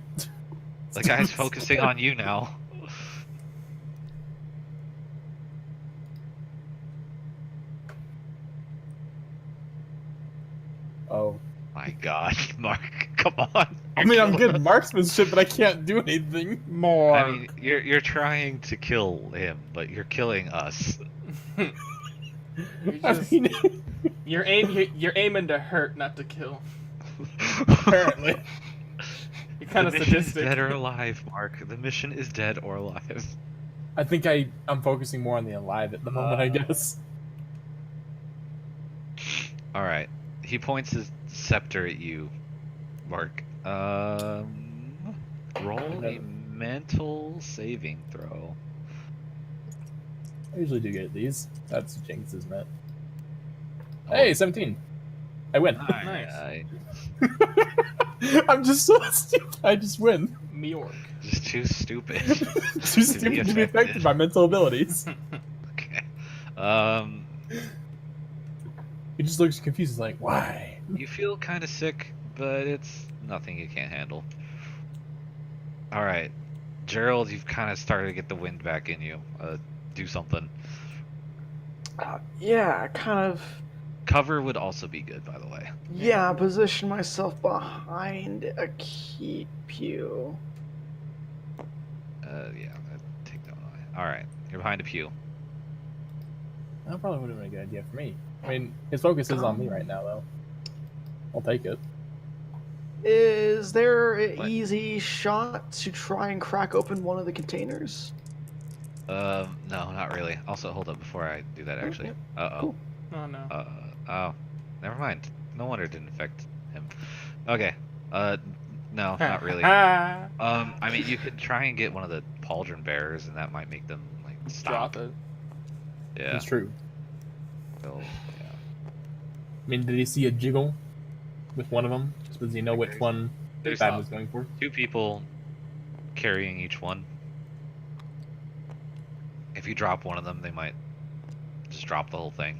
The guy's focusing on you now. Oh. My god, Mark. Come on. I mean, I'm good marksmanship, but I can't do anything. More. I mean, you're trying to kill him, but you're killing us. You're, I just, mean, you're aiming to hurt, not to kill. apparently. You're kind of the mission is sadistic. dead or alive, Mark. The mission is dead or alive. I think I'm focusing more on the alive at the moment, I guess. All right. He points his scepter at you, Mark. Roll a mental saving throw. I usually do get these. That's Jinx, isn't it? Hey, 17. I win. Nice. I'm just so stupid. I just win. Mjork. Just too stupid. Too stupid to be affected by mental abilities. Okay. He just looks confused. He's like, why? You feel kind of sick, but it's nothing you can't handle. All right, Gerald, you've kind of started to get the wind back in you. Do something. Yeah, kind of Cover would also be good, by the way. Yeah, position myself behind a key pew. Yeah, I'd take that one away. All right, you're behind a pew. That probably would have been a good idea for me. I mean, his focus is on me right now, though. I'll take it. Is there an What? easy shot to try and crack open one of the containers? No, not really. Also, hold up before I do that. Actually. yep. Uh Cool. Oh no. oh. Never mind. No wonder it didn't affect him. Okay. No, not really. I mean, you could try and get one of the pauldron bearers, and that might make them like stop. Drop it. Yeah. It's true. So, yeah. I mean, did he see a jiggle with one of them? Does he know which one There's Bad was going for? 2 people carrying each one. If you drop one of them, they might just drop the whole thing.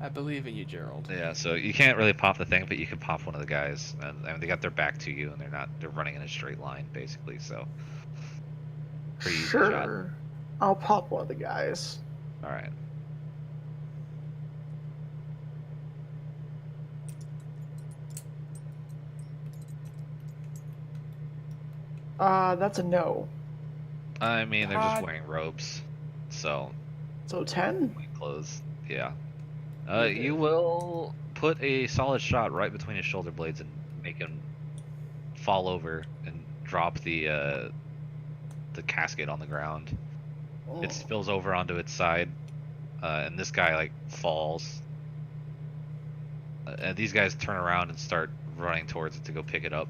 I believe in you, Gerald. Yeah, so you can't really pop the thing, but you can pop one of the guys, and they got their back to you, and they're running in a straight line basically. So pretty easy shot. Sure. I'll pop one of the guys. All right. That's a no. I mean, they're just God. wearing robes, so So 10? plain clothes. Yeah. You will put a solid shot right between his shoulder blades and make him fall over and drop the casket on the ground. It spills over onto its side, and this guy like falls. And these guys turn around and start running towards it to go pick it up.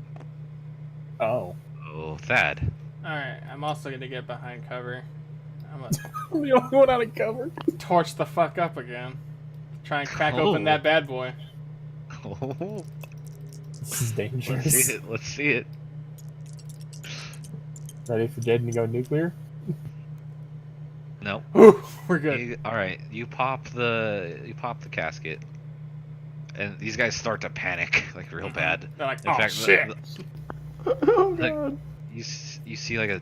Oh. Oh, Thad. Alright, I'm also gonna get behind cover. I'm gonna I'm the only one out of cover. torch the fuck up again. Try and crack Oh. open that bad boy. Oh, This is let's dangerous. see it. Let's see it. Ready for Jaden to go nuclear? No. Ooh, we're good. All right, you pop the casket, and these guys start to panic like real bad. They're like, In oh fact, shit. Oh Like- god. You see like a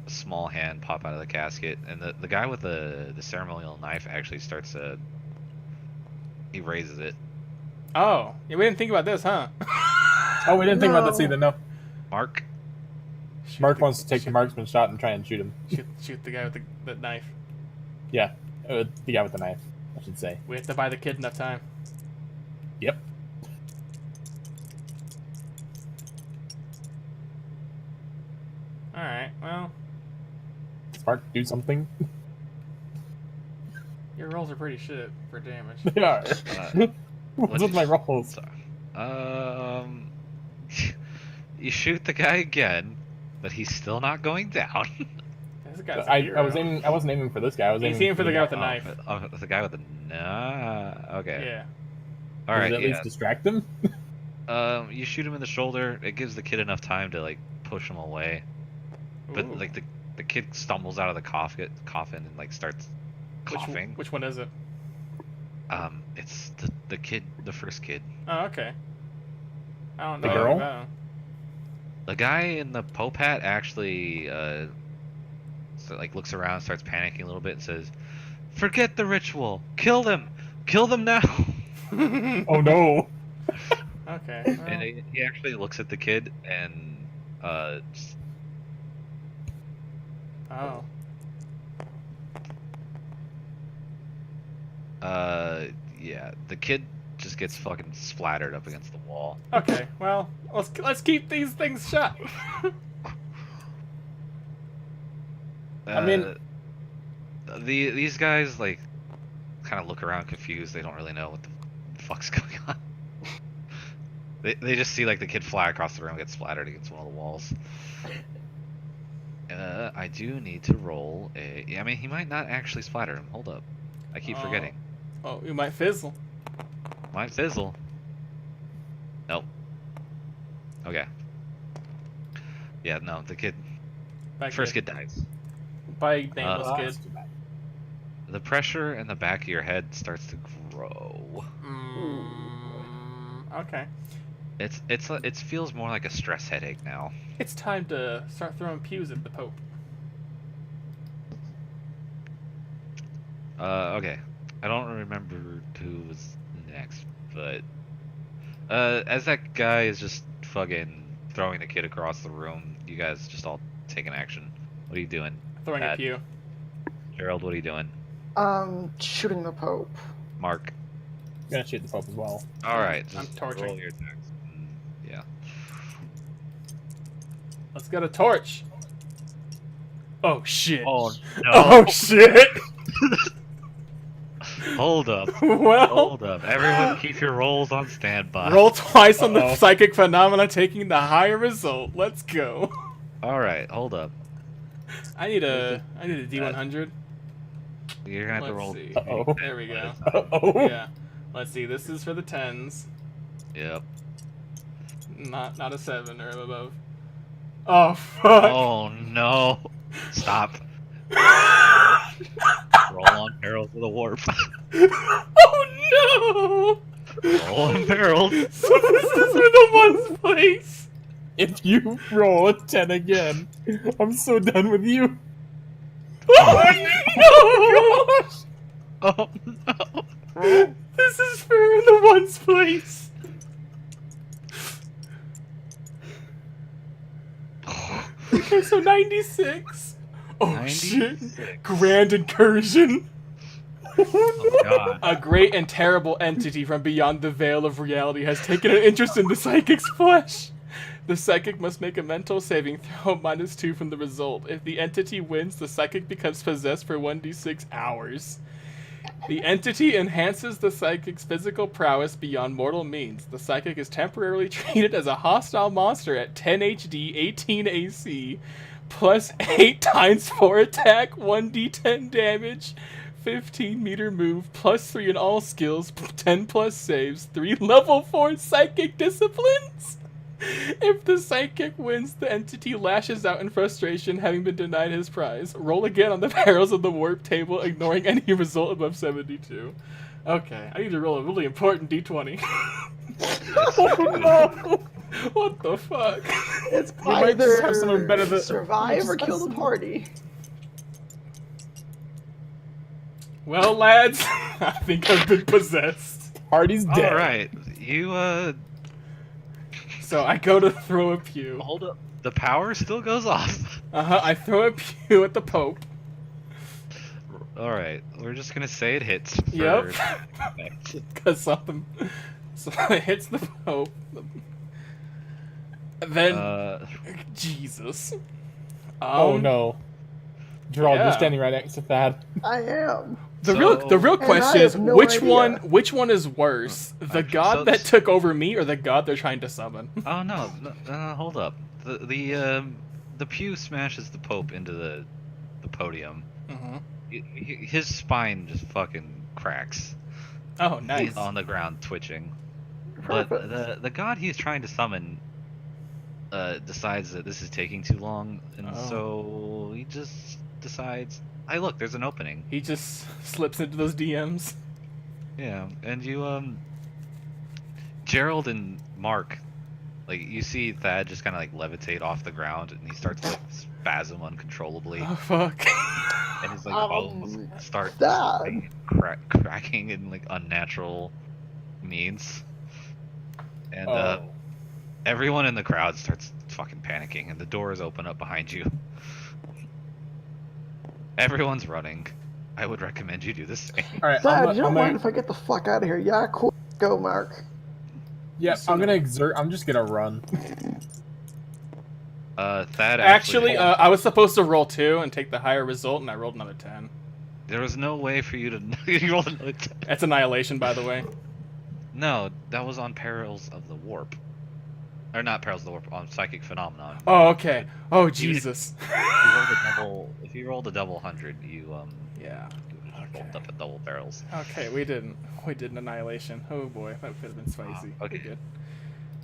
small hand pop out of the casket, and the guy with the ceremonial knife actually starts to. He raises it. Oh, yeah, we didn't think about this, huh? Oh, we didn't think about this No. either, no. Mark. Shoot Mark the- wants to take the shoot- marksman shot and try and shoot him. Shoot the guy with the knife. Yeah, the guy with the knife, I should say. We have to buy the kid enough time. Yep. Alright, well, Mark, do something. your rolls are pretty shit for damage. They are. What's let's with my rolls? You shoot the guy again, but he's still not going down. This guy's a I hero. wasn't aiming for this guy. I was He's aiming aiming for the guy with the Oh, knife. the guy with the okay. Yeah. All Does right. it at Yeah. least distract him? You shoot him in the shoulder. It gives the kid enough time to like push him away. But Ooh. like the kid stumbles out of the coffin and like starts coughing. Which one is it? It's the kid, the first kid. Oh, okay. I don't The know girl? about him. The guy in the Pope hat actually like looks around, and starts panicking a little bit, and says, "Forget the ritual. Kill them. Kill them now." Oh no! Okay. And well, he actually looks at the kid and just, oh. yeah, the kid just gets fucking splattered up against the wall. Okay. Well, let's keep these things shut. I mean- these guys like kind of look around confused. They don't really know what the fuck's going on. They just see like the kid fly across the room, get splattered against one of the walls. I do need to roll a. I mean, he might not actually splatter him. Hold up, I keep Oh. forgetting. Oh, we might fizzle. Might fizzle. Nope. Okay. Yeah, no, the kid. Back First kid. kid dies. By nameless Ah, kid. that's too bad. The pressure in the back of your head starts to grow. Okay. It feels more like a stress headache now. It's time to start throwing pews at the Pope. Okay. I don't remember who was next, but as that guy is just fucking throwing the kid across the room, you guys just all take an action. What are you doing? Throwing a Thad? pew. Gerald, what are you doing? Shooting the Pope. Mark. I'm gonna shoot the Pope as well. All right, I'm just torching. roll your attacks. Yeah. Let's get a torch. Oh shit. Oh no! Oh shit. Hold up. Well, Hold up. Everyone, keep your rolls on standby. roll twice on the Uh-oh. psychic phenomena, taking the higher result. Let's go. All right, hold up. I need a D100. You're gonna have to Let's roll. see. Uh-oh. There we go. Uh-oh. Yeah. Let's see. This is for the 10s. Yep. Not a 7 or above. Oh fuck. Oh no! Stop. Roll on perils of the warp. Oh Roll on perils. no! So this is for the one's place. If you roll a 10 again, I'm so done with you. Oh no! Oh no! This is for the one's place. Okay, so 96. Oh shit! 96. Grand incursion. Oh god. A great and terrible entity from beyond the veil of reality has taken an interest in the psychic's flesh. The psychic must make a mental saving throw -2 from the result. If the entity wins, the psychic becomes possessed for 1d6 hours. The entity enhances the psychic's physical prowess beyond mortal means. The psychic is temporarily treated as a hostile monster at 10 HD, 18 AC, plus 8 times 4 attack, 1d10 damage, 15 meter move, plus 3 in all skills, 10 plus saves, 3 level 4 psychic disciplines. If the psychic wins, the entity lashes out in frustration, having been denied his prize. Roll again on the perils of the warp table, ignoring any result above 72. Okay, I need to roll a really important d20. Oh no! What the fuck? It's might either just have someone better than- survive or just kill have the party. Well, lads, I think I've been possessed. Hardy's dead. All right, you So I go to throw a pew. hold up. The power still goes off. I throw a pew at the Pope. All right, we're just gonna say it hits. For Yep. effect. Because something. So it hits the Pope. Then. Jesus. Oh no. Gerald, yeah. you're standing right next to Thad. I am. The So- real And question I is have no which idea. one is worse, the god So- that took over me or the god they're trying to summon? Oh no, hold up. The pew smashes the Pope into the podium. His spine just fucking cracks. Oh, nice. He's on the ground twitching. But Perfect. the god he's trying to summon decides that this is taking too long, and Oh. so he just decides, hey look, there's an opening. He just slips into those DMs. Yeah, and you Gerald and Mark, like you see Thad just kind of like levitate off the ground, and he starts to like, spasm uncontrollably, Oh fuck. and his like Um, bones start Thad. like, cracking in like unnatural means, and Oh. everyone in the crowd starts fucking panicking, and the doors open up behind you. Everyone's running. I would recommend you do the same. All right, Dad, I'm you don't gonna, mind if I get the fuck out of here? Yeah, cool. Go, Mark. yeah, I'm gonna exert. I'm just gonna run. Thad Actually, I was supposed to roll 2 and take the higher result, and I rolled another 10. there was no way for you to you rolled another 10. That's annihilation, by the way. No, that was on Perils of the Warp. Or not Perils of the Warp, on Psychic Phenomenon. Oh, okay. Oh, Jesus. If you rolled a double 100, you Yeah. rolled up at double barrels. Okay, we did an annihilation. Oh boy, that could have been spicy. okay. We good.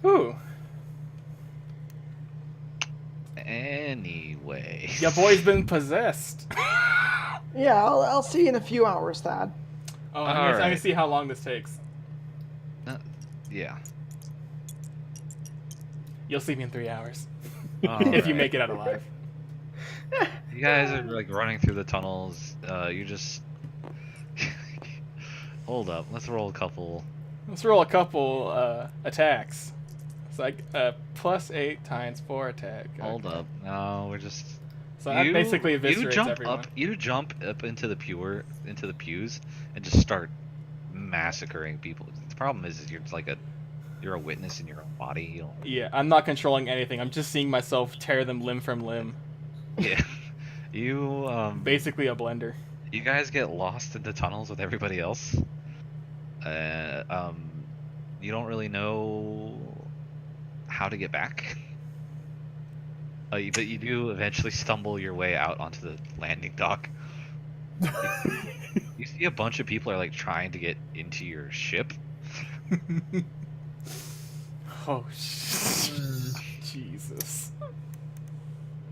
Ooh. Anyway. Your boy's been possessed. Yeah, I'll see you in a few hours, Thad. Oh, I can Alright. see how long this takes. Yeah. You'll see me in 3 hours. If you Alright. make it out alive. You guys are like running through the tunnels. You just Hold up. Let's roll a couple. Let's roll a couple attacks. It's like +8 times 4 attack. Hold Okay. up. No, we're just. So that basically eviscerates jump everyone. up. You jump up into the pews, and just start massacring people. The problem is you're just like you're a witness in your own body. You don't. Yeah, I'm not controlling anything. I'm just seeing myself tear them limb from limb. Yeah. You Basically a blender. You guys get lost in the tunnels with everybody else. You don't really know how to get back. But you do eventually stumble your way out onto the landing dock. You see a bunch of people are like trying to get into your ship. Oh, Jesus.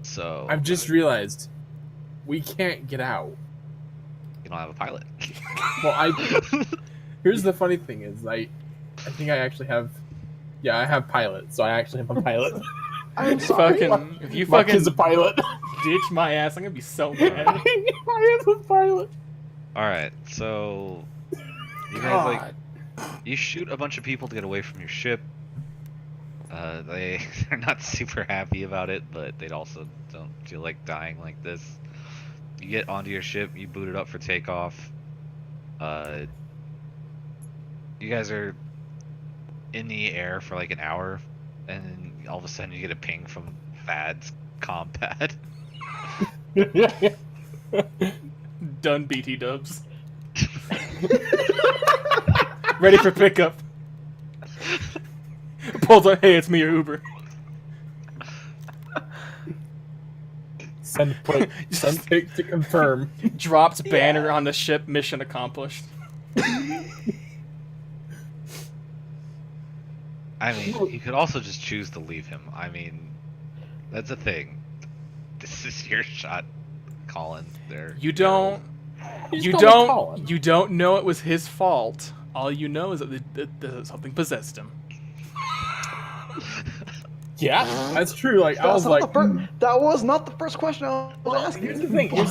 So I've just realized we can't get out. you don't have a pilot. Well, here's the funny thing is I think I actually have. Yeah, I have pilot, so I actually have a pilot. I'm sorry. If you Mark fucking is a pilot. ditch my ass, I'm gonna be so mad. I am a pilot. All right, so you guys like you shoot a bunch of people to get away from your ship. They're not super happy about it, but they also don't feel like dying like this. You get onto your ship, you boot it up for takeoff. You guys are in the air for like an hour, and then all of a sudden you get a ping from Thad's comm pad. Done, BT dubs. Ready for pickup. Pulls on, hey, it's me or Uber. Send pic to confirm. Drops banner on the ship, mission accomplished. I mean, you could also just choose to leave him. I mean, that's a thing. This is your shot, Colin. There. You don't know it was his fault. All you know is that something possessed him. Yeah, that's true. Like I was like, that was not the first question I was asking. Here's the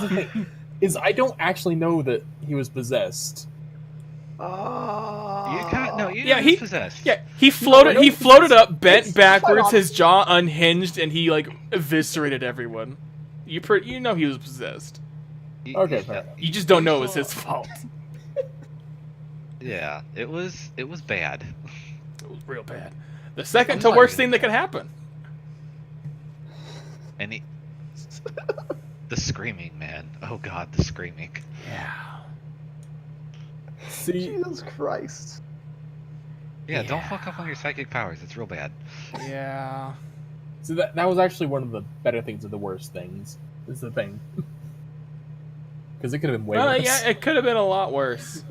thing. Is I don't actually know that he was possessed. You know Yeah, he's possessed. Yeah, he floated up, bent it's backwards, fine. his jaw unhinged, and he like eviscerated everyone. You know he was possessed. Okay, fair enough. You just don't know it was his fault. Yeah, it was bad. It was real bad. The second I'm to not worst even- thing that could happen. And the screaming, man. Oh god, the screaming. Yeah. See, Jesus Christ. Yeah, don't fuck up on your psychic powers. It's real bad. Yeah. so that was actually one of the better things of the worst things. Is the thing. Because it could have been way Well, worse. yeah, it could have been a lot worse.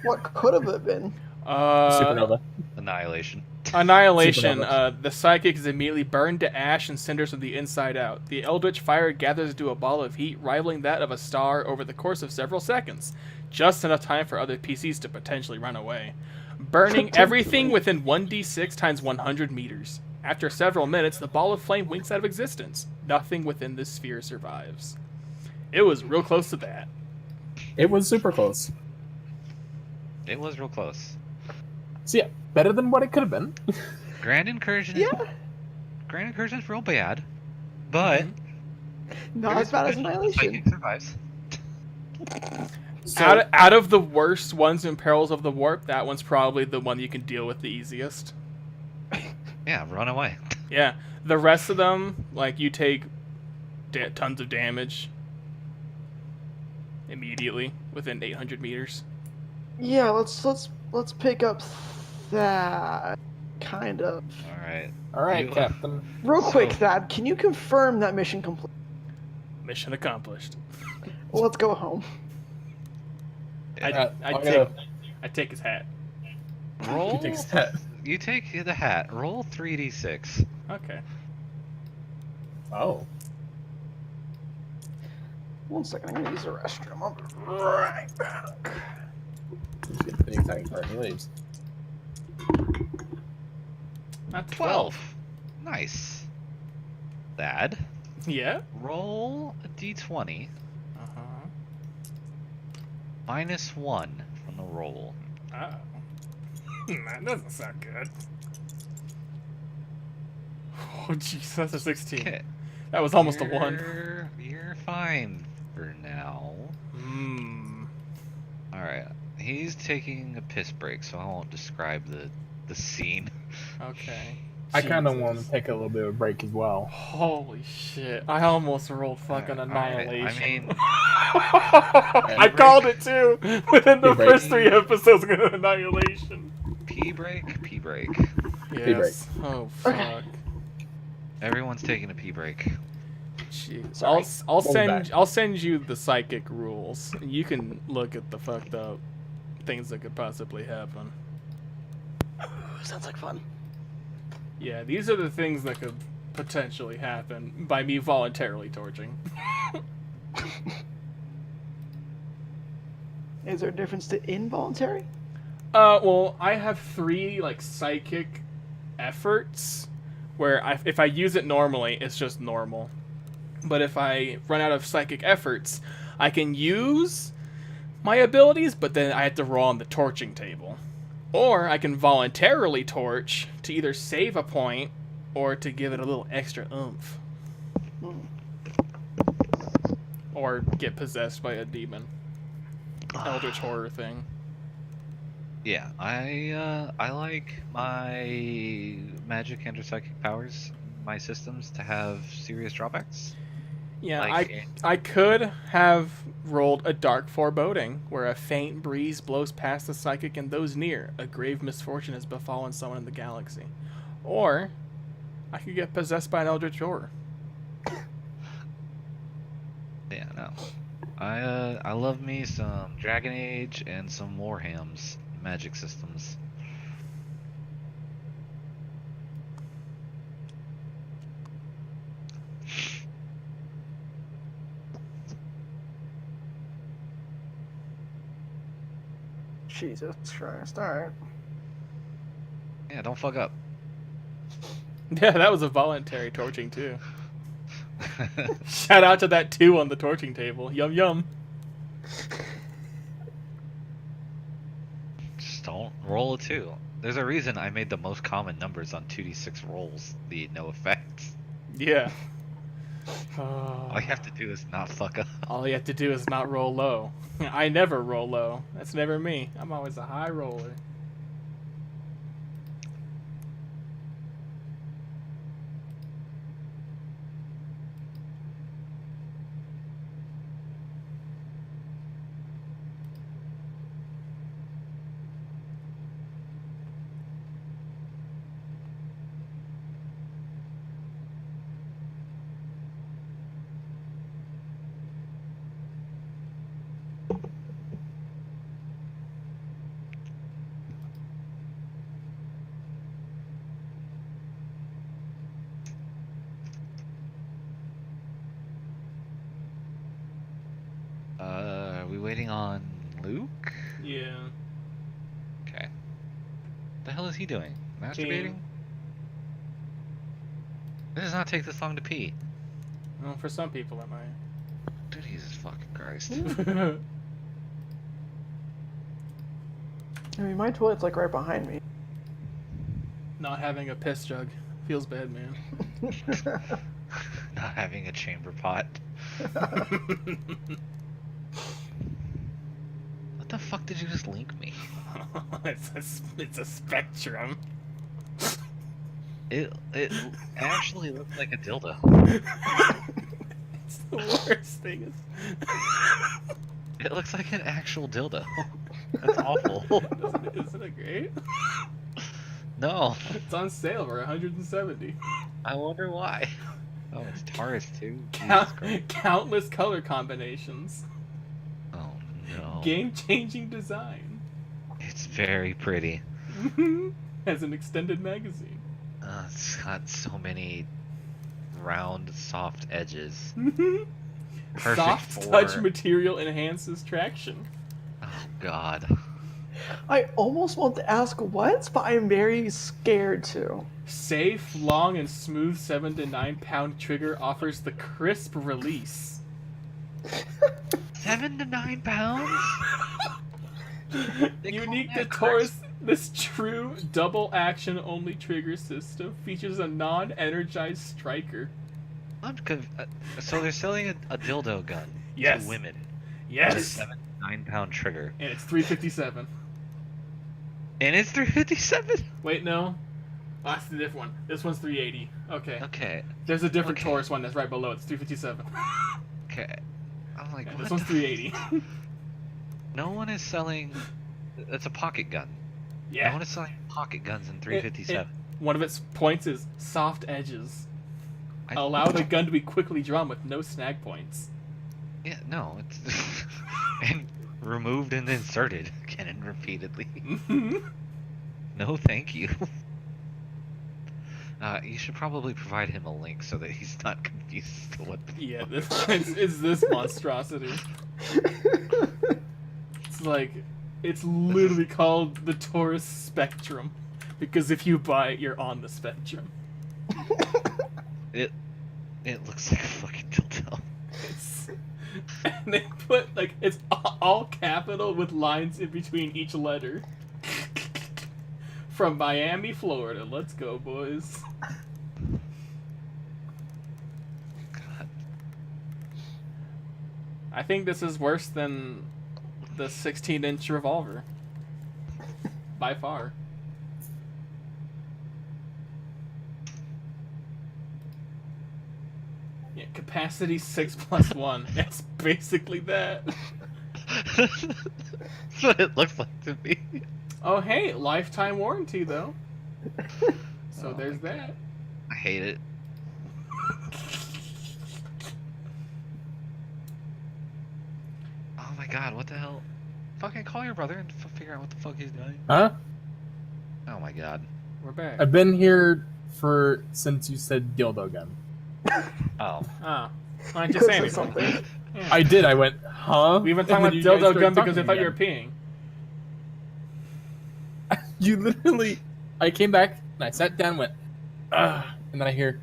What could have it been? Supernova. Annihilation. Annihilation. Supernova. The psychic is immediately burned to ash and cinders from the inside out. The eldritch fire gathers into a ball of heat, rivaling that of a star over the course of several seconds. Just enough time for other PCs to potentially run away. Burning everything within 1d6 times 100 meters. After several minutes, the ball of flame winks out of existence. Nothing within this sphere survives. It was real close to that. It was super close. It was real close. So yeah, better than what it could have been. Grand Incursion. Yeah. Grand Incursion is real bad, but Not as bad as Annihilation. Psychic survives. So, Out of the worst ones in Perils of the Warp, that one's probably the one you can deal with the easiest. Yeah, run away. Yeah, the rest of them, like, you take tons of damage immediately within 800 meters. Yeah, let's pick up that kind of. All right. all right, You- Captain. Real quick, So- Thad, can you confirm that mission complete? Mission accomplished. Well, let's go home. I take his hat. Roll. He takes that. You take the hat. Roll 3d6. Okay. Oh. 1 second, I'm gonna use the restroom. I'll be right back. He's getting the exciting part. He leaves. Not 12. Nice. Thad. Yeah? Roll a d20 Uh-huh. -1. on the roll. That doesn't sound good. Oh, jeez, that's a 16. Okay. That was almost a 1. You're fine for now. Alright. He's taking a piss break, so I won't describe the scene. Okay. I kind of Jesus. want to take a little bit of a break as well. Holy shit. I almost rolled fucking Annihilation. I called it too! Within the Pee break. first 3 episodes, I'm gonna Annihilation. Pee break, pee break. Yes. Oh, fuck. Everyone's taking a pee break. Jeez. Sorry. I'll send you the psychic rules. You can look at the fucked up things that could possibly happen. Sounds like fun. Yeah, these are the things that could potentially happen by me voluntarily torching. Is there a difference to involuntary? Well, I have 3 like psychic efforts where if I use it normally, it's just normal. But if I run out of psychic efforts, I can use my abilities, but then I have to roll on the torching table. Or I can voluntarily torch to either save a point or to give it a little extra oomph. Or get possessed by a demon. Eldritch horror thing. Yeah, I like my magic and or psychic powers, my systems, to have serious drawbacks. Yeah, Like, I could have rolled a dark foreboding, where a faint breeze blows past the psychic and those near. A grave misfortune has befallen someone in the galaxy. Or I could get possessed by an eldritch horror. Yeah, no. I love me some Dragon Age and some Warham's magic systems. Jesus Christ. Alright. Yeah, don't fuck up. Yeah, that was a voluntary torching too. Shout out to that 2 on the torching table. Yum yum. Just don't roll a 2. There's a reason I made the most common numbers on 2d6 rolls the no effects. Yeah. All you have to do is not fuck up. All you have to do is not roll low. I never roll low. That's never me. I'm always a high roller. Are we waiting on Luke? Yeah. Okay. The hell is he doing? Masturbating? It does not take this long to pee. Well, for some people it might. Jesus fucking Christ. I mean, my toilet's like right behind me. Not having a piss jug feels bad, man. Not having a chamber pot. What the fuck did you just link me? it's a spectrum. It actually looked like a dildo. It's the worst thing. It looks like an actual dildo. That's awful. Isn't it great? No. It's on sale for $170. I wonder why. Oh, it's Taurus too. Jesus Christ. Countless color combinations. Oh no. Game-changing design. It's very pretty. As an extended magazine. It's got so many round, soft edges. Perfect Soft for... touch material enhances traction. Oh god. I almost want to ask what, but I'm very scared to. Safe, long, and smooth 7 to 9 pound trigger offers the crisp release. 7 to 9 pounds? They call Unique to that Taurus, this true double action only trigger system features a non-energized striker. So they're selling a dildo gun Yes. to women with a Yes. 9-pound trigger. And it's 357. And it's 357? Wait, no. Oh, that's the different one. This one's 380. Okay. Okay. There's a different Okay. Taurus one that's right below it. It's 357. Okay. I'm like, And what this one's the 380. No one is selling. It's a pocket gun. No Yeah. one is selling pocket guns in 357. One of its points is soft edges. I- Allow the gun to be quickly drawn with no snag points. Yeah, no, it's and removed and inserted again and repeatedly. No, thank you. You should probably provide him a link so that he's not confused as to what. Yeah, this is this monstrosity. It's like, it's literally called the Taurus Spectrum, because if you buy it, you're on the spectrum. It looks like a fucking dildo. It's, and they put like it's all capital with lines in between each letter. From Miami, Florida. Let's go, boys. God. I think this is worse than the 16-inch revolver. By far. Yeah, capacity 6+1. It's basically that. That's what it looks like to me. Oh, hey, lifetime warranty, though. So Oh there's my that. I hate it. Oh my god, what the hell? Fucking call your brother and figure out what the fuck he's doing. Huh? Oh my god. We're back. I've been here since you said dildo gun. Oh. Ah. Why didn't you say Said anything? something. Yeah. I did. I went, huh? We've been And talking then about you guys dildo started gun because I talking thought you were again. peeing. You literally, I came back and I sat down and went, and then I hear,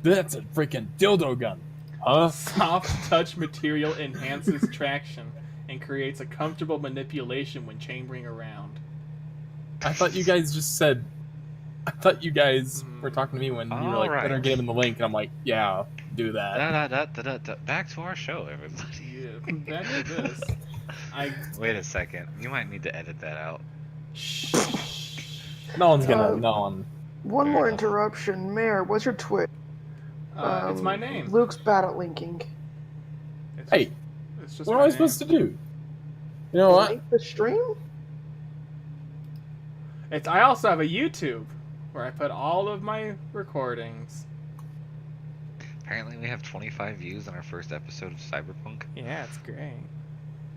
that's a freaking dildo gun. Huh? Soft touch material enhances traction and creates a comfortable manipulation when chambering around. I thought you guys just said, I thought you guys were talking to me when you were like, Alright. better get him in the link. And I'm like, yeah, do that. Back to our show, everybody. Yeah, back to this. Wait a second. You might need to edit that out. Shh. No one's gonna, Uh, no one. One Fair more enough. interruption. Mayor, what's your Twitch? It's my name. Luke's bad at linking. It's Hey, just, it's just what my am I name. supposed to do? You know what? Link the stream? I also have a YouTube where I put all of my recordings. Apparently, we have 25 views on our first episode of Cyberpunk. Yeah, it's great.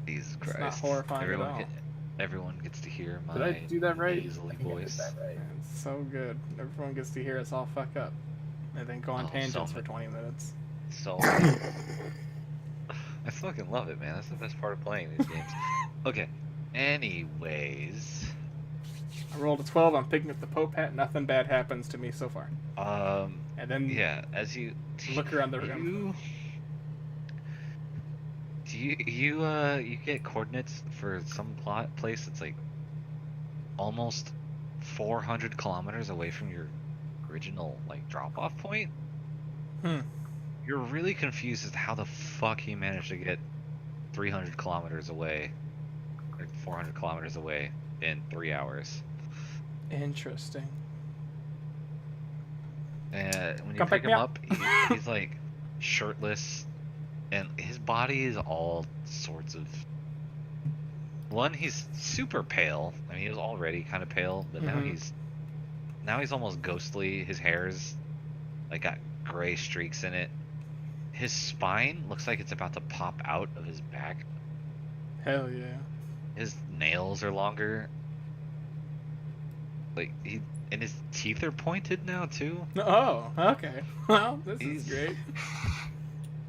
Jesus It's not Christ. horrifying at all. Everyone gets to hear my Did I do that right? nasally I think I did voice. that right. It's so good. Everyone gets to hear us all fuck up. And then go on Oh, tangents so for 20 minutes. So, I fucking love it, man. That's the best part of playing these games. Okay. Anyways, I rolled a 12, I'm picking up the Pope hat, nothing bad happens to me so far. And then yeah. As you look around the room. You get coordinates for some place that's like almost 400 kilometers away from your original like drop-off point. You're really confused as to how the fuck he managed to get 300 kilometers away, or 400 kilometers away in 3 hours. Interesting. And when you Come pick pick me him up. up, he's like shirtless, and his body is all sorts of. One, he's super pale. I mean, he was already kind of pale, but now Mhm. he's almost ghostly. His hair's like got gray streaks in it. His spine looks like it's about to pop out of his back. Hell yeah. His nails are longer. Like and his teeth are pointed now too. Oh, okay. Well, this He's- is great.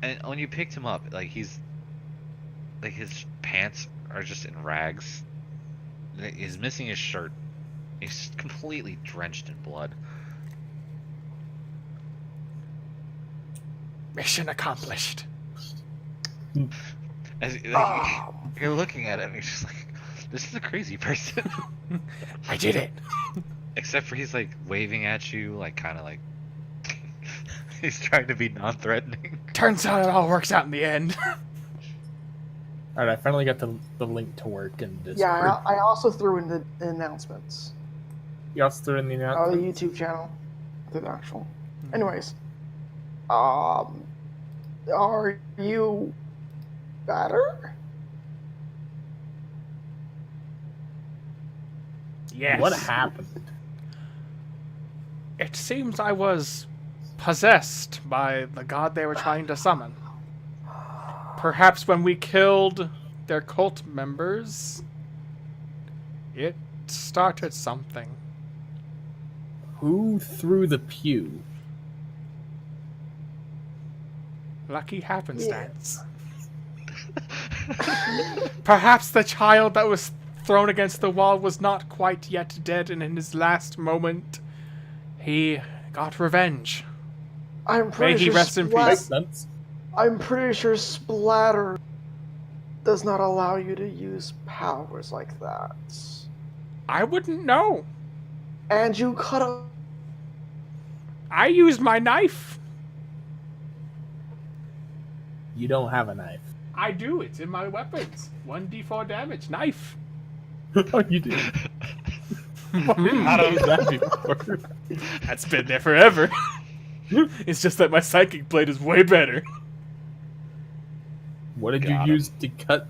And when you picked him up, like he's like his pants are just in rags. He's missing his shirt. He's completely drenched in blood. Mission accomplished. As like, Oh, you're looking at him, you're just like, This is a crazy person. I did it. Except for he's like waving at you, like kind of like he's trying to be non-threatening. Turns out it all works out in the end. All right, I finally got the link to work in Discord. Yeah, I also threw in the announcements. You also threw in the The announcement. YouTube channel. The actual. Anyways. Are you better? Yes. What happened? It seems I was possessed by the god they were trying to summon. Perhaps when we killed their cult members, it started something. Who threw the pew? Lucky happenstance. Perhaps the child that was thrown against the wall was not quite yet dead, and in his last moment, he got revenge. I'm May pretty he sure rest in Makes peace. sense. I'm pretty sure splatter does not allow you to use powers like that. I wouldn't know. And you cut a I used my knife. You don't have a knife. I do. It's in my weapons. 1d4 damage. Knife. Oh, you do. I don't Used that before. That's been there forever. It's just that my psychic blade is way better. What did Got you him. use to cut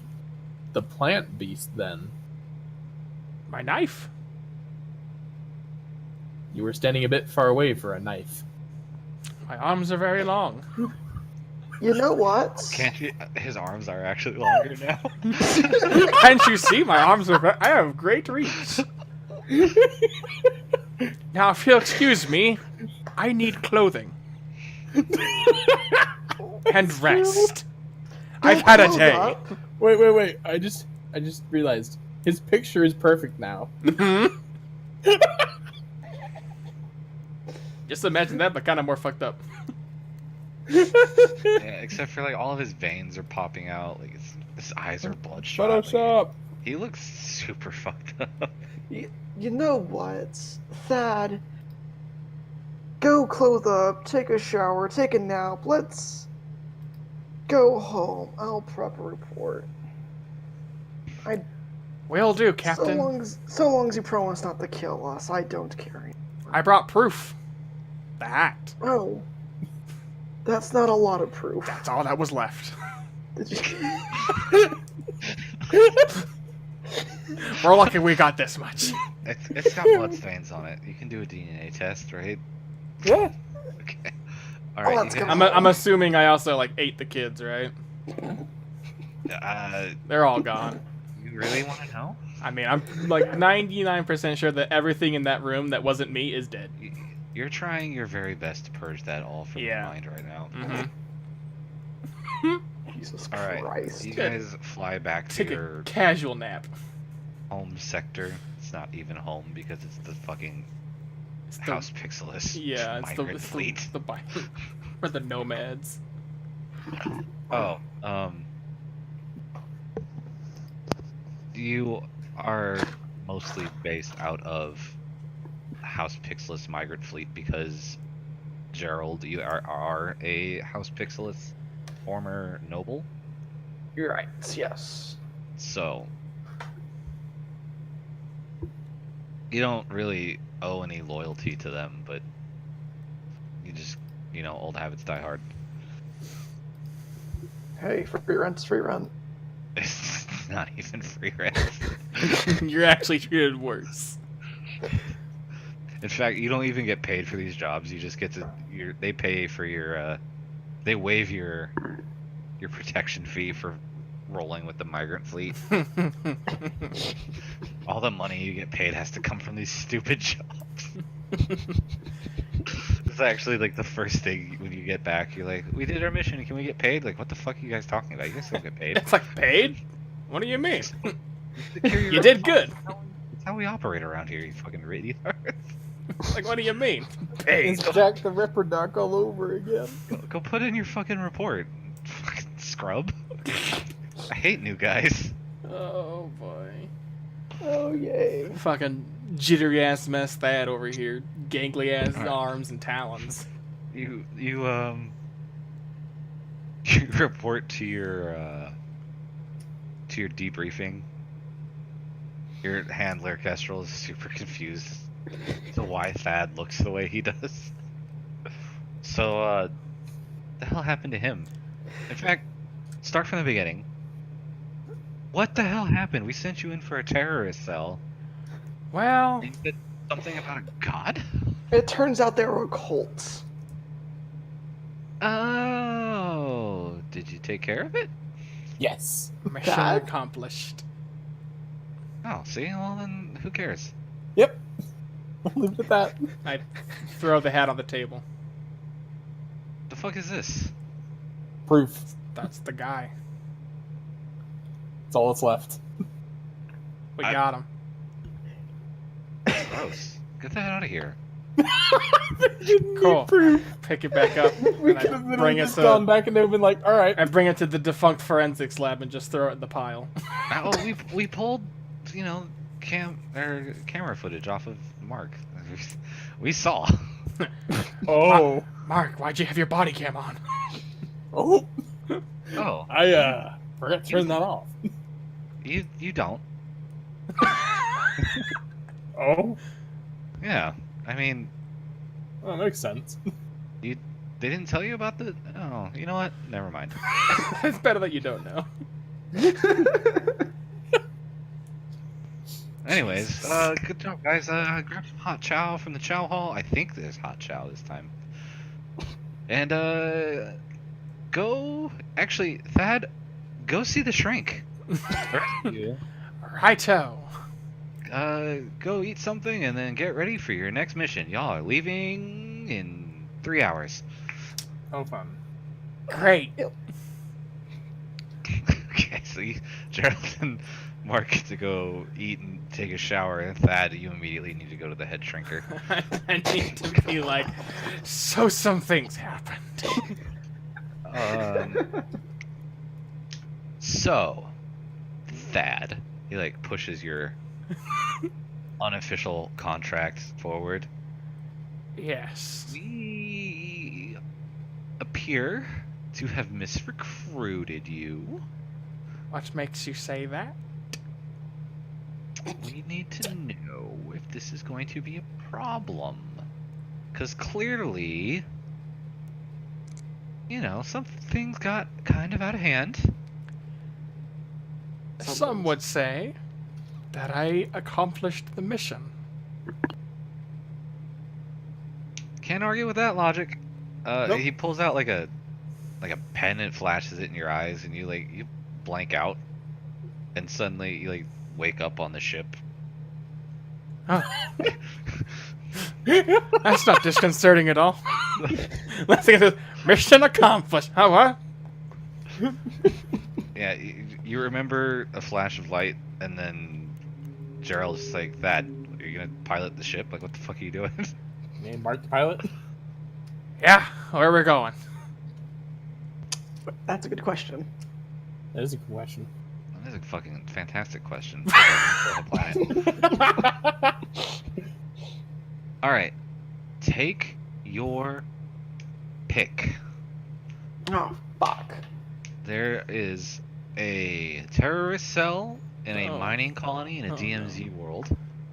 the plant beast then? My knife. You were standing a bit far away for a knife. My arms are very long. You know what? Can't you? His arms are actually longer now. Can't you see? My arms are. I have great reach. Now, if you'll excuse me, I need clothing and rest. I've had a Hold day. up. Wait. I just realized his picture is perfect now. Just imagine that, but kind of more fucked up. Yeah, except for like all of his veins are popping out. Like his eyes are bloodshot. Like, Photoshop. he looks super fucked up. You know what, Thad? Go clothe up, take a shower, take a nap. Let's go home. I'll prep a report. Will do, So Captain. long as you promise not to kill us, I don't care. I brought proof. The hat. Oh, that's not a lot of proof. That's all that was left. Did you? We're lucky we got this much. It's got blood stains on it. You can do a DNA test, right? Yeah. Okay. All right. that's you gonna- guys- I'm assuming I also like ate the kids, right? They're all gone. you really want to know? I mean, I'm like 99% sure that everything in that room that wasn't me is dead. You're trying your very best to purge that all from your Yeah. mind right now. Mm-hmm. Jesus All right. Christ. You Good. guys fly back to Take your a casual nap. home sector. It's not even home because it's the fucking It's the, House Pixelis. yeah, it's the, migrant it's the, fleet. the or the nomads. Oh, you are mostly based out of House Pixelis migrant fleet because Gerald, you are a House Pixelis former noble. You're right. Yes. So you don't really owe any loyalty to them, but you just, old habits die hard. Hey, free rent's free rent. It's not even free rent. You're actually treated worse. In fact, you don't even get paid for these jobs. You just get to they pay for your they waive your protection fee for rolling with the migrant fleet. All the money you get paid has to come from these stupid jobs. It's actually like the first thing when you get back. You're like, we did our mission. Can we get paid? Like, what the fuck are you guys talking about? You guys don't get paid. It's like paid? What do you mean? You You did good. That's how we operate around here, you fucking retard. Like, what do you mean? Paid. It's Jack the Ripper Duck all over again. Go put in your fucking report. Fucking scrub. I hate new guys. Oh boy. Oh yay! Fucking jittery ass mess Thad over here, gangly ass Alright. arms and talons. You you report to your debriefing. Your handler Kestrel is super confused as to why Thad looks the way he does. So the hell happened to him? In fact, start from the beginning. What the hell happened? We sent you in for a terrorist cell. Well, You said something about a god? It turns out they were cults. Oh, did you take care of it? Yes. mission Thad? accomplished. Oh, see? Well, then who cares? Yep. I'll leave it at that. I throw the hat on the table. The fuck is this? Proof. That's the guy. That's all that's left. We I- got him. Gross. Get that out of here. Cool. Proof. Pick it back up. We and I could have bring literally it just to gone back and they've been like, all right. I bring it to the defunct forensics lab and just throw it in the pile. Oh, we pulled, you know, camera footage off of Mark. We saw. Oh. Mark, why'd you have your body cam on? Oh. Oh, I forgot to turn that off. you don't. Oh. Yeah, I mean, That makes sense. they didn't tell you about the. Oh, you know what? Never mind. It's better that you don't know. Anyways, good job, guys. Grab some hot chow from the chow hall. I think there's hot chow this time. And go. Actually, Thad, go see the shrink. Yeah. Righto. Go eat something and then get ready for your next mission. Y'all are leaving in 3 hours. Oh, fun. Great. Okay, so Gerald and Mark get to go eat and take a shower, and Thad, you immediately need to go to the head shrinker. I need to be like, so some things happened. So, Thad, he like pushes your unofficial contract forward. Yes. We appear to have misrecruited you. What makes you say that? We need to know if this is going to be a problem. Because clearly, you know, some things got kind of out of hand. Some would say that I accomplished the mission. Can't argue with that logic. Nope. He pulls out like a pen and flashes it in your eyes, and you blank out, and suddenly you like wake up on the ship. Huh. That's not disconcerting at all. Let's get this mission accomplished. Huh, what? Yeah, you remember a flash of light, and then Gerald's just like, "That, are you gonna pilot the ship? Like, what the fuck are you doing?" Name Mark the pilot? Yeah, where are we going? That's a good question. That is a good question. That is a fucking fantastic question. For the planet. All right, take your pick. Oh, fuck. There is a terrorist cell in a Oh. mining colony in a Oh, DMZ world.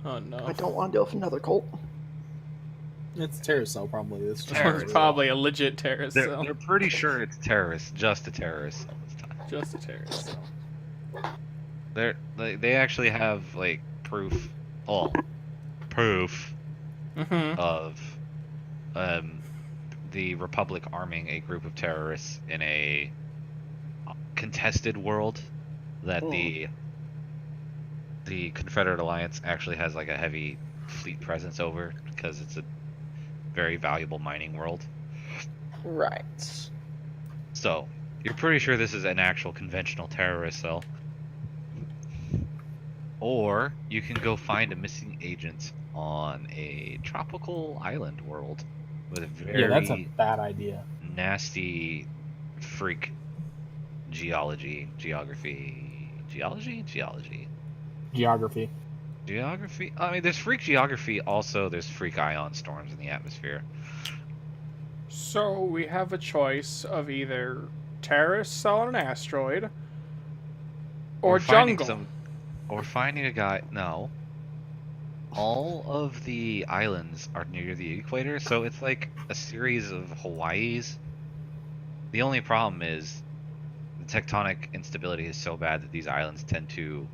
Oh no. I don't want to deal with another cult. It's a terrorist cell, probably. This Terrorist. It's probably a legit terrorist cell. They're pretty sure it's terrorist, just a terrorist cell this time. Just a terrorist cell. They actually have like proof Mm-hmm. of the Republic arming a group of terrorists in a contested world that the Confederate Alliance actually has like a heavy fleet presence over, because it's a very valuable mining world. Right. So you're pretty sure this is an actual conventional terrorist cell. Or you can go find a missing agent on a tropical island world with a very Yeah, that's a bad idea. nasty freak geography. Geography. Geography? I mean, there's freak geography. Also, there's freak ion storms in the atmosphere. So we have a choice of either terrorists on an asteroid or jungle. Or finding a guy. No. All of the islands are near the equator, so it's like a series of Hawaiis. The only problem is the tectonic instability is so bad that these islands tend to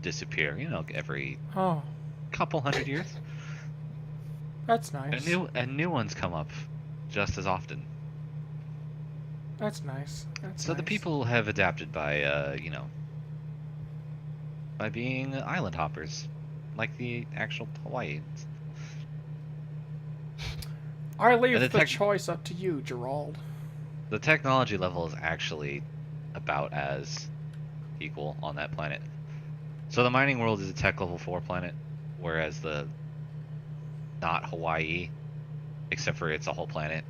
disappear, every Oh, couple hundred years. that's nice. And new ones come up just as often. That's nice. That's So the nice. people have adapted by, by being island hoppers, like the actual Hawaiians. I leave and the the tech- choice up to you, Gerald. The technology level is actually about as equal on that planet. So the mining world is a tech level 4 planet, whereas the not Hawaii, except for it's a whole planet,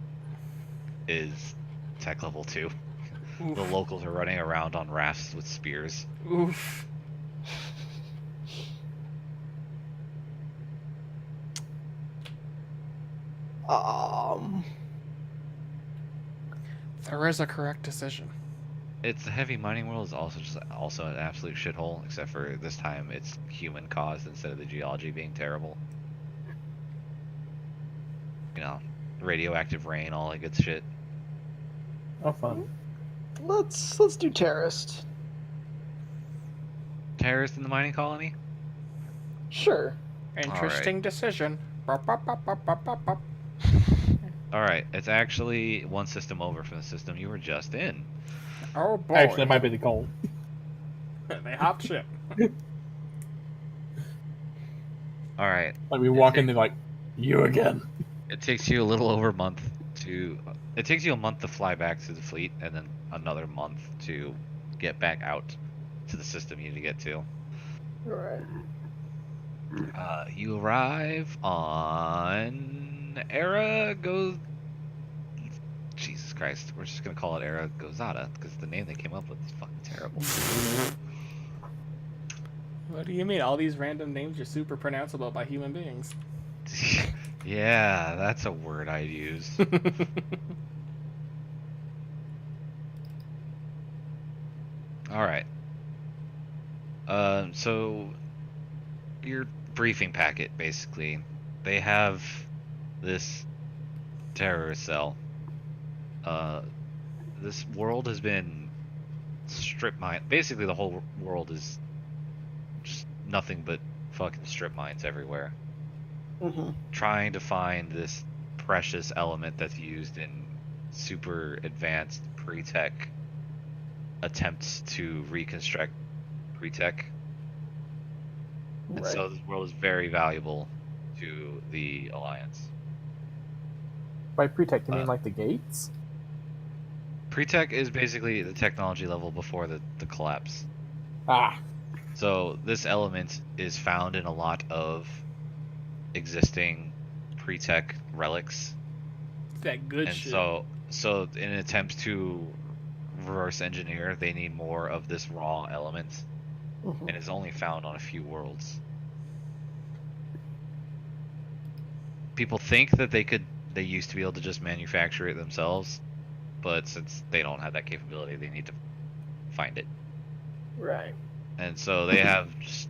is tech level 2. Oof. The locals are running around on rafts with spears. Oof. There is a correct decision. It's the heavy mining world is also an absolute shithole, except for this time it's human caused instead of the geology being terrible. Radioactive rain, all that good shit. Oh, fun. Let's do terrorist. Terrorists in the mining colony? Sure. Interesting decision. Bop, bop, bop, bop, bop, bop, bop. Alright, it's actually one system over from the system you were just in. Oh boy. Actually, that might be the goal. They hopped ship. Alright, Like we walk in, they're like, "You again." it takes you a little over a month to... It takes you a month to fly back to the fleet, and then another month to get back out to the system you need to get to. Alright. You arrive on Jesus Christ, we're just gonna call it Era Gozada because the name they came up with is fucking terrible. What do you mean? All these random names are super pronounceable by human beings. Yeah, that's a word I'd use. All right. So your briefing packet, basically, they have this terrorist cell. This world has been strip mined. Basically, the whole world is just nothing but fucking strip mines everywhere. Mm-hmm. Trying to find this precious element that's used in super advanced pre-tech attempts to reconstruct pre-tech. And Right. so this world is very valuable to the Alliance. By pre-tech, you mean Uh, like the gates? Pre-tech is basically the technology level before the collapse. Ah, So this element is found in a lot of existing pre-tech relics. That good And shit. so in an attempt to reverse engineer, they need more of this raw element, Mm-hmm. and it's only found on a few worlds. People think that they used to be able to just manufacture it themselves, but since they don't have that capability, they need to find it. Right. And so they have just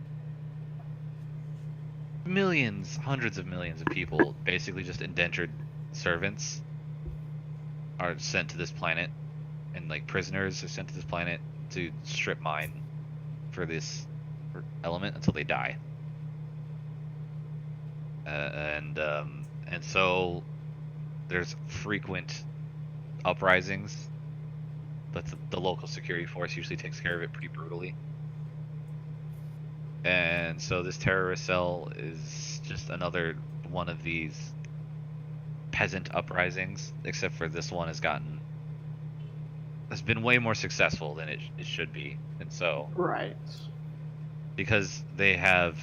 millions, hundreds of millions of people, basically just indentured servants, are sent to this planet, and like prisoners are sent to this planet to strip mine for this element until they die. And so there's frequent uprisings, but the local security force usually takes care of it pretty brutally. And so this terrorist cell is just another one of these peasant uprisings, except for this one has been way more successful than it should be. And so, Right. because they have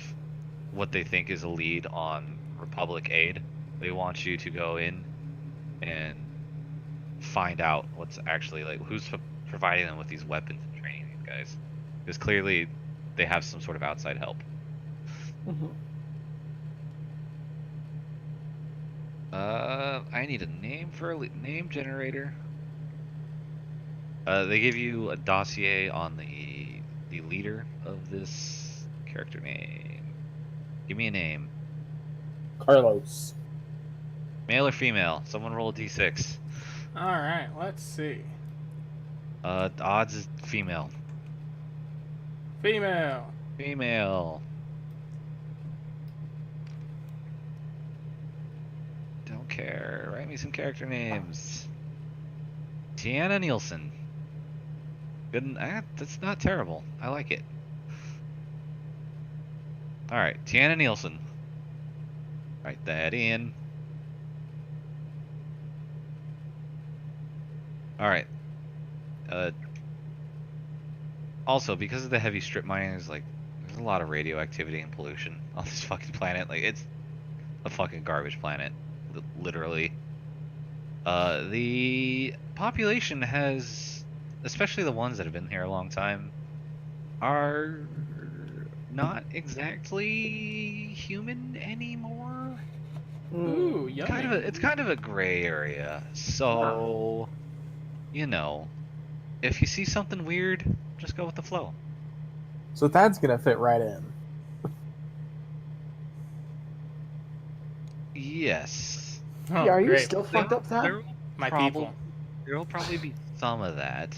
what they think is a lead on Republic aid, they want you to go in and find out what's actually, like, who's providing them with these weapons and training these guys. Because clearly they have some sort of outside help. Mhm. I need a name for a name generator. They give you a dossier on the leader of this character name. Give me a name. Carlos. Male or female? Someone roll a d6. All right, let's see. Odds is female. Female. Female. Don't care. Write me some character names. Tiana Nielsen. Good. That's not terrible. I like it. All right, Tiana Nielsen. Write that in. All right. Also, because of the heavy strip mining, there's a lot of radioactivity and pollution on this fucking planet. Like, it's a fucking garbage planet, literally. The population has, especially the ones that have been here a long time, are not exactly human anymore. Ooh, yummy. It's kind of a gray area. So, you know, if you see something weird, just go with the flow. So Thad's gonna fit right in. Yes. Oh, Yeah, are you great. still fucked up, Thad? There will My probably, people. there will probably be some of that.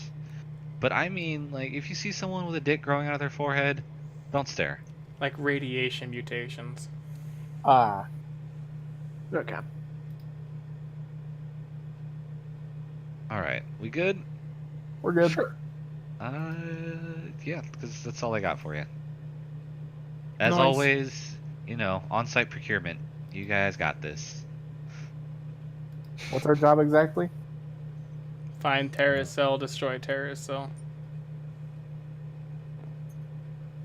But I mean, like, if you see someone with a dick growing out of their forehead, don't stare. Like radiation mutations. Ah, Okay. Alright, we good? we're good. Sure. Yeah, because that's all I got for you. As Nice. always, you know, on-site procurement. You guys got this. What's our job exactly? Find terrorist cell, destroy terrorist cell.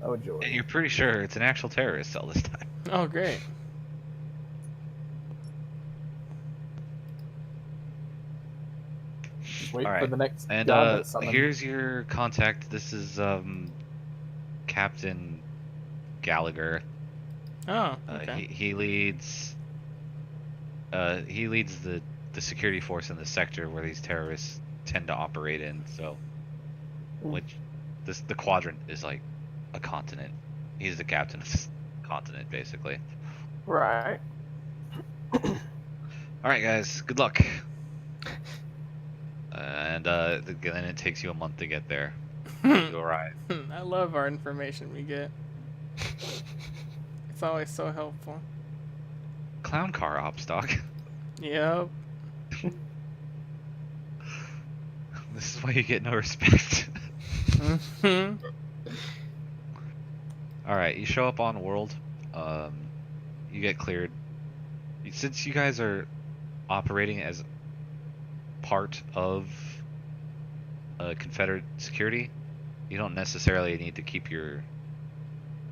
Oh joy. And you're pretty sure it's an actual terrorist cell this time. Oh, great. Just wait All for right. the next And job that's summoned. here's your contact. This is Captain Gallagher. Oh, okay. He leads the security force in the sector where these terrorists tend to operate in. So, which the quadrant is like a continent. He's the captain of this continent, basically. Right. All right, guys. Good luck. And then it takes you a month to get there. You arrive. I love our information we get. It's always so helpful. Clown car op stock. Yep. This is why you get no respect. Mhm. Alright, you show up on world. You get cleared. Since you guys are operating as part of Confederate security, you don't necessarily need to keep your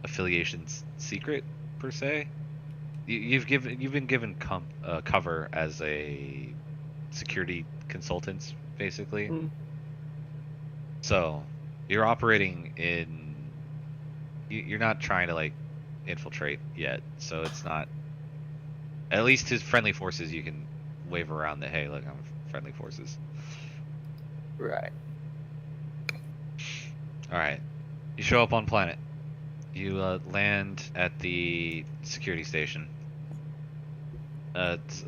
affiliations secret per se. You've been given cover as a security consultant, basically. Mm. So you're operating in. You're not trying to like infiltrate yet, so it's not. At least to friendly forces, you can wave around the hey, look, I'm friendly forces. Right. All right, you show up on planet. You land at the security station.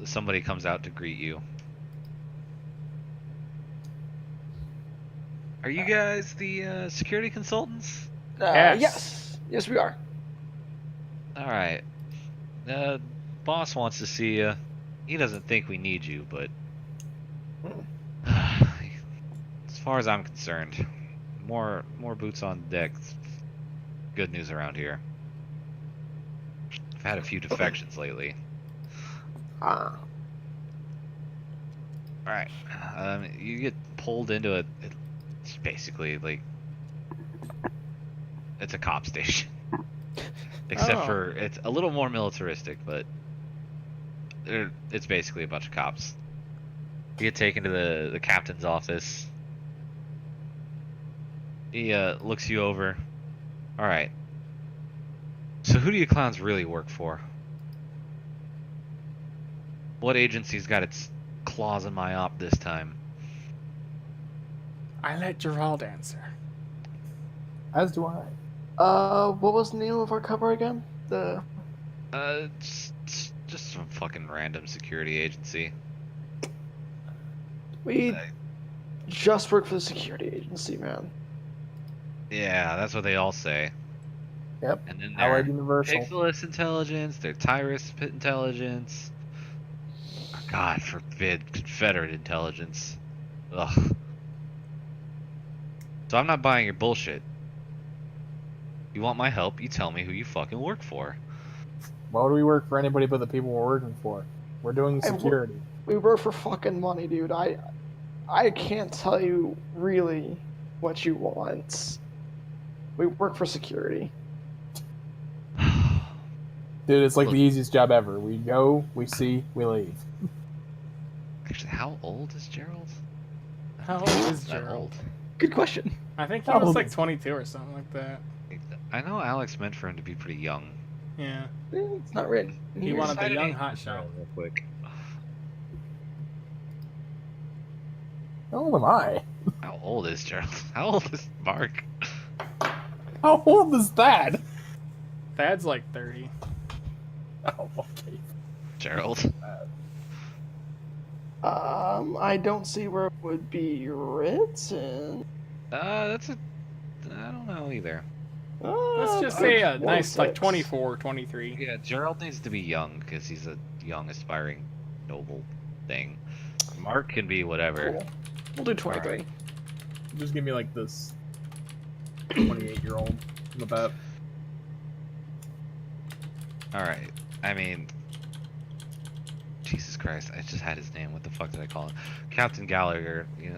Somebody comes out to greet you. Are you guys the security consultants? Yes. Yes. Yes, we are. All right. Boss wants to see you. He doesn't think we need you, but as far as I'm concerned, more boots on deck. Good news around here. I've had a few defections lately. Ah. All right. You get pulled into it. It's basically like it's a cop station, except Oh. for it's a little more militaristic, but it's basically a bunch of cops. You get taken to the captain's office. He looks you over. All right. So So who do you clowns really work for? What agency's got its claws in my op this time? I let Gerald answer. As do I. What was the name of our cover again? The Just some fucking random security agency. we just work for the security agency, man. Yeah, that's what they all say. Yep. And then Allied their Universal. Pixelus intelligence, their Tyrus intelligence. God forbid, Confederate intelligence. Ugh. So I'm not buying your bullshit. You want my help, you tell me who you fucking work for. Why would we work for anybody but the people we're working for? We're doing And security. We work for fucking money, dude. I can't tell you really what you want. We work for security. Dude, it's like Look. the easiest job ever. We go, we see, we leave. Actually, how old is Gerald? How old is That Gerald? old. Good question. I think he How was old like is- 22 or something like that. I know Alex meant for him to be pretty young. Yeah. It's not written. He here. wanted the Decided young he- hot shot. Real quick. How old am I? How old is Gerald? How old is Mark? How old is that? Thad's like 30. Oh, okay. Gerald? I don't see where it would be written. That's a... I don't know either. Let's just say a nice like 26. 24, 23. Yeah, Gerald needs to be young because he's a young, aspiring, noble thing. Mark can be whatever. Cool. We'll do 23. Alright. Just give me like this 28-year-old in the bat. Alright. I mean... Jesus Christ, I just had his name. What the fuck did I call him? Captain Gallagher. You know,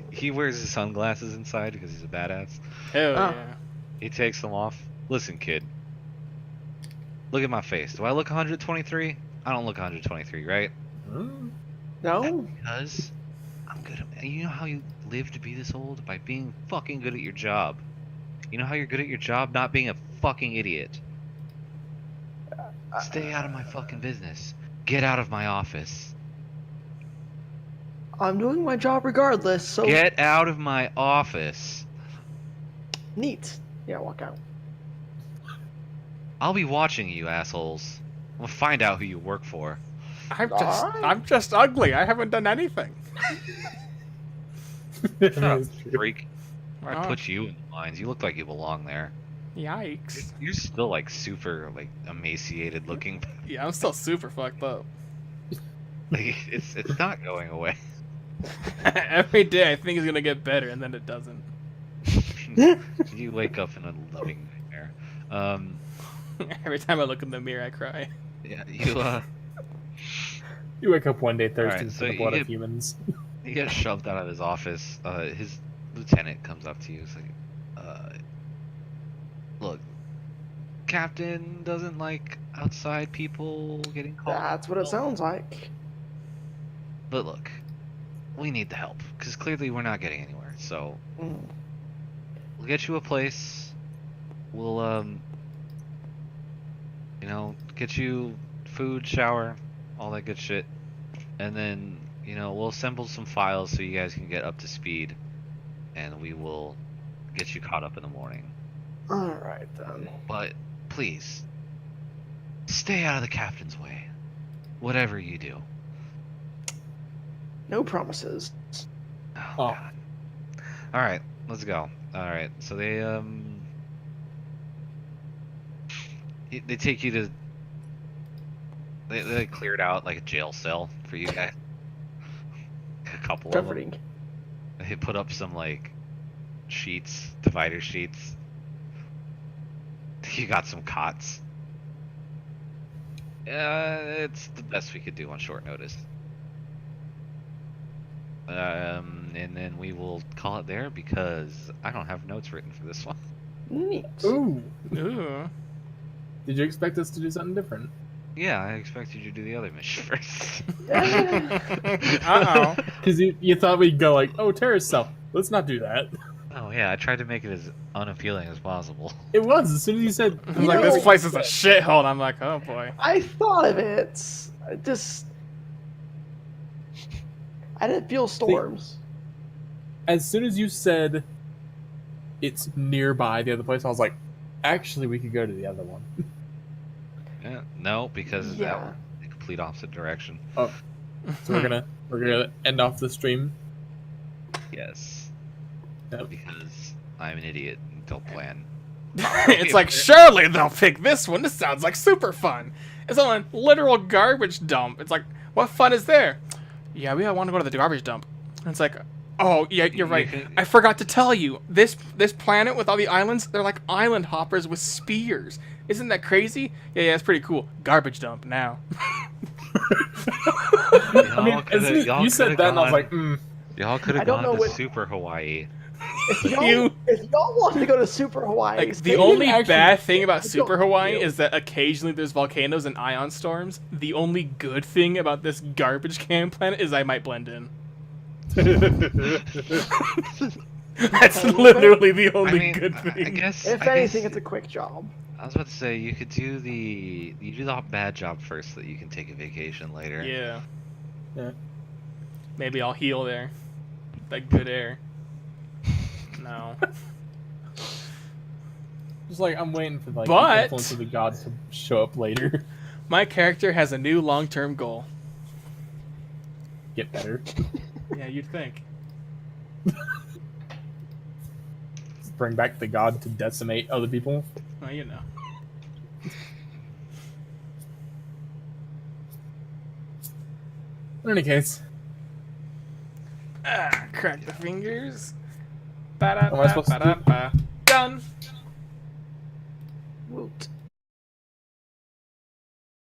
he wears his sunglasses inside because he's a badass. Hell Ah. yeah. He takes them off. Listen, kid. Look at my face. Do I look 123? I don't look 123, right? Hmm? No? Because I'm good at... You know how you live to be this old? By being fucking good at your job. You know how you're good at your job? Not being a fucking idiot. Stay out of my fucking business. Get out of my office. I'm doing my job regardless, so Get out of my office. neat. Yeah, walk out. I'll be watching you, assholes. We'll find out who you work for. Alright. I'm just ugly. I haven't done anything. Shut up, It's true. freak. I Oh, put you in the lines. You look like you belong there. yikes. You're still like super like emaciated looking. Yeah, I'm still super fucked up. Like it's not going away. Every day I think it's gonna get better, and then it doesn't. You wake up in a loving nightmare. Every time I look in the mirror, I cry. Yeah, You wake up one day thirsty Alright, for so the you blood get- of humans. he gets shoved out of his office. His lieutenant comes up to you. He's like, "Look, Captain doesn't like outside people getting called. That's what it sounds like. But look, we need the help because clearly we're not getting anywhere. So Mm. we'll get you a place. We'll you know, get you food, shower, all that good shit, and then we'll assemble some files so you guys can get up to speed, and we will get you caught up in the morning. Alright then. But please, stay out of the captain's way, whatever you do. No promises. Oh, Oh. God. All right, let's go. All right, so they take you to. They cleared out like a jail cell for you guys. A couple of them. Comforting. They put up some like sheets, divider sheets. You got some cots. It's the best we could do on short notice. And then we will call it there because I don't have notes written for this one. Neat. Ooh. Ooh. Did you expect us to do something different? Yeah, I expected you to do the other mission first. Uh-oh. Because you thought we'd go like, oh, terrorist cell. Let's not do that. Oh yeah, I tried to make it as unappealing as possible. It was as soon as you said. I'm like, know- this place is a shithole. I'm like, oh boy. I thought of it. I didn't feel storms. As soon as you said it's nearby the other place, I was like, actually, we could go to the other one. Yeah, no, because Yeah. that the complete opposite direction. So we're gonna end off the stream. Yes. Yep. Because I'm an idiot and don't plan. It's like, surely they'll pick this one. This sounds like super fun. It's on a literal garbage dump. It's like, what fun is there? Yeah, we want to go to the garbage dump. And it's like, oh, yeah, you're right. I forgot to tell you. This planet with all the islands, they're like island hoppers with spears. Isn't that crazy? Yeah, it's pretty cool. Garbage dump now. I mean, as soon as you said that, and I was like, Y'all could I have don't gone know to what- Super Hawaii. If y'all, You- if y'all want to go to Super Hawaii, Like, stay the only in- bad thing about I don't Super Hawaii feel- is that occasionally there's volcanoes and ion storms. The only good thing about this garbage can planet is I might blend in. That's literally the only good I thing. guess. If I anything, guess, it's a quick job. I was about to say you could do the bad job first, so that you can take a vacation later. Yeah. Yeah. Maybe I'll heal there. That good air. No. just like I'm waiting for like But- the influence of the gods to show up later. My character has a new long-term goal. Get better. Yeah, you'd think. Bring back the god to decimate other people. Well, you know. In any case, Crack the fingers. Am I supposed to do- Ba-da-ba-ba-da-ba. Done. Woot.